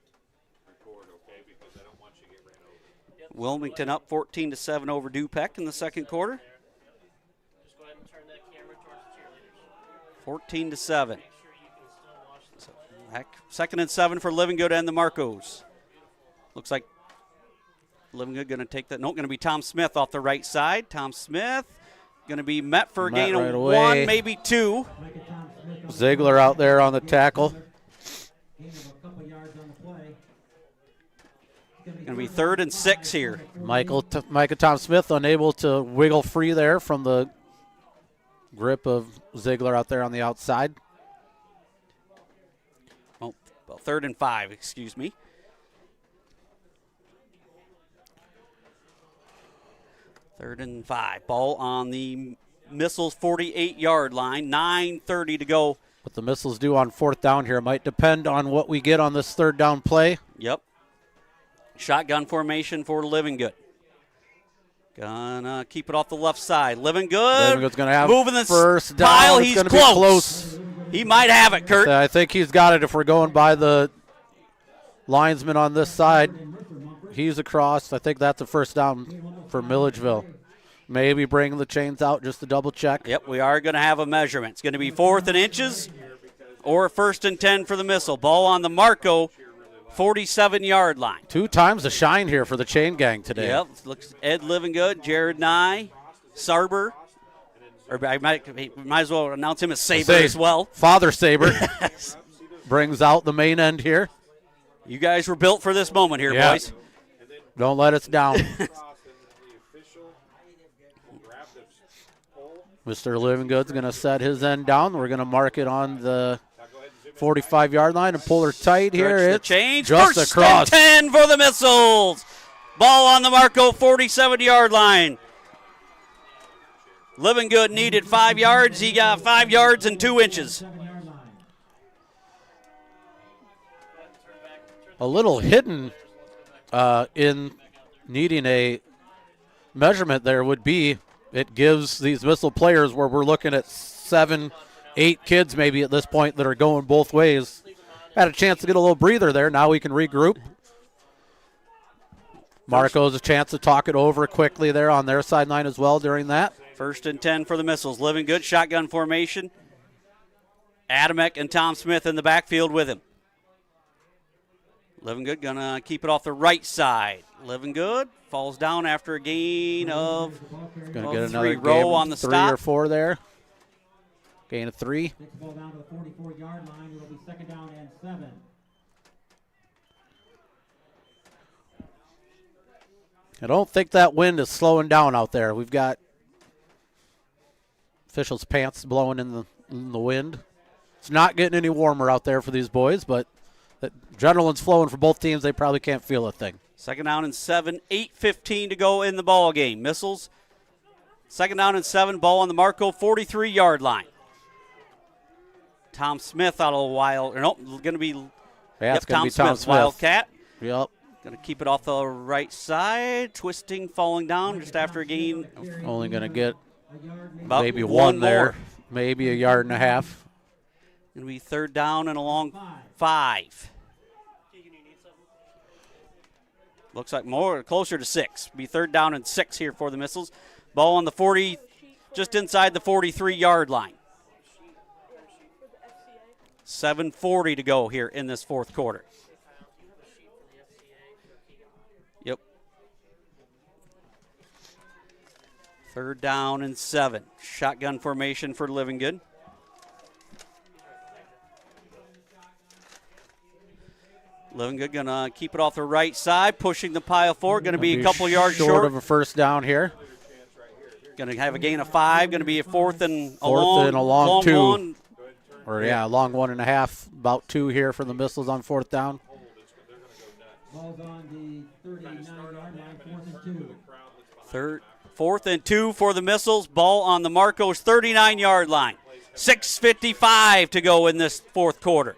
record, okay? Because I don't want you to get ran over. Wilmington up 14-7 over Dupec in the 2nd quarter. 14-7. 2nd and 7 for Livingood and the Marcos. Looks like Livingood going to take that. No, going to be Tom Smith off the right side. Tom Smith going to be met for a gain of 1, maybe 2. Ziegler out there on the tackle. Going Going to be 3rd and 6 here. Micah Tom Smith unable to wiggle free there from the grip of Ziegler out there on the outside. Oh, well, 3rd and 5, excuse me. Third and 5. Ball on the Missiles 48-yard line. 9:30 to go. What the Missiles do on 4th down here might depend on what we get on this 3rd down play. Yep. Shotgun formation for Living Good. Gonna keep it off the left side. Living Good. Living Good's gonna have moving the first down. pile. It's He's gonna close. be close. He might have it, Kurt. I think he's got it if we're going by the linesman on this side. He's across. I think that's a first down for Milledgeville. Maybe bring the chains out just to double check. Yep, we are going to have a measurement. It's going to be 4th and inches or 1st and 10 for the Missile. Ball on the Marco 47-yard line. 2 times the shine here for the chain gang today. Yep, looks Ed Living Good, Jared Nye, Sarber. Or I might as well announce him as Saber as well. Father Saber brings out the main end here. You guys were built for this moment here, boys. Don't let us down. Mr. Living Good's going to set his end down. We're going to mark it on the 45-yard line and pull her tight here. It's change. Just First across. and 10 for the Missiles. Ball on the Marco 47-yard line. Living Good needed 5 yards. He got 5 yards and 2 inches. A little hidden in needing a measurement there would be it gives these Missile players where we're looking at 7, 8 kids maybe at this point that are going both ways. Had a chance to get a little breather there. Now we can regroup. Marco's a chance to talk it over quickly there on their sideline as well during that. 1st and 10 for the Missiles. Living Good, shotgun formation. Adamek and Tom Smith in the backfield with him. Living Good gonna keep it off the right side. Living Good falls down after a gain of gonna get another 3 row on the 3 stop. or 4 there. Gain of 3. Takes the ball down to the 44-yard line. It'll be 2nd down and 7. I don't think that wind is slowing down out there. We've got officials' pants blowing in the wind. It's not getting any warmer out there for these boys, but the adrenaline's flowing for both teams. They probably can't feel a thing. 2nd down and 7, 8:15 to go in the ball game. Missiles, 2nd down and 7, ball on the Marco 43-yard line. Tom Smith out a while. Going to be it's going to be Tom Smith. Wildcat. Yep. Going to keep it off the right side. Twisting, falling down just after a gain. Only going to get about maybe one there. more. Maybe a yard and a half. Going to be 3rd down and a long 5. Looks like closer to 6. Be 3rd down and 6 here for the Missiles. Ball on the 40, just inside the 43-yard line. 7:40 to go here in this 4th quarter. Yep. 3rd down and 7. Shotgun formation for Living Good. Living Good gonna keep it off the right side, pushing the pile forward. Gonna be a couple yards short of a first down here. Gonna have a gain of 5. Gonna be a 4th and a long 2. One. Or a long 1.5. About 2 here for the Missiles on 4th down. Ball's on the 39-yard line, 4th and 2. 4th and 2 for the Missiles. Ball on the Marco's 39-yard line. 6:55 to go in this 4th quarter.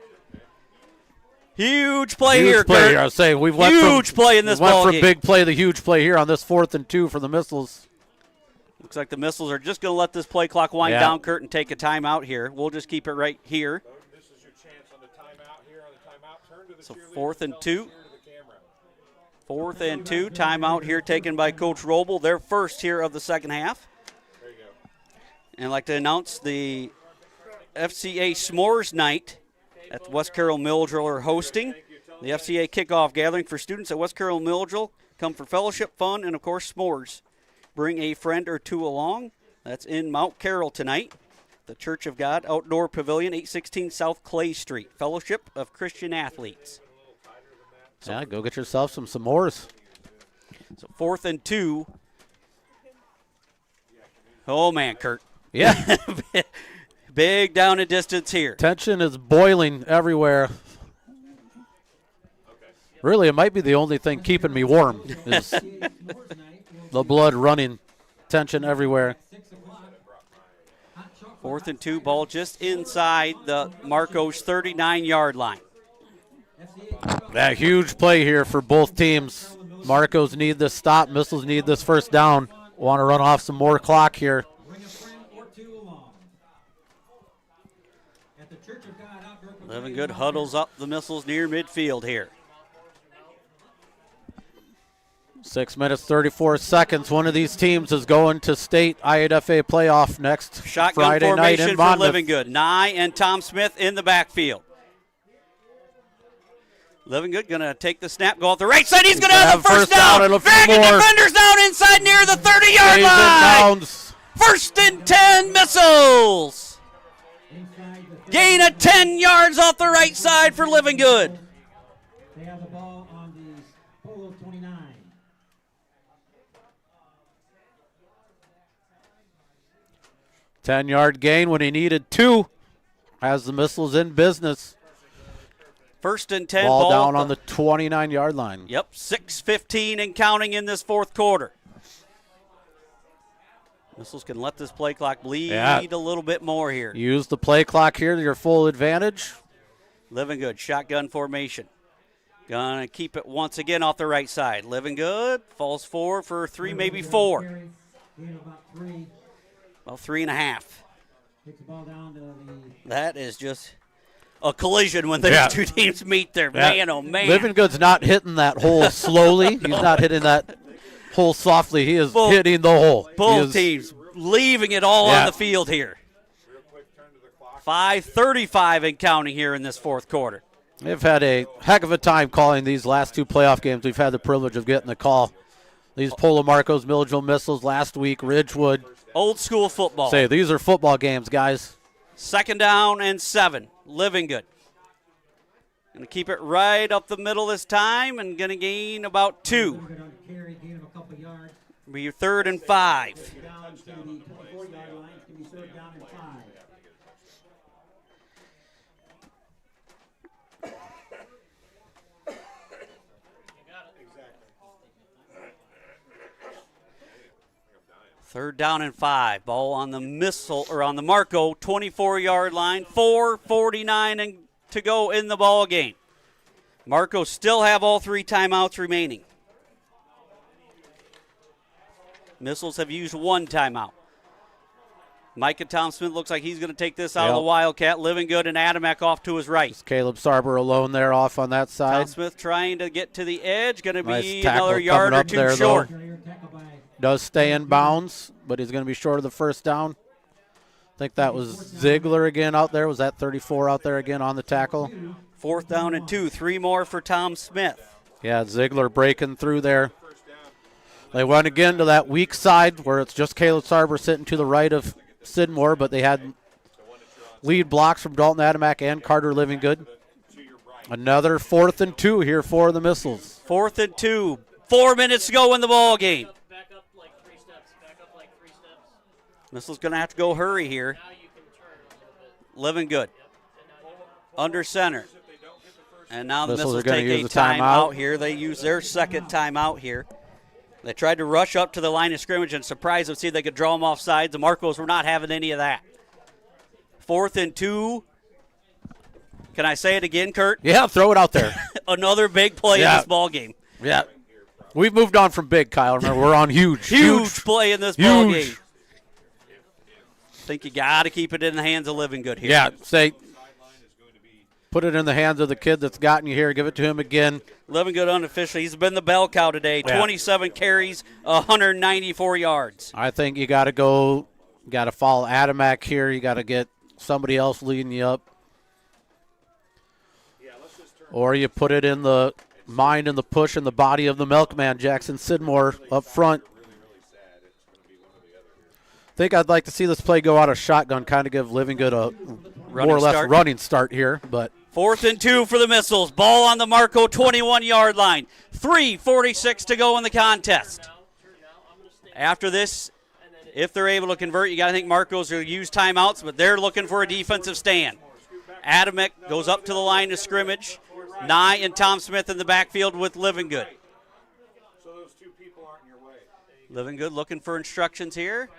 Huge play here, play Kurt. here. I was saying we've huge play in this ball went game. from big play to huge play here on this 4th and 2 for the Missiles. Looks like the Missiles are just going to let this play clock wind down, Kurt, and take a timeout here. We'll just keep it right here. So 4th and 2. 4th and 2. Timeout here taken by Coach Roble. Their first here of the second half. And I'd like to announce the FCA S'mores Night at West Carroll Milledgeville are hosting. The FCA kickoff gathering for students at West Carroll Milledgeville. Come for fellowship, fun, and, of course, s'mores. Bring a friend or 2 along. That's in Mount Carroll tonight. The Church of God Outdoor Pavilion, 816 South Clay Street. Fellowship of Christian Athletes. So, go get yourself some s'mores. So 4th and 2. Oh, man, Kurt. Yeah. Big down and distance here. Tension is boiling everywhere. Really, it might be the only thing keeping me warm is the blood running. Tension everywhere. 4th and 2, ball just inside the Marcos 39-yard line. That huge play here for both teams. Marcos need this stop. Missiles need this first down. Want to run off some more clock here. Living Good huddles up the Missiles near midfield here. 6 minutes, 34 seconds. One of these teams is going to state I8FA playoff next Shotgun Friday night formation in for Monmouth. Living Good. Nye and Tom Smith in the backfield. Living Good going to take the snap, go off the right side. He's going to have the first down. Dragging defenders down inside near the 30-yard line. First and 10 Missiles. Gain of 10 yards off the right side for Living Good. They have the ball on the Polo 29. Ten-yard gain when he needed 2. Has the Missiles in business. First and 10. Ball down on the 29-yard line. Yep, 6:15 and counting in this fourth quarter. Missiles can let this play clock bleed a little bit more here. Use the play clock here to your full advantage. Living Good, shotgun formation. Gonna keep it once again off the right side. Living Good, falls forward for 3, maybe 4. About 3.5. That is just a collision when those two teams meet there. Man, oh, man. Living Good's not hitting that hole slowly. He's not hitting that hole softly. He is hitting the hole. Both teams leaving it all on the field here. 5:35 and counting here in this fourth quarter. They've had a heck of a time calling these last 2 playoff games. We've had the privilege of getting the call. These Polo Marcos, Milledgeville Missiles last week, Ridgewood. Old school football. Say, these are football games, guys. 2nd down and 7. Living Good. Going to keep it right up the middle this time and going to gain about 2. Be your 3rd and 5. Third down and 5. Ball on the Missile or on the Marco 24-yard line. 4:49 and to go in the ball game. Marco still have all 3 timeouts remaining. Missiles have used 1 timeout. Micah Tom Smith looks like he's going to take this out of the Wildcat. Living Good and Adamek off to his right. It's Caleb Sarber alone there off on that side. Tom Smith trying to get to the edge. Going to be nice another yard or 2 there, short. Though. Does stay in bounds, but he's going to be short of the first down. I think that was Ziegler again out there. Was that 34 out there again on the tackle? 4th down and 2. 3 more for Tom Smith. Yeah, Ziegler breaking through there. They went again to that weak side where it's just Caleb Sarber sitting to the right of Sidmore, but they had lead blocks from Dalton Adamek and Carter Living Good. Another 4th and 2 here for the Missiles. 4th and 2. 4 minutes to go in the ball game. Missile's going to have to go hurry here. Living Good. Under center. And now the Missiles take a timeout here. They use their 2nd timeout here. They tried to rush up to the line of scrimmage and surprise them, see if they could draw them off sides. The Marcos were not having any of that. 4th and 2. Can I say it again, Kurt? Yeah, throw it out there. Another big play in this ball game. Yeah. We've moved on from big, Kyle. Remember, we're on huge. Huge play in this ball game. I think you got to keep it in the hands of Living Good here. Yeah, say, put it in the hands of the kid that's gotten you here. Give it to him again. Living Good unofficially. He's been the bell cow today. 27 carries, 194 yards. I think you got to go, got to follow Adamek here. You got to get somebody else leading you up. Or you put it in the mind and the push and the body of the milkman, Jackson Sidmore, up front. think I'd like to see this play go out of shotgun, kind of give Living Good a more or less running start here. But 4th and 2 for the Missiles. Ball on the Marco 21-yard line. 3:46 to go in the contest. After this, if they're able to convert, you got to think Marco's will use timeouts, but they're looking for a defensive stand. Adamick goes up to the line of scrimmage. Nye and Tom Smith in the backfield with Living Good. So those two people aren't in your way. Living Good looking for instructions here.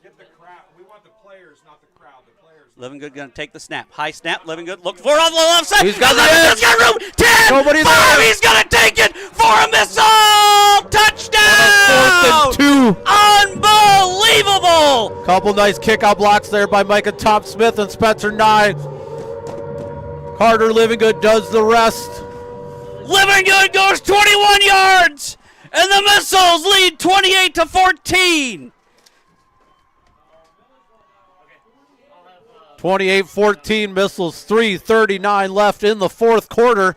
Get the crowd. We want the players, not the crowd. The players. Living Good going to take the snap. High snap. Living Good looking for it on the left side. He's got the He's got room. 10. Nobody 5. there. He's going to take it for a missile. Touchdown. 4th and 2. Unbelievable. Couple nice kick-out blocks there by Micah Tom Smith and Spencer Nye. Carter Living Good does the rest. Living Good goes 21 yards, and the Missiles lead 28-14. 28-14 Missiles, 3:39 left in the fourth quarter.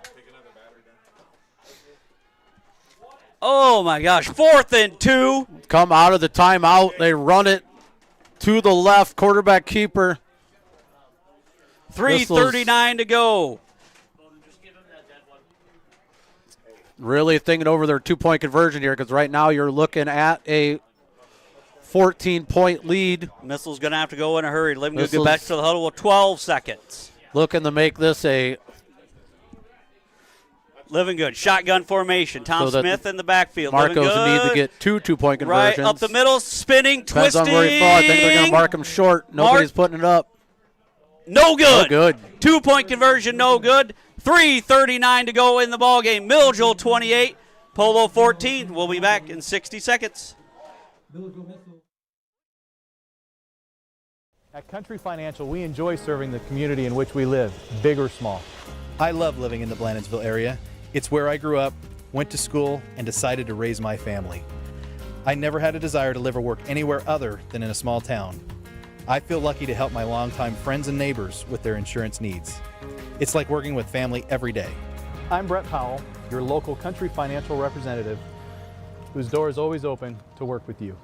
Oh my gosh, 4th and 2. Come out of the timeout. They run it to the left. Quarterback keeper. 3:39 to go. Really thinking over their 2-point conversion here, because right now you're looking at a 14-point lead. Missiles going to have to go in a hurry. Living Good Missiles get back to the huddle with 12 seconds. Looking to make this a Living Good, shotgun formation. Tom So that Smith in the backfield. Marcos Living Good, need to get 2 2-point conversions. right up the middle, spinning, Depends twisting. on where he thought. I think they're going to mark him short. Nobody's putting it up. No good. No good. 2-point conversion, no good. 3:39 to go in the ballgame. Milledgeville 28, Polo 14. We'll be back in 60 seconds. At Country Financial, we enjoy serving the community in which we live, big or small. I love living in the Blandonsville area. It's where I grew up, went to school, and decided to raise my family. I never had a desire to live or work anywhere other than in a small town. I feel lucky to help my longtime friends and neighbors with their insurance needs. It's like working with family every day. I'm Brett Powell, your local Country Financial representative, whose door is always open to work with you.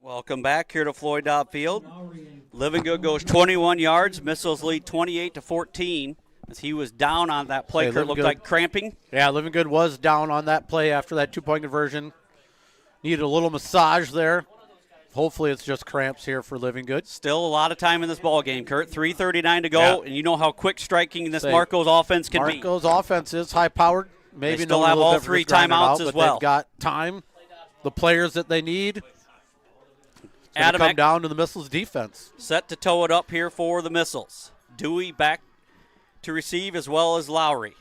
Welcome back here to Floyd Dobb Field. Living Good goes 21 yards. Missiles lead 28-14. As he was down on that play, Kurt looked like cramping. Yeah, Living Good was down on that play after that 2-point conversion. Needed a little massage there. Hopefully it's just cramps here for Living Good. Still a lot of time in this ball game, Kurt. 3:39 to go, and you know how quick striking this Marco's offense can be. Marco's offense is high-powered. Maybe they still have all 3 timeouts as well. They've got time, the players that they need. It's Adamick come down to the Missiles defense. Set to tow it up here for the Missiles. Dewey back to receive as well as Lowry.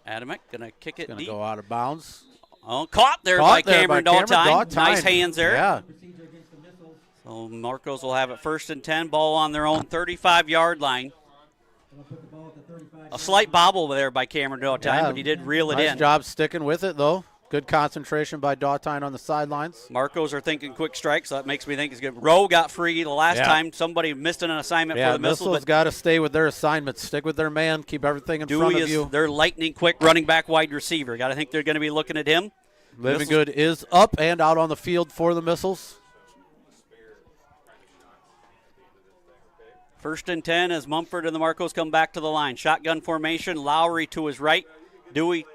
Adamick going to kick it Going deep. to go out of bounds. Oh, caught there by Cameron Daughtine. Nice hands there. Yeah. So Marcos will have it 1st and 10. Ball on their own 35-yard line. A slight bobble there by Cameron Daughtine, but he did reel it in. Nice job sticking with it, though. Good concentration by Daughtine on the sidelines. Marcos are thinking quick strike, so that makes me think it's good. Rowe got free the last time. Somebody missed an assignment for the Missiles. Missiles got to stay with their assignments. Stick with their man. Keep everything in front of you. Dewey is their lightning quick running back wide receiver. Got to think they're going to be looking at him. Living Good is up and out on the field for the Missiles. 1st and 10 as Mumford and the Marcos come back to the line. Shotgun formation. Lowry to his right. Dewey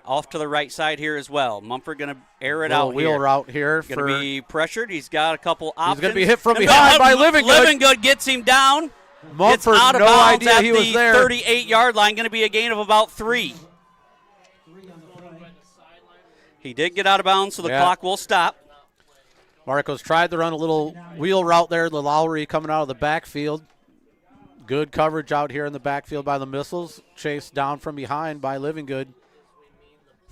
off to the right side here as well. Mumford going to air it out wheel here. route here. Going to be pressured. He's got a couple options. He's going to be hit from behind by Living Good. Living Good gets him down. Mumford, It's out of no bounds idea at he the was there. 38-yard line. Going to be a gain of about 3. He did get out of bounds, so the clock will stop. Marcos tried to run a little wheel route there. The Lowry coming out of the backfield. Good coverage out here in the backfield by the Missiles. Chased down from behind by Living Good.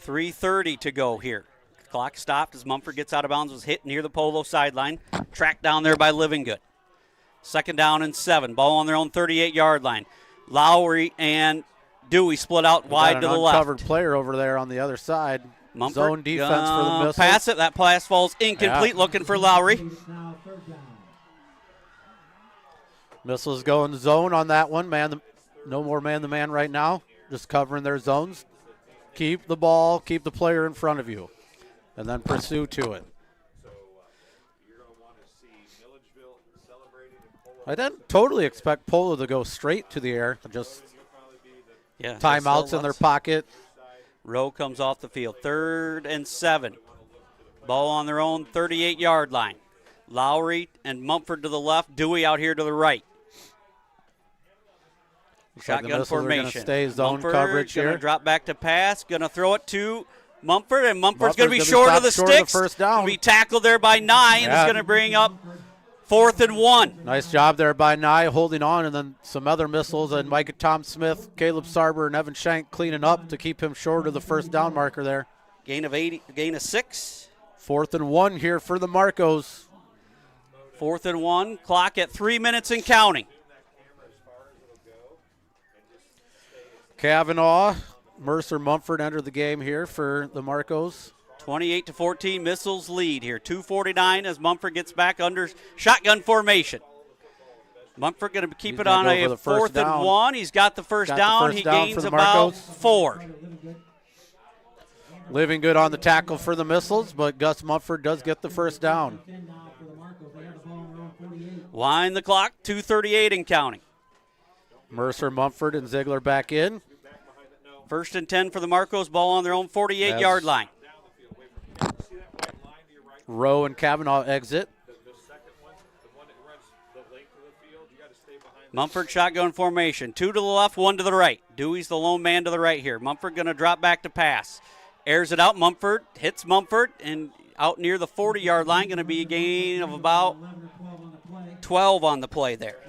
3:30 to go here. Clock stopped as Mumford gets out of bounds, was hit near the Polo sideline. Tracked down there by Living Good. 2nd down and 7. Ball on their own 38-yard line. Lowry and Dewey split out wide to the left. Uncovered player over there on the other side. Mumford, Zone defense for the Missiles. Pass it. That pass falls incomplete. Looking for Lowry. Missiles going zone on that one. No more man-to-man right now. Just covering their zones. Keep the ball. Keep the player in front of you. And then pursue to it. I didn't totally expect Polo to go straight to the air. Just timeouts in their pocket. Rowe comes off the field. 3rd and 7. Ball on their own 38-yard line. Lowry and Mumford to the left. Dewey out here to the right. Shotgun formation. Stay zone Mumford coverage here. Going to drop back to pass. Going to throw it to Mumford, and Mumford's going to be short of the sticks. First down. Be tackled there by Nye. It's going to bring up 4th and 1. Nice job there by Nye holding on, and then some other Missiles, and Micah Tom Smith, Caleb Sarber, and Evan Shank cleaning up to keep him short of the first down marker there. Gain of 6. 4th and 1 here for the Marcos. 4th and 1. Clock at 3 minutes and counting. Kavanaugh, Mercer, Mumford enter the game here for the Marcos. 28-14, Missiles lead here. 2:49 as Mumford gets back under shotgun formation. Mumford going to keep it on a 4th and 1. He's got the first down. He gains about 4. Living Good on the tackle for the Missiles, but Gus Mumford does get the first down. Wind the clock, 2:38 and counting. Mercer, Mumford, and Ziegler back in. 1st and 10 for the Marcos. Ball on their own 48-yard line. Rowe and Kavanaugh exit. Mumford shotgun formation. 2 to the left, 1 to the right. Dewey's the lone man to the right here. Mumford going to drop back to pass. Airs it out. Mumford hits Mumford, and out near the 40-yard line, going to be a gain of about 12 on the play there.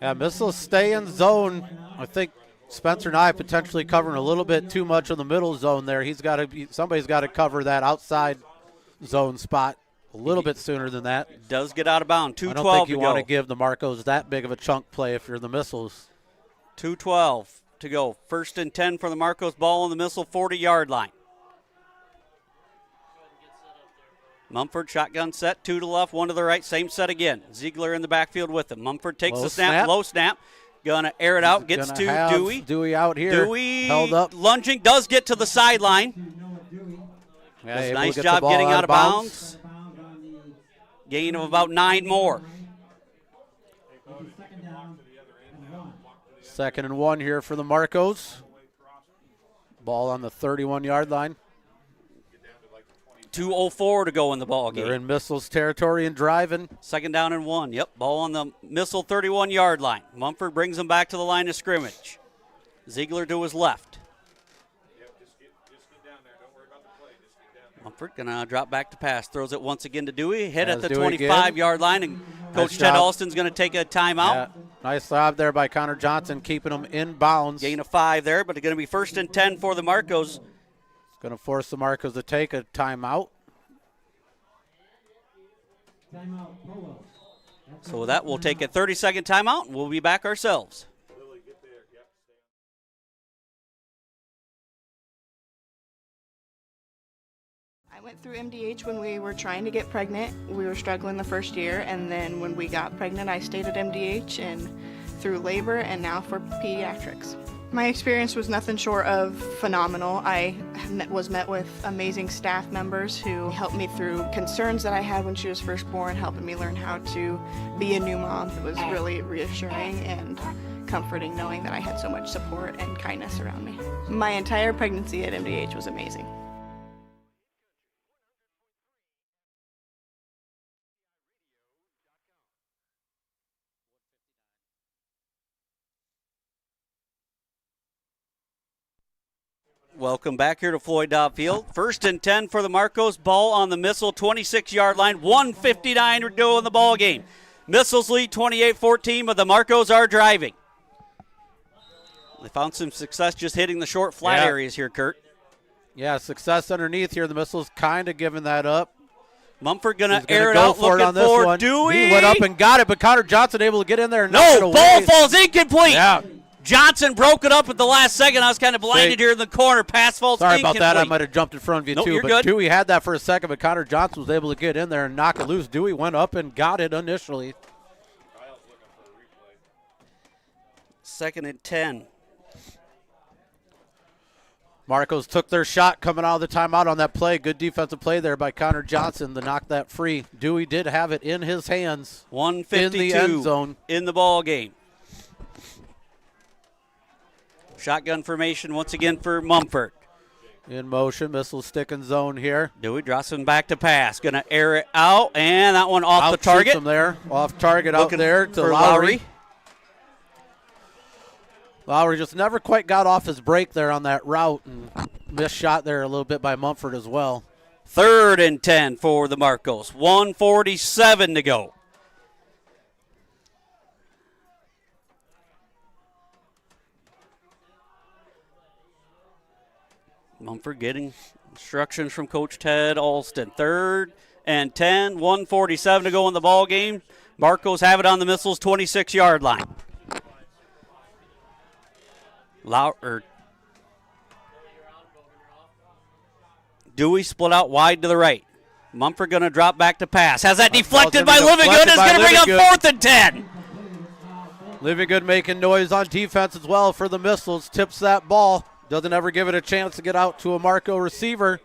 Yeah, Missiles stay in zone. I think Spencer Nye potentially covering a little bit too much of the middle zone there. Somebody's got to cover that outside zone spot a little bit sooner than that. Does get out of bounds. 2:12 to go. I don't think you want to give the Marcos that big of a chunk play if you're the Missiles. 2:12 to go. 1st and 10 for the Marcos. Ball on the Missile 40-yard line. Mumford shotgun set. 2 to the left, 1 to the right. Same set again. Ziegler in the backfield with him. Mumford takes the snap. Low snap. Gonna air it out. Gets to Dewey. Dewey out here. Dewey held up. Lunging. Does get to the sideline. Yeah, nice job getting out of bounds. Gain of about 9 more. 2nd and 1 here for the Marcos. Ball on the 31-yard line. 2:04 to go in the ball game. They're in Missiles territory and driving. 2nd down and 1. Yep, ball on the Missile 31-yard line. Mumford brings them back to the line of scrimmage. Ziegler to his left. Mumford going to drop back to pass. Throws it once again to Dewey. Hit at the 25-yard line, and Coach Ted Alston's going to take a timeout. Yeah, nice job there by Connor Johnson, keeping them in bounds. Gain of 5 there, but it's going to be 1st and 10 for the Marcos. Going to force the Marcos to take a timeout. So with that, we'll take a 30-second timeout, and we'll be back ourselves. I went through MDH when we were trying to get pregnant. We were struggling the first year, and then when we got pregnant, I stayed at MDH and through labor and now for pediatrics. My experience was nothing short of phenomenal. I was met with amazing staff members who helped me through concerns that I had when she was first born, helping me learn how to be a new mom. It was really reassuring and comforting knowing that I had so much support and kindness around me. My entire pregnancy at MDH was amazing. Welcome back here to Floyd Dobb Field. 1st and 10 for the Marcos. Ball on the Missile 26-yard line. 1:59 to go in the ball game. Missiles lead 28-14, but the Marcos are driving. They found some success just hitting the short flat areas here, Kurt. Yeah, success underneath here. The Missiles kind of giving that up. Mumford going to air it out, looking for Dewey. He went up and got it, but Connor Johnson able to get in there and knock it away. Ball falls incomplete. Yeah. Johnson broke it up at the last second. I was kind of blinded here in the corner. Pass falls Sorry incomplete. about that. I might have jumped in front of you, Nope, too. You're but good. Dewey had that for a second, but Connor Johnson was able to get in there and knock it loose. Dewey went up and got it initially. 2nd and 10. Marcos took their shot coming out of the timeout on that play. Good defensive play there by Connor Johnson to knock that free. Dewey did have it in his hands. 1:52 in the end zone. In the ball game. Shotgun formation once again for Mumford. In motion, missile stick and zone here. Dewey dropping back to pass. Going to air it out, and that one off the target. Him there. Off target Looking out there to for Lowry. Lowry just never quite got off his break there on that route and missed shot there a little bit by Mumford as well. 3rd and 10 for the Marcos. 1:47 to go. Mumford getting instructions from Coach Ted Alston. 3rd and 10, 1:47 to go in the ball game. Marcos have it on the Missiles' 26-yard line. Dewey split out wide to the right. Mumford going to drop back to pass. Has that deflected by Livingood. It's going to bring up 4th and 10. Livingood making noise on defense as well for the Missiles. Tips that ball. Doesn't ever give it a chance to get out to a Marco receiver.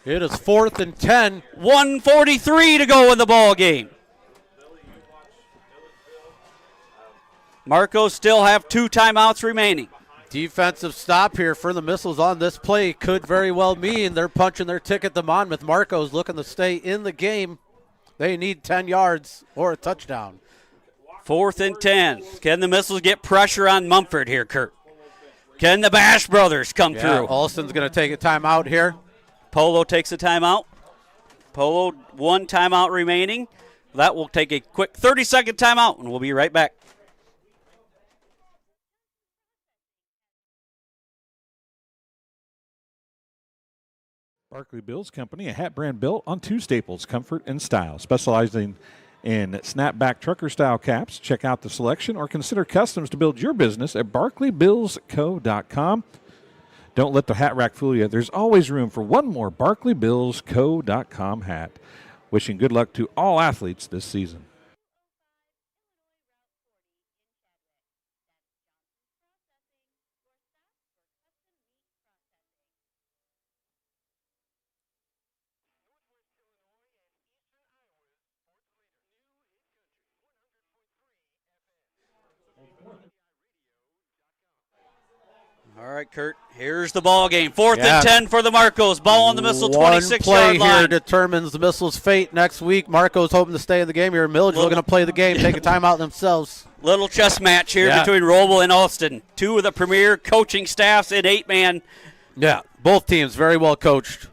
It is 4th and 10. 1:43 to go in the ball game. Marcos still have 2 timeouts remaining. Defensive stop here for the Missiles on this play could very well mean they're punching their ticket to Monmouth. Marcos looking to stay in the game. They need 10 yards or a touchdown. 4th and 10. Can the Missiles get pressure on Mumford here, Kurt? Can the Bash brothers come through? Alston's going to take a timeout here. Polo takes a timeout. Polo, 1 timeout remaining. That will take a quick 30-second timeout, and we'll be right back. Barkley Bills Company, a hat brand built on 2 staples, comfort and style, specializing in snapback trucker-style caps. Check out the selection or consider customs to build your business at barkleybillsco.com. Don't let the hat rack fool you. There's always room for one more barkleybillsco.com hat. Wishing good luck to all athletes this season. All right, Kurt, here's the ball game. 4th and 10 for the Marcos. Ball on the Missile, 26-yard line. One play here line. determines the Missile's fate next week. Marcos hoping to stay in the game here. Milledgeville going to play the game, take a timeout themselves. Little chess match here between Roble and Austin. 2 of the premier coaching staffs in 8-man. Yeah, both teams very well coached.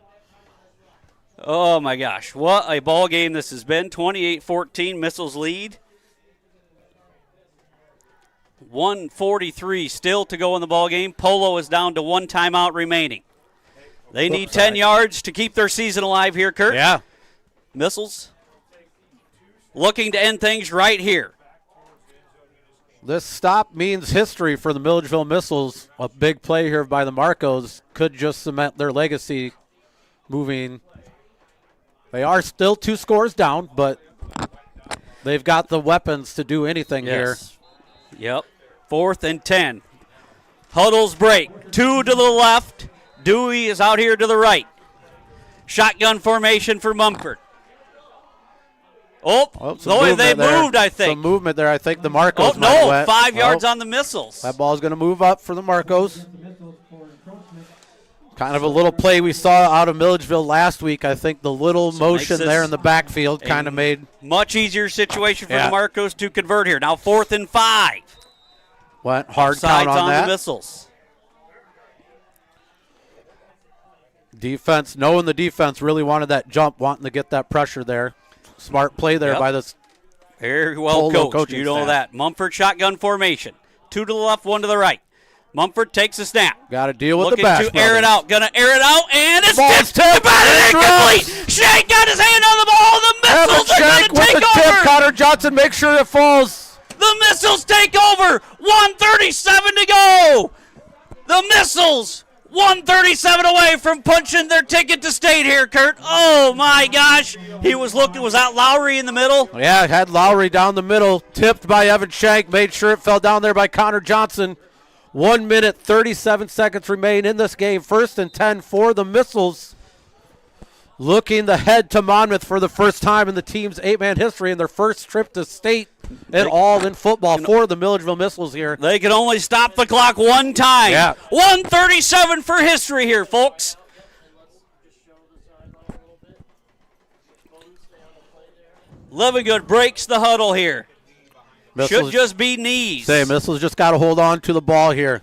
Oh, my gosh. What a ball game this has been. 28-14, Missiles lead. 1:43 still to go in the ball game. Polo is down to 1 timeout remaining. They need 10 yards to keep their season alive here, Kurt. Yeah. Missiles looking to end things right here. This stop means history for the Milledgeville Missiles. A big play here by the Marcos could just cement their legacy moving. They are still 2 scores down, but they've got the weapons to do anything here. Yep. 4th and 10. Huddles break. 2 to the left. Dewey is out here to the right. Shotgun formation for Mumford. They moved, I think. Some movement there. I think the Marcos went. 5 yards on the Missiles. That ball's going to move up for the Marcos. Kind of a little play we saw out of Milledgeville last week. I think the little motion there in the backfield kind of made much easier situation for the Marcos to convert here. Now 4th and 5. Went hard count on that. The Missiles. Defense, knowing the defense really wanted that jump, wanting to get that pressure there. Smart play there by this. Very well Polo coached. You know that. Mumford shotgun formation. 2 to the left, 1 to the right. Mumford takes a snap. Got to deal with Looking the bash. to air it out. Going to air it out, and it's Ball's tipped. About it incomplete. Shank got his hand on the ball. The missiles are going to with take the over. tip. Connor Johnson, make sure it falls. The missiles take over. 1:37 to go. The missiles 1:37 away from punching their ticket to state here, Kurt. Oh, my gosh. He was looking. Was that Lowry in the middle? Yeah, had Lowry down the middle. Tipped by Evan Shank. Made sure it fell down there by Connor Johnson. 1 minute, 37 seconds remain in this game. 1st and 10 for the Missiles. Looking to head to Monmouth for the first time in the team's 8-man history and their first trip to state and all in football for the Milledgeville Missiles here. They can only stop the clock one time. Yeah. 1:37 for history here, folks. Livingood breaks the huddle here. Should just be knees. Missiles just got to hold on to the ball here.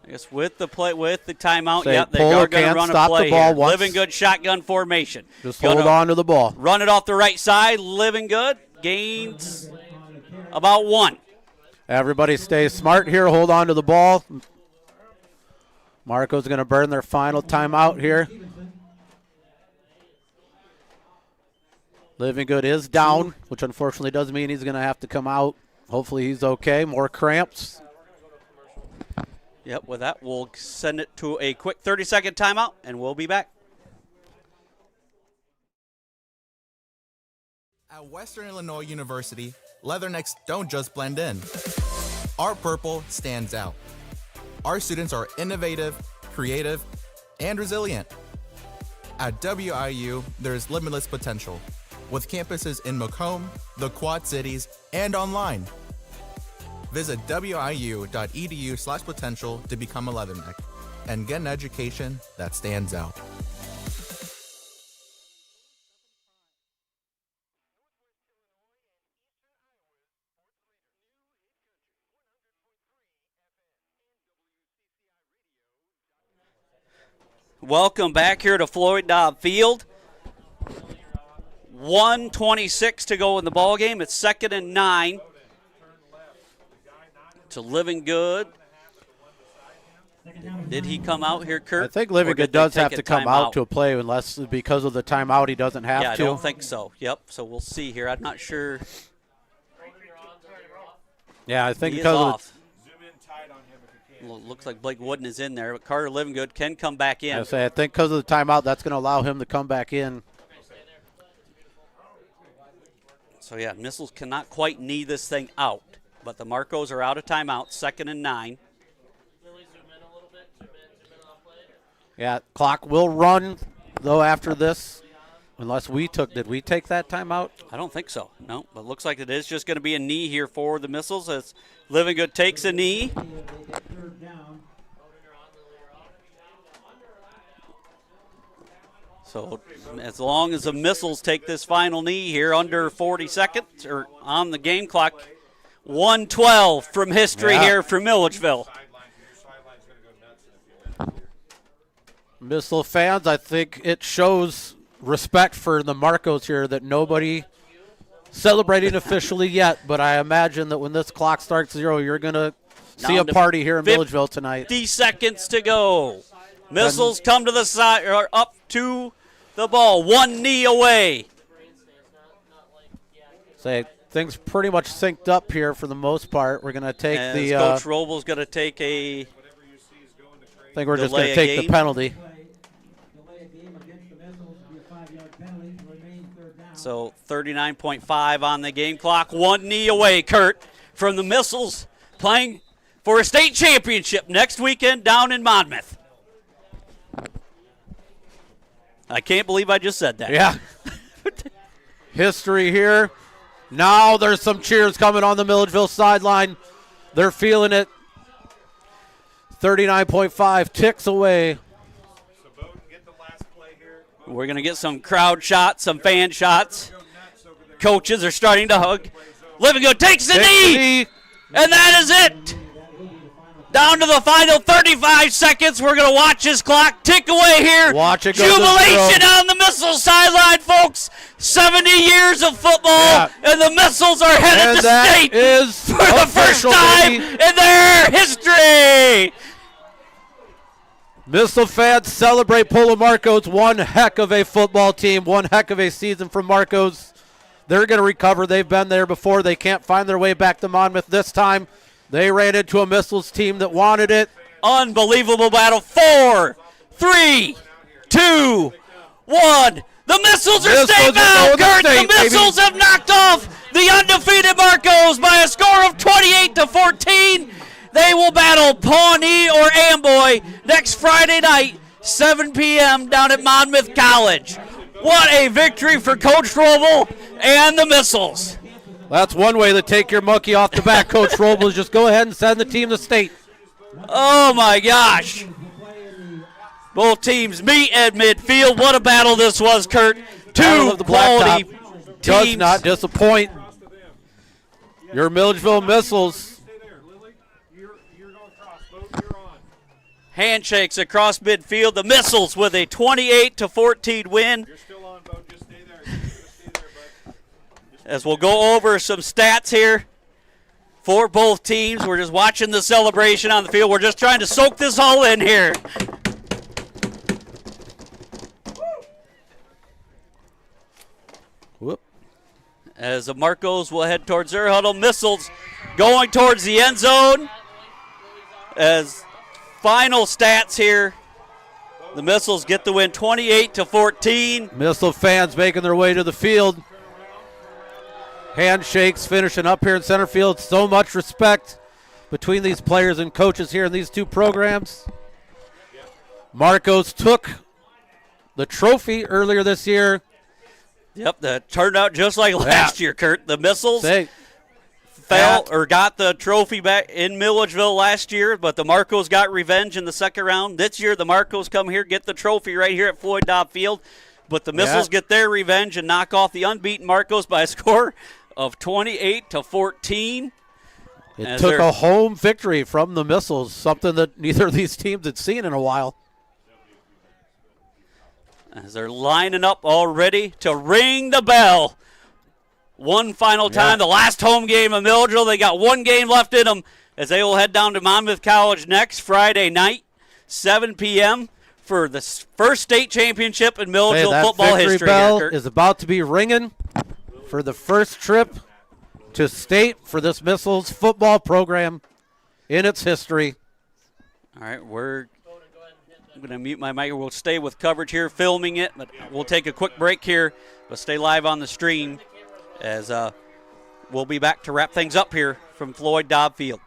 I guess with the timeout, Say, yep, they Polo are going to can't run a stop play the ball here. once. Livingood shotgun formation. Just hold on to the ball. Run it off the right side. Livingood gains about 1. Everybody stay smart here. Hold on to the ball. Marco's going to burn their final timeout here. Livingood is down, which unfortunately does mean he's going to have to come out. Hopefully he's okay. More cramps. Yep, with that, we'll send it to a quick 30-second timeout, and we'll be back. At Western Illinois University, Leathernecks don't just blend in. Our purple stands out. Our students are innovative, creative, and resilient. At WIU, there's limitless potential, with campuses in Macomb, the Quad Cities, and online. Visit wiu.edu/potential to become a Leatherneck and get an education that stands out. Welcome back here to Floyd Dobb Field. 1:26 to go in the ball game. It's 2nd and 9. To Livingood. Did he come out here, Kurt? I think Livingood does have to come out to a play unless because of the timeout he doesn't have to. Yeah, I don't think so. Yep, so we'll see here. I'm not sure. Yeah, I think he because is of off. Looks like Blake Wooden is in there, but Carter Livingood can come back in. I think because of the timeout, that's going to allow him to come back in. So, yeah, Missiles cannot quite knee this thing out. But the Marcos are out of timeout, 2nd and 9. Yeah, clock will run, though, after this, unless did we take that timeout? I don't think so, no. But it looks like it is just going to be a knee here for the Missiles as Livingood takes a knee. So as long as the Missiles take this final knee here under 40 seconds or on the game clock, 1:12 from history here for Milledgeville. Missile fans, I think it shows respect for the Marcos here that nobody celebrating officially yet, but I imagine that when this clock starts 0, you're going to see a party here in Milledgeville tonight. 50 seconds to go. Missiles come to the side, or up to the ball, 1 knee away. Things pretty much synced up here for the most part. We're going to take As Coach Robles going to take a. I think we're just going to take the penalty. So 39.5 on the game clock. 1 knee away, Kurt, from the Missiles playing for a state championship next weekend down in Monmouth. I can't believe I just said that. Yeah. History here. Now there's some cheers coming on the Milledgeville sideline. They're feeling it. 39.5 ticks away. We're going to get some crowd shots, some fan shots. Coaches are starting to hug. Livingood takes the knee, and that is it. Down to the final 35 seconds. We're going to watch this clock tick away here. Watch it go. Jubilation on the Missiles sideline, folks. 70 years of football, and the Missiles are headed to state for the first time in their history. Missile fans celebrate Polo Marcos. One heck of a football team. One heck of a season from Marcos. They're going to recover. They've been there before. They can't find their way back to Monmouth this time. They ran into a Missiles team that wanted it. Unbelievable battle. 4, 3, 2, 1. The Missiles are state bound, Kurt. The Missiles have knocked off the undefeated Marcos by a score of 28-14. They will battle Pawnee or Amboy next Friday night, 7 p.m. down at Monmouth College. What a victory for Coach Strobel and the Missiles. That's one way to take your monkey off the back, Coach Strobel, is just go ahead and send the team to state. Oh, my gosh. Both teams meet at midfield. What a battle this was, Kurt. Two quality teams. Does not disappoint. Your Milledgeville Missiles. Handshakes across midfield. The Missiles with a 28-14 win. As we'll go over some stats here for both teams. We're just watching the celebration on the field. We're just trying to soak this all in here. Whoop. As the Marcos will head towards their huddle. Missiles going towards the end zone. As final stats here, the Missiles get the win 28-14. Missile fans making their way to the field. Handshakes finishing up here in center field. So much respect between these players and coaches here in these two programs. Marcos took the trophy earlier this year. Yep, that turned out just like last year, Kurt. The Missiles got the trophy back in Milledgeville last year, but the Marcos got revenge in the second round. This year, the Marcos come here, get the trophy right here at Floyd Dobb Field, but the Missiles get their revenge and knock off the unbeaten Marcos by a score of 28-14. It took a home victory from the Missiles, something that neither of these teams had seen in a while. As they're lining up already to ring the bell. One final time, the last home game of Milledgeville. They got one game left in them as they will head down to Monmouth College next Friday night, 7 p.m. for the first state championship in Milledgeville football history. Bell is about to be ringing for the first trip to state for this Missiles football program in its history. All right, I'm going to mute my mic. We'll stay with coverage here, filming it, but we'll take a quick break here, but stay live on the stream as we'll be back to wrap things up here from Floyd Dobb Field.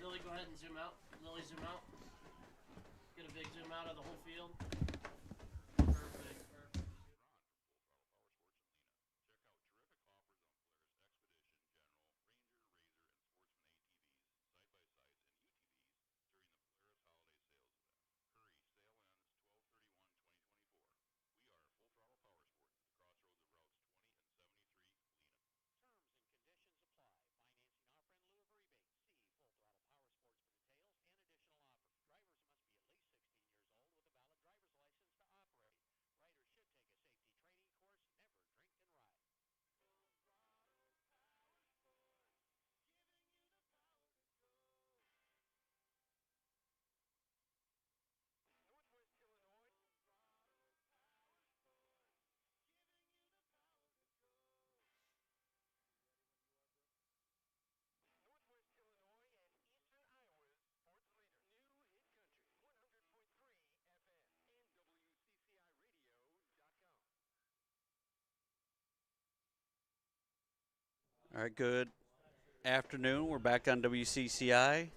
Lily, go ahead and zoom out. Lily, zoom out. Get a big zoom out of the whole field. Perfect. All right, good afternoon. We're back on WCCI.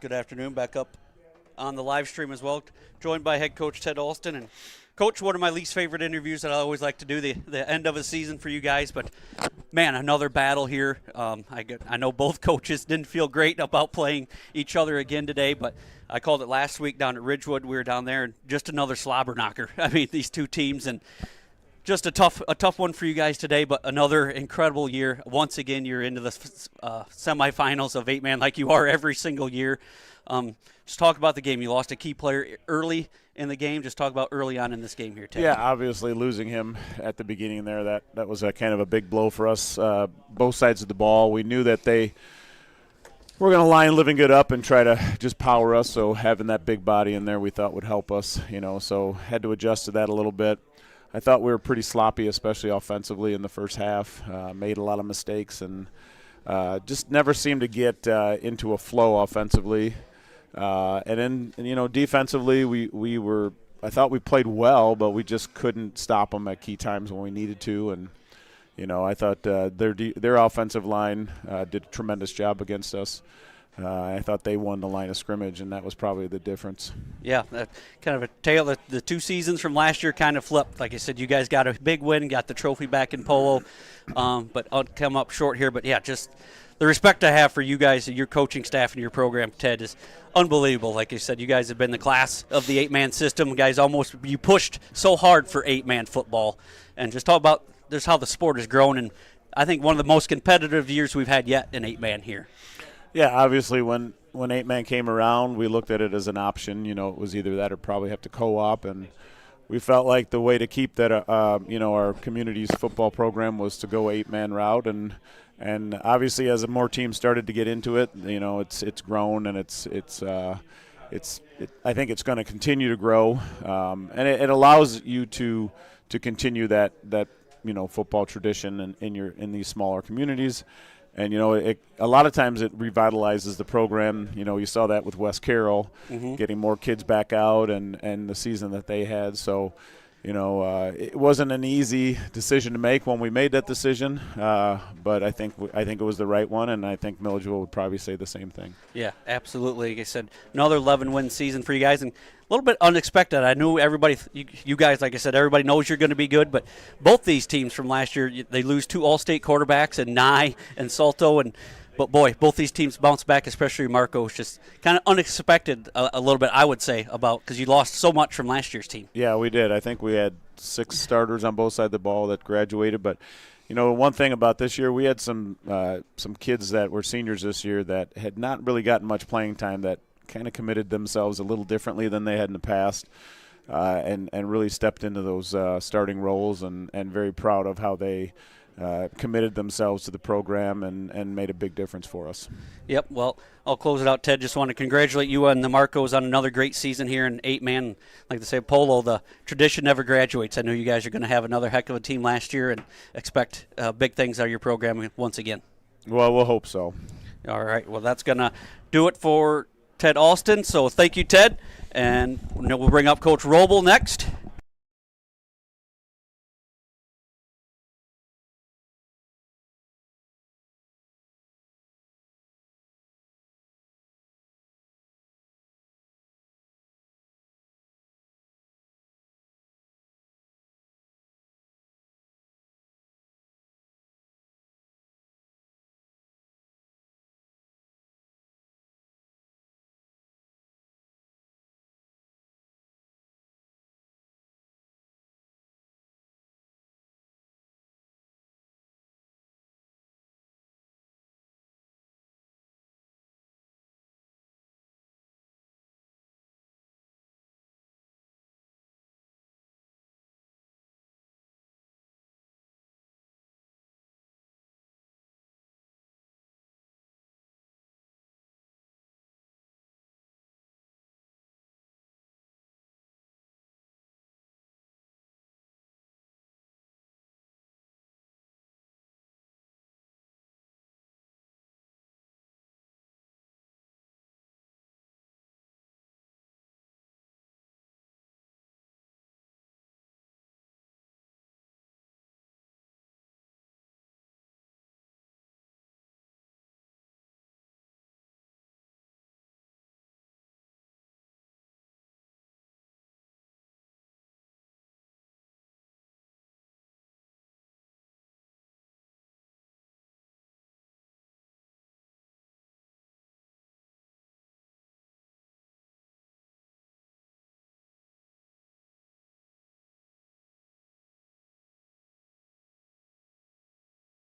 Good afternoon, back up on the live stream as well. Joined by head coach Ted Alston and Coach, one of my least favorite interviews that I always like to do, the end of a season for you guys, but man, another battle here. I know both coaches didn't feel great about playing each other again today, but I called it last week down at Ridgewood. We were down there, and just another slobber knocker. I mean, these two teams, and just a tough one for you guys today, but another incredible year. Once again, you're into the semifinals of 8-man like you are every single year. Just talk about the game. You lost a key player early in the game. Just talk about early on in this game here, Ted. Yeah, obviously losing him at the beginning there, that was a kind of a big blow for us. Both sides of the ball. We knew that they were going to line Living Good up and try to just power us, so having that big body in there we thought would help us, so had to adjust to that a little bit. I thought we were pretty sloppy, especially offensively in the first half, made a lot of mistakes, and just never seemed to get into a flow offensively. And then, defensively, I thought we played well, but we just couldn't stop them at key times when we needed to. And, I thought their offensive line did a tremendous job against us. I thought they won the line of scrimmage, and that was probably the difference. Yeah, kind of a tale of the 2 seasons from last year kind of flipped. Like I said, you guys got a big win, got the trophy back in Polo, but I'll come up short here. But, yeah, just the respect I have for you guys and your coaching staff and your program, Ted, is unbelievable. Like I said, you guys have been the class of the 8-man system. Guys, you pushed so hard for 8-man football. And just talk about just how the sport has grown, and I think one of the most competitive years we've had yet in 8-man here. Yeah, obviously when 8-man came around, we looked at it as an option. It was either that or probably have to co-op, and we felt like the way to keep that, our community's football program was to go 8-man route, and obviously as more teams started to get into it, it's grown, and I think it's going to continue to grow, and it allows you to continue that football tradition in these smaller communities. And, a lot of times it revitalizes the program. You saw that with West Carroll, getting more kids back out and the season that they had. So, it wasn't an easy decision to make when we made that decision, but I think it was the right one, and I think Milledgeville would probably say the same thing. Yeah, absolutely. Like I said, another 11-win season for you guys, and a little bit unexpected. I knew everybody, you guys, like I said, everybody knows you're going to be good, but both these teams from last year, they lose 2 All-State quarterbacks, and Nye and Salto, but boy, both these teams bounce back, especially Marco. It's just kind of unexpected a little bit, I would say, because you lost so much from last year's team. Yeah, we did. I think we had 6 starters on both sides of the ball that graduated, but one thing about this year, we had some kids that were seniors this year that had not really gotten much playing time that kind of committed themselves a little differently than they had in the past, and really stepped into those starting roles, and very proud of how they committed themselves to the program and made a big difference for us. Yep. Well, I'll close it out, Ted. Just want to congratulate you and the Marcos on another great season here in 8-man. Like they say, Polo, the tradition never graduates. I know you guys are going to have another heck of a team last year and expect big things out of your program once again. Well, we'll hope so. All right. Well, that's going to do it for Ted Alston. So thank you, Ted. And we'll bring up Coach Roble next.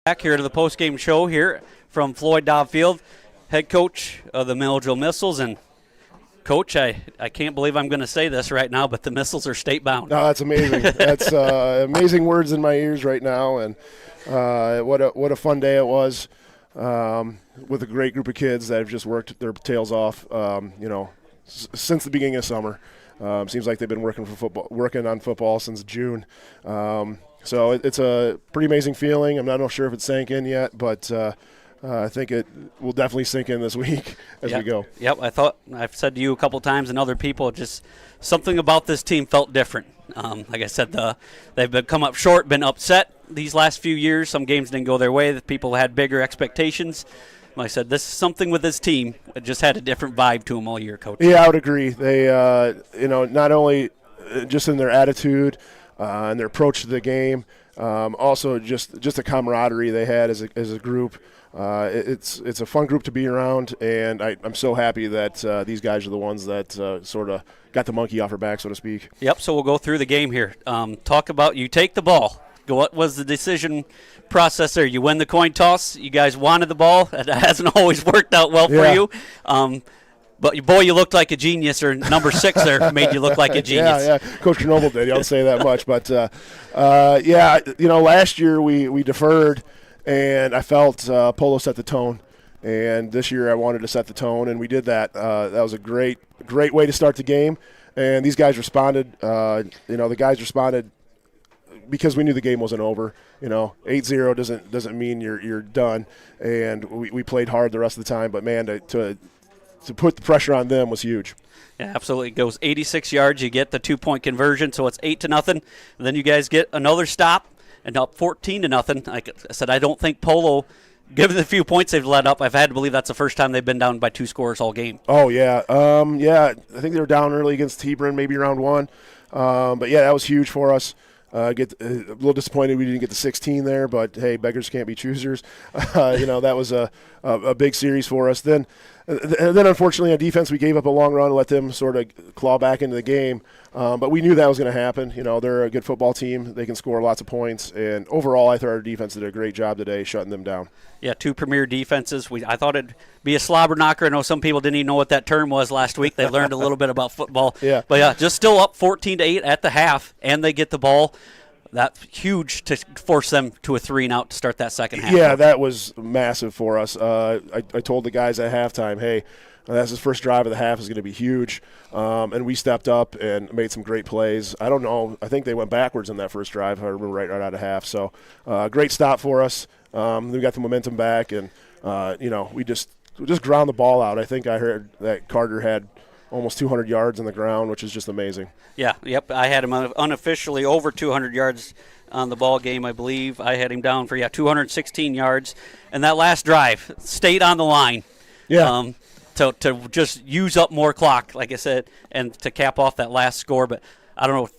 Back here to the post-game show here from Floyd Dobb Field, head coach of the Milledgeville Missiles. And Coach, I can't believe I'm going to say this right now, but the Missiles are state-bound. No, that's amazing. That's amazing words in my ears right now, and what a fun day it was with a great group of kids that have just worked their tails off, since the beginning of summer. Seems like they've been working on football since June. So it's a pretty amazing feeling. I'm not sure if it's sank in yet, but I think it will definitely sink in this week as we go. Yep, I've said to you a couple times and other people, just something about this team felt different. Like I said, they've come up short, been upset these last few years. Some games didn't go their way. The people had bigger expectations. Like I said, this is something with this team. It just had a different vibe to them all year, Coach. Yeah, I would agree. They, not only just in their attitude and their approach to the game, also just the camaraderie they had as a group. It's a fun group to be around, and I'm so happy that these guys are the ones that sort of got the monkey off our back, so to speak. Yep, so we'll go through the game here. Talk about you take the ball. What was the decision process there? You win the coin toss. You guys wanted the ball. It hasn't always worked out well for you. But, boy, you looked like a genius, or number 6 there made you look like a genius. Yeah. Coach Knoble did. You don't say that much. But, last year we deferred, and I felt Polo set the tone. And this year I wanted to set the tone, and we did that. That was a great way to start the game. And these guys responded. The guys responded because we knew the game wasn't over. 8-0 doesn't mean you're done. And we played hard the rest of the time. But, man, to put the pressure on them was huge. Yeah, absolutely. It goes 86 yards. You get the 2-point conversion, so it's 8-0. Then you guys get another stop and up 14-0. Like I said, I don't think Polo, given the few points they've let up, I've had to believe that's the first time they've been down by 2 scores all game. Oh, yeah. I think they were down early against Hebron, maybe round 1. But, yeah, that was huge for us. Get a little disappointed we didn't get to 16 there, but, hey, beggars can't be choosers. That was a big series for us. Then, unfortunately, on defense, we gave up a long run and let them sort of claw back into the game. But we knew that was going to happen. They're a good football team. They can score lots of points. And overall, I thought our defense did a great job today shutting them down. Yeah, 2 premier defenses. I thought it'd be a slobber knocker. I know some people didn't even know what that term was last week. They learned a little bit about football. Yeah. But, yeah, just still up 14-8 at the half, and they get the ball. That's huge to force them to a 3-and-out to start that second half. Yeah, that was massive for us. I told the guys at halftime, hey, that's his first drive of the half is going to be huge. And we stepped up and made some great plays. I don't know. I think they went backwards in that first drive, if I remember right out of half. So great stop for us. We got the momentum back, and, we just ground the ball out. I think I heard that Carter had almost 200 yards on the ground, which is just amazing. Yeah, yep. I had him unofficially over 200 yards on the ball game, I believe. I had him down for 216 yards. And that last drive stayed on the line. Yeah. To just use up more clock, like I said, and to cap off that last score. But I don't know,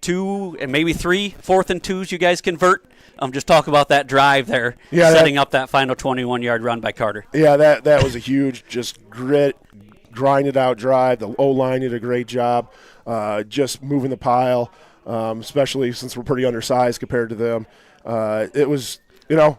2 and maybe 3 4th and 2s you guys convert. Just talk about that drive there, setting up that final 21-yard run by Carter. Yeah, that was a huge just grinded out drive. The O-line did a great job just moving the pile, especially since we're pretty undersized compared to them. It was,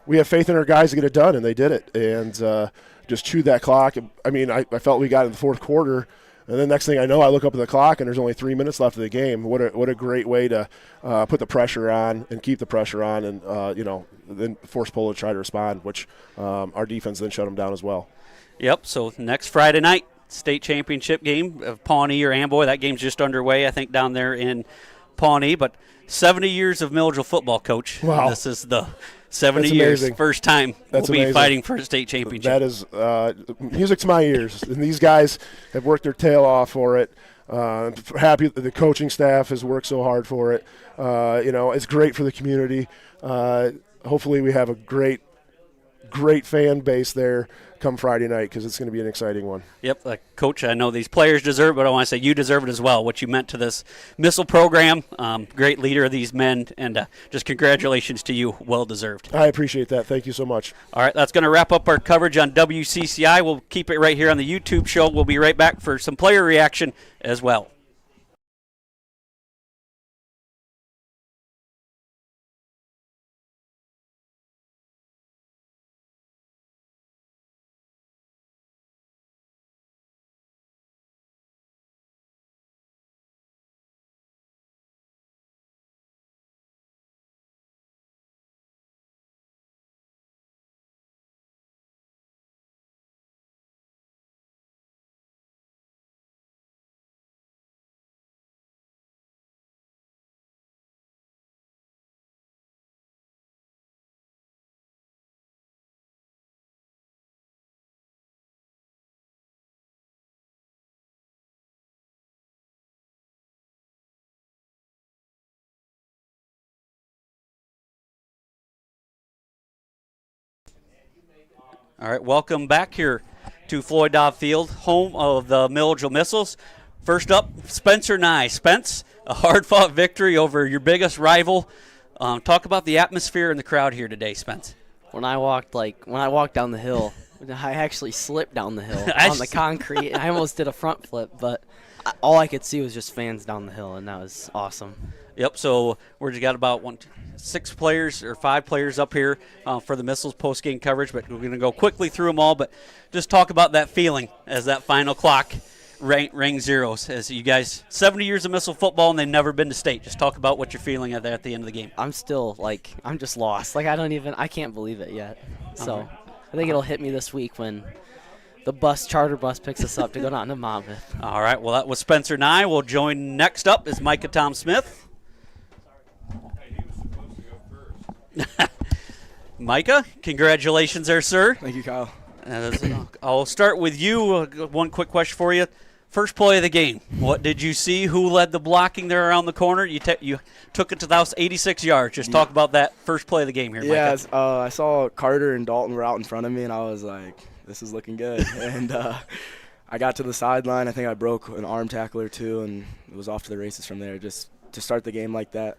we have faith in our guys to get it done, and they did it. And just chewed that clock. I mean, I felt we got in the fourth quarter, and then next thing I know, I look up at the clock, and there's only 3 minutes left of the game. What a great way to put the pressure on and keep the pressure on and, then force Polo to try to respond, which our defense then shut them down as well. Yep, so next Friday night, state championship game of Pawnee or Amboy. That game's just underway, I think, down there in Pawnee. But 70 years of Milledgeville football, Coach. Wow. This is the 70 years, first time we'll be fighting for a state championship. That is music to my ears. And these guys have worked their tail off for it. Happy that the coaching staff has worked so hard for it. It's great for the community. Hopefully we have a great fan base there come Friday night, because it's going to be an exciting one. Yep, Coach, I know these players deserve it, but I want to say you deserve it as well, what you meant to this missile program. Great leader of these men, and just congratulations to you. Well deserved. I appreciate that. Thank you so much. All right, that's going to wrap up our coverage on WCCI. We'll keep it right here on the YouTube show. We'll be right back for some player reaction as well. All right, welcome back here to Floyd Dobb Field, home of the Milledgeville Missiles. First up, Spencer Nye. Spence, a hard-fought victory over your biggest rival. Talk about the atmosphere and the crowd here today, Spence. When I walked down the hill, I actually slipped down the hill on the concrete. I almost did a front flip, but all I could see was just fans down the hill, and that was awesome. Yep, so we've got about 5 players up here for the Missiles post-game coverage, but we're going to go quickly through them all, but just talk about that feeling as that final clock rang zeros. As you guys, 70 years of Missile football, and they've never been to state. Just talk about what you're feeling at the end of the game. I'm still, I'm just lost. I can't believe it yet. So I think it'll hit me this week when the charter bus picks us up to go down to Monmouth. All right, well, that was Spencer Nye. We'll join next up is Micah Tom Smith. Micah, congratulations there, sir. Thank you, Kyle. I'll start with you. One quick question for you. First play of the game, what did you see? Who led the blocking there around the corner? You took it to the 86 yards. Just talk about that first play of the game here, yeah, Micah. I saw Carter and Dalton were out in front of me, and I was like, this is looking good. And I got to the sideline. I think I broke an arm tackle or two, and it was off to the races from there. Just to start the game like that,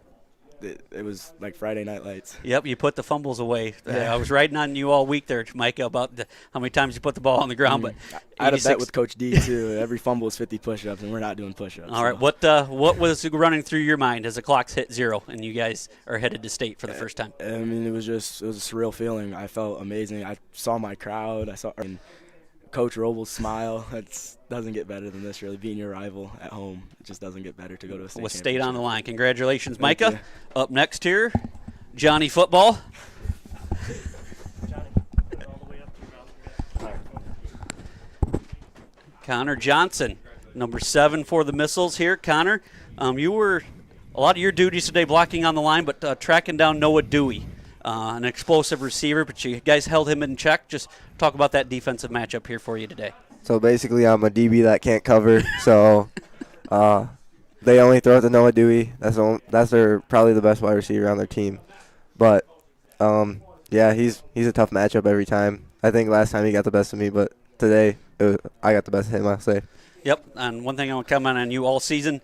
it was like Friday Night Lights. Yep, you put the fumbles away. Yeah. I was riding on you all week there, Micah, about how many times you put the ball on the ground. But I had a bet with Coach D, too. Every fumble is 50 push-ups, and we're not doing push-ups. All right, what was running through your mind as the clock's hit zero and you guys are headed to state for the first time? I mean, it was a surreal feeling. I felt amazing. I saw my crowd. I saw Coach Robles smile. It doesn't get better than this, really. Being your rival at home, it just doesn't get better to go to a state with state on the line. Congratulations, Thank Micah. you. Up next here, Johnny Football. Connor Johnson, number 7 for the Missiles here. Connor, you were a lot of your duties today blocking on the line, but tracking down Noah Dewey, an explosive receiver, but you guys held him in check. Just talk about that defensive matchup here for you today. So basically I'm a DB that can't cover, so they only throw it to Noah Dewey. That's their probably the best wide receiver on their team. But, yeah, he's a tough matchup every time. I think last time he got the best of me, but today I got the best of him, I'll say. Yep, and one thing I want to comment on you all season,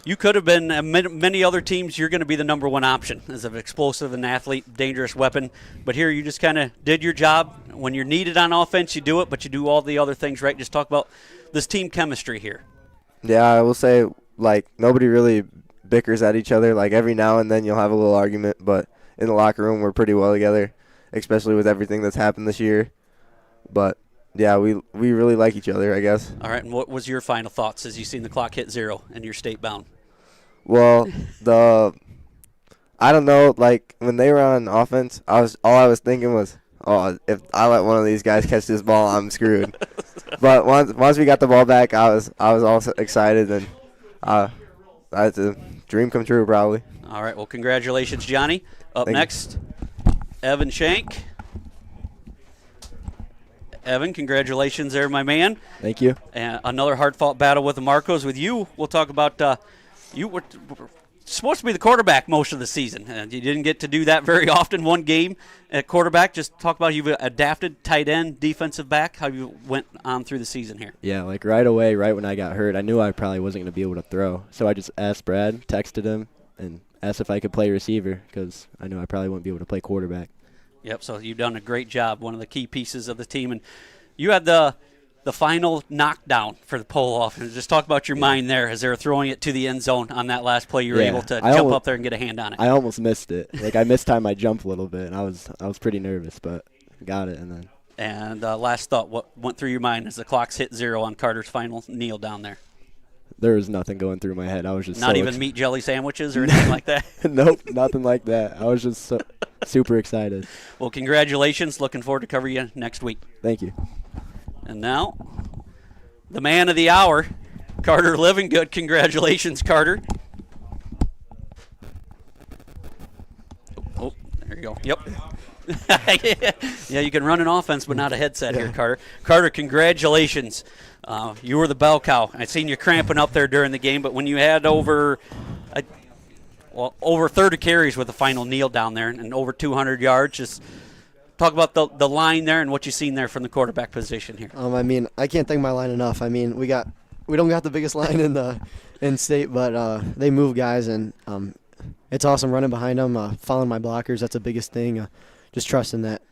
you could have been many other teams. You're going to be the number 1 option as an explosive and athlete, dangerous weapon. But here you just kind of did your job. When you're needed on offense, you do it, but you do all the other things right. Just talk about this team chemistry here. Yeah, I will say, nobody really bickers at each other. Every now and then you'll have a little argument, but in the locker room we're pretty well together, especially with everything that's happened this year. But, yeah, we really like each other, I guess. All right, and what was your final thoughts as you seen the clock hit 0 and you're state bound? Well, I don't know, when they were on offense, all I was thinking was, if I let one of these guys catch this ball, I'm screwed. But once we got the ball back, I was also excited, and that's a dream come true probably. All right, well, congratulations, Johnny. Up next, Evan Shank. Evan, congratulations there, my man. Thank you. And another hard-fought battle with the Marcos. With you, we'll talk about you were supposed to be the quarterback most of the season. And you didn't get to do that very often, one game at quarterback. Just talk about you've adapted, tight end, defensive back, how you went on through the season here. Yeah, right away, right when I got hurt, I knew I probably wasn't going to be able to throw. So I just asked Brad, texted him, and asked if I could play receiver because I knew I probably wouldn't be able to play quarterback. Yep, so you've done a great job, one of the key pieces of the team. And you had the final knockdown for the Polo offense. Just talk about your mind there as they were throwing it to the end zone on that last play. You were able to jump up there and get a hand on it. I almost missed it. I missed time I jumped a little bit, and I was pretty nervous, but got it. And last thought, what went through your mind as the clock's hit 0 on Carter's final kneel down there? There was nothing going through my head. I was just not even meat jelly sandwiches or anything like that? Nope, nothing like that. I was just super excited. Well, congratulations. Looking forward to covering you next week. Thank you. And now, the man of the hour, Carter Livingood. Congratulations, Carter. Oh, there you go. Yep. Yeah, you can run an offense, but not a headset here, Carter. Carter, congratulations. You were the bell cow. I seen you cramping up there during the game, but when you had over 30 carries with the final kneel down there and over 200 yards, just talk about the line there and what you've seen there from the quarterback position here. I mean, I can't thank my line enough. I mean, we don't got the biggest line in state, but they move guys, and it's awesome running behind them, following my blockers. That's the biggest thing. Just trusting that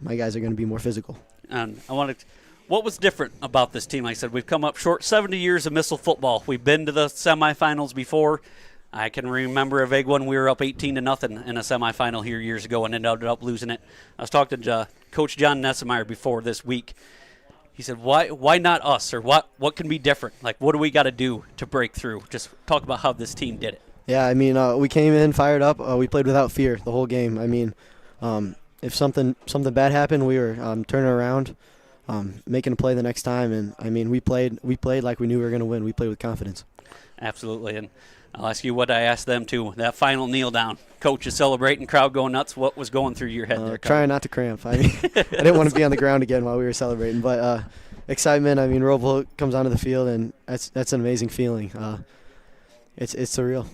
my guys are going to be more physical. And what was different about this team? Like I said, we've come up short 70 years of Missile football. We've been to the semifinals before. I can remember a big one. We were up 18-0 in a semifinal here years ago and ended up losing it. I was talking to Coach John Nessemeyer before this week. He said, why not us? Or what can be different? Like, what do we got to do to break through? Just talk about how this team did it. Yeah, I mean, we came in fired up. We played without fear the whole game. I mean, if something bad happened, we were turning around, making a play the next time. And, I mean, we played like we knew we were going to win. We played with confidence. Absolutely. And I'll ask you what I asked them, too. That final kneel down. Coach is celebrating, crowd going nuts. What was going through your head there, Coach? Trying not to cramp. I mean, I didn't want to be on the ground again while we were celebrating. But excitement, I mean, Roble comes onto the field, and that's an amazing feeling. It's surreal.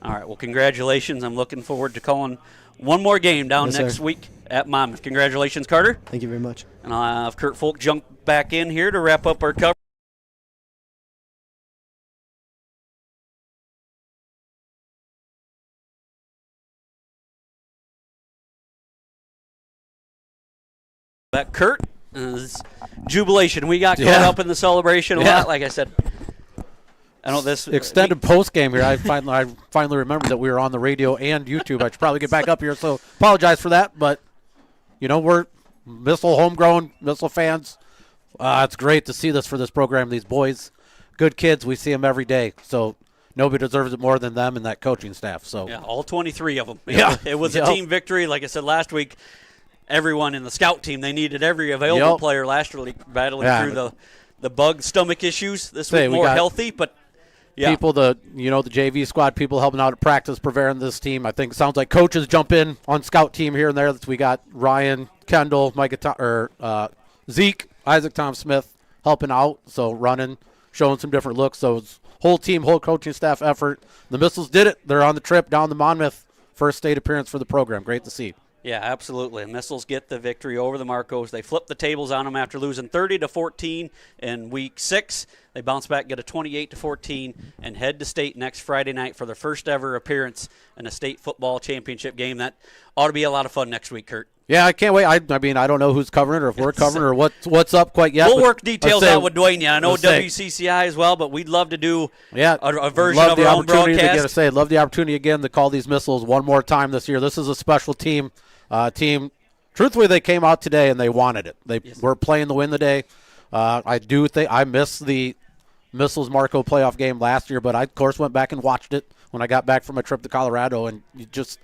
All right, well, congratulations. I'm looking forward to calling one more game down next week at Monmouth. Congratulations, Carter. Thank you very much. And I'll have Kurt Folk jump back in here to wrap up our coverage. That Kurt is jubilation. We got caught up in the celebration a lot, like I said. I know this extended post game here. I finally remembered that we were on the radio and YouTube. I should probably get back up here, so apologize for that. But we're Missile homegrown Missile fans. It's great to see this for this program. These boys, good kids. We see them every day. So nobody deserves it more than them and that coaching staff. So yeah, all 23 of them. Yeah, it was a team victory. Like I said last week. Everyone in the scout team, they needed every available player last week, battling through the bug stomach issues. This week more healthy, but people, the JV squad, people helping out at practice, preparing this team. I think it sounds like coaches jump in on scout team here and there. We got Ryan, Kendall, Zeke, Isaac Tom Smith helping out, so running, showing some different looks. So it's whole team, whole coaching staff effort. The Missiles did it. They're on the trip down to Monmouth. First state appearance for the program. Great to see. Yeah, absolutely. Missiles get the victory over the Marcos. They flip the tables on them after losing 30-14 in week 6. They bounce back, get a 28-14, and head to state next Friday night for their first ever appearance in a state football championship game. That ought to be a lot of fun next week, Kurt. Yeah, I can't wait. I mean, I don't know who's covering it or if we're covering it or what's up quite yet. We'll work details out with Dwayne. Yeah, I know WCCI as well, but we'd love to do a version of our own broadcast. Love the opportunity again to call these Missiles one more time this year. This is a special team. Truthfully, they came out today and they wanted it. They were playing to win the day. I do think I missed the Missiles Marco playoff game last year, but I, of course, went back and watched it when I got back from a trip to Colorado, and you just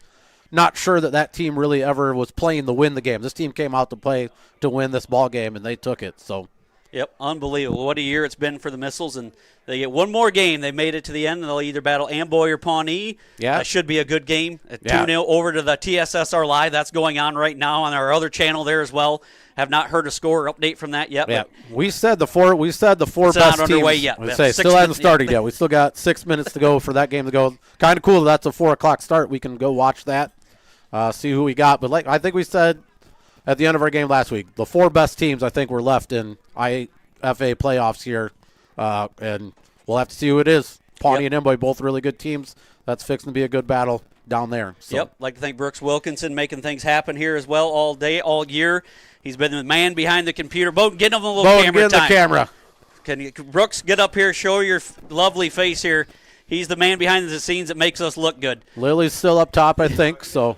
not sure that team really ever was playing to win the game. This team came out to play to win this ball game, and they took it. So. Yep, unbelievable. What a year it's been for the Missiles, and they get one more game. They made it to the end, and they'll either battle Amboy or Pawnee. Yeah. That should be a good game. 2-0 over to the TSSR Live. That's going on right now on our other channel there as well. Have not heard a score or update from that yet. Yeah, we said the four best teams. Not underway yet. Still hasn't started yet. We still got 6 minutes to go for that game to go. Kind of cool. That's a 4:00 start. We can go watch that, see who we got. But I think we said at the end of our game last week, the 4 best teams I think were left in I8FA playoffs here, and we'll have to see who it is. Pawnee and Amboy, both really good teams. That's fixing to be a good battle down there. So. Yep, like to thank Brooks Wilkinson making things happen here as well all day, all year. He's been the man behind the computer. Bowden, get him a little camera time. The camera. Can you, Brooks, get up here, show your lovely face here. He's the man behind the scenes that makes us look good. Lily's still up top, I think, so.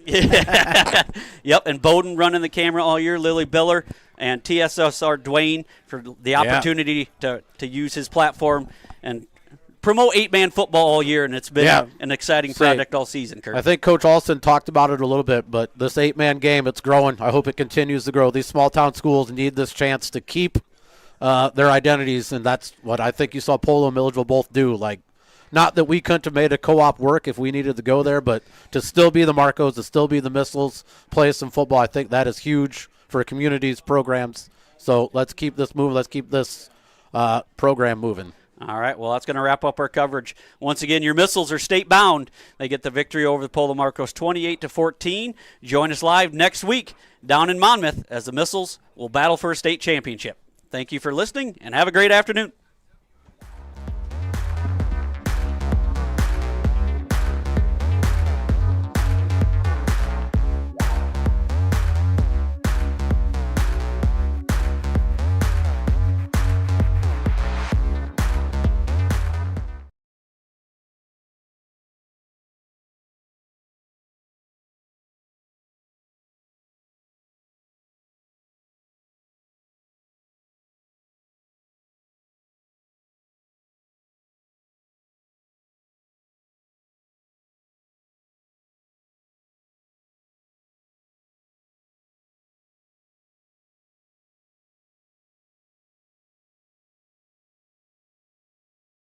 Yep, and Bowden running the camera all year, Lily Biller, and TSSR Dwayne for the opportunity to use his platform and promote 8-man football all year, and it's been an exciting project all season, Kurt. I think Coach Alston talked about it a little bit, but this 8-man game, it's growing. I hope it continues to grow. These small-town schools need this chance to keep their identities, and that's what I think you saw Polo and Milledgeville both do. Not that we couldn't have made a co-op work if we needed to go there, but to still be the Marcos, to still be the Missiles, play some football, I think that is huge for communities, programs. So let's keep this moving. Let's keep this program moving. All right, well, that's going to wrap up our coverage. Once again, your Missiles are state-bound. They get the victory over the Polo Marcos 28-14. Join us live next week down in Monmouth as the Missiles will battle for a state championship. Thank you for listening, and have a great afternoon.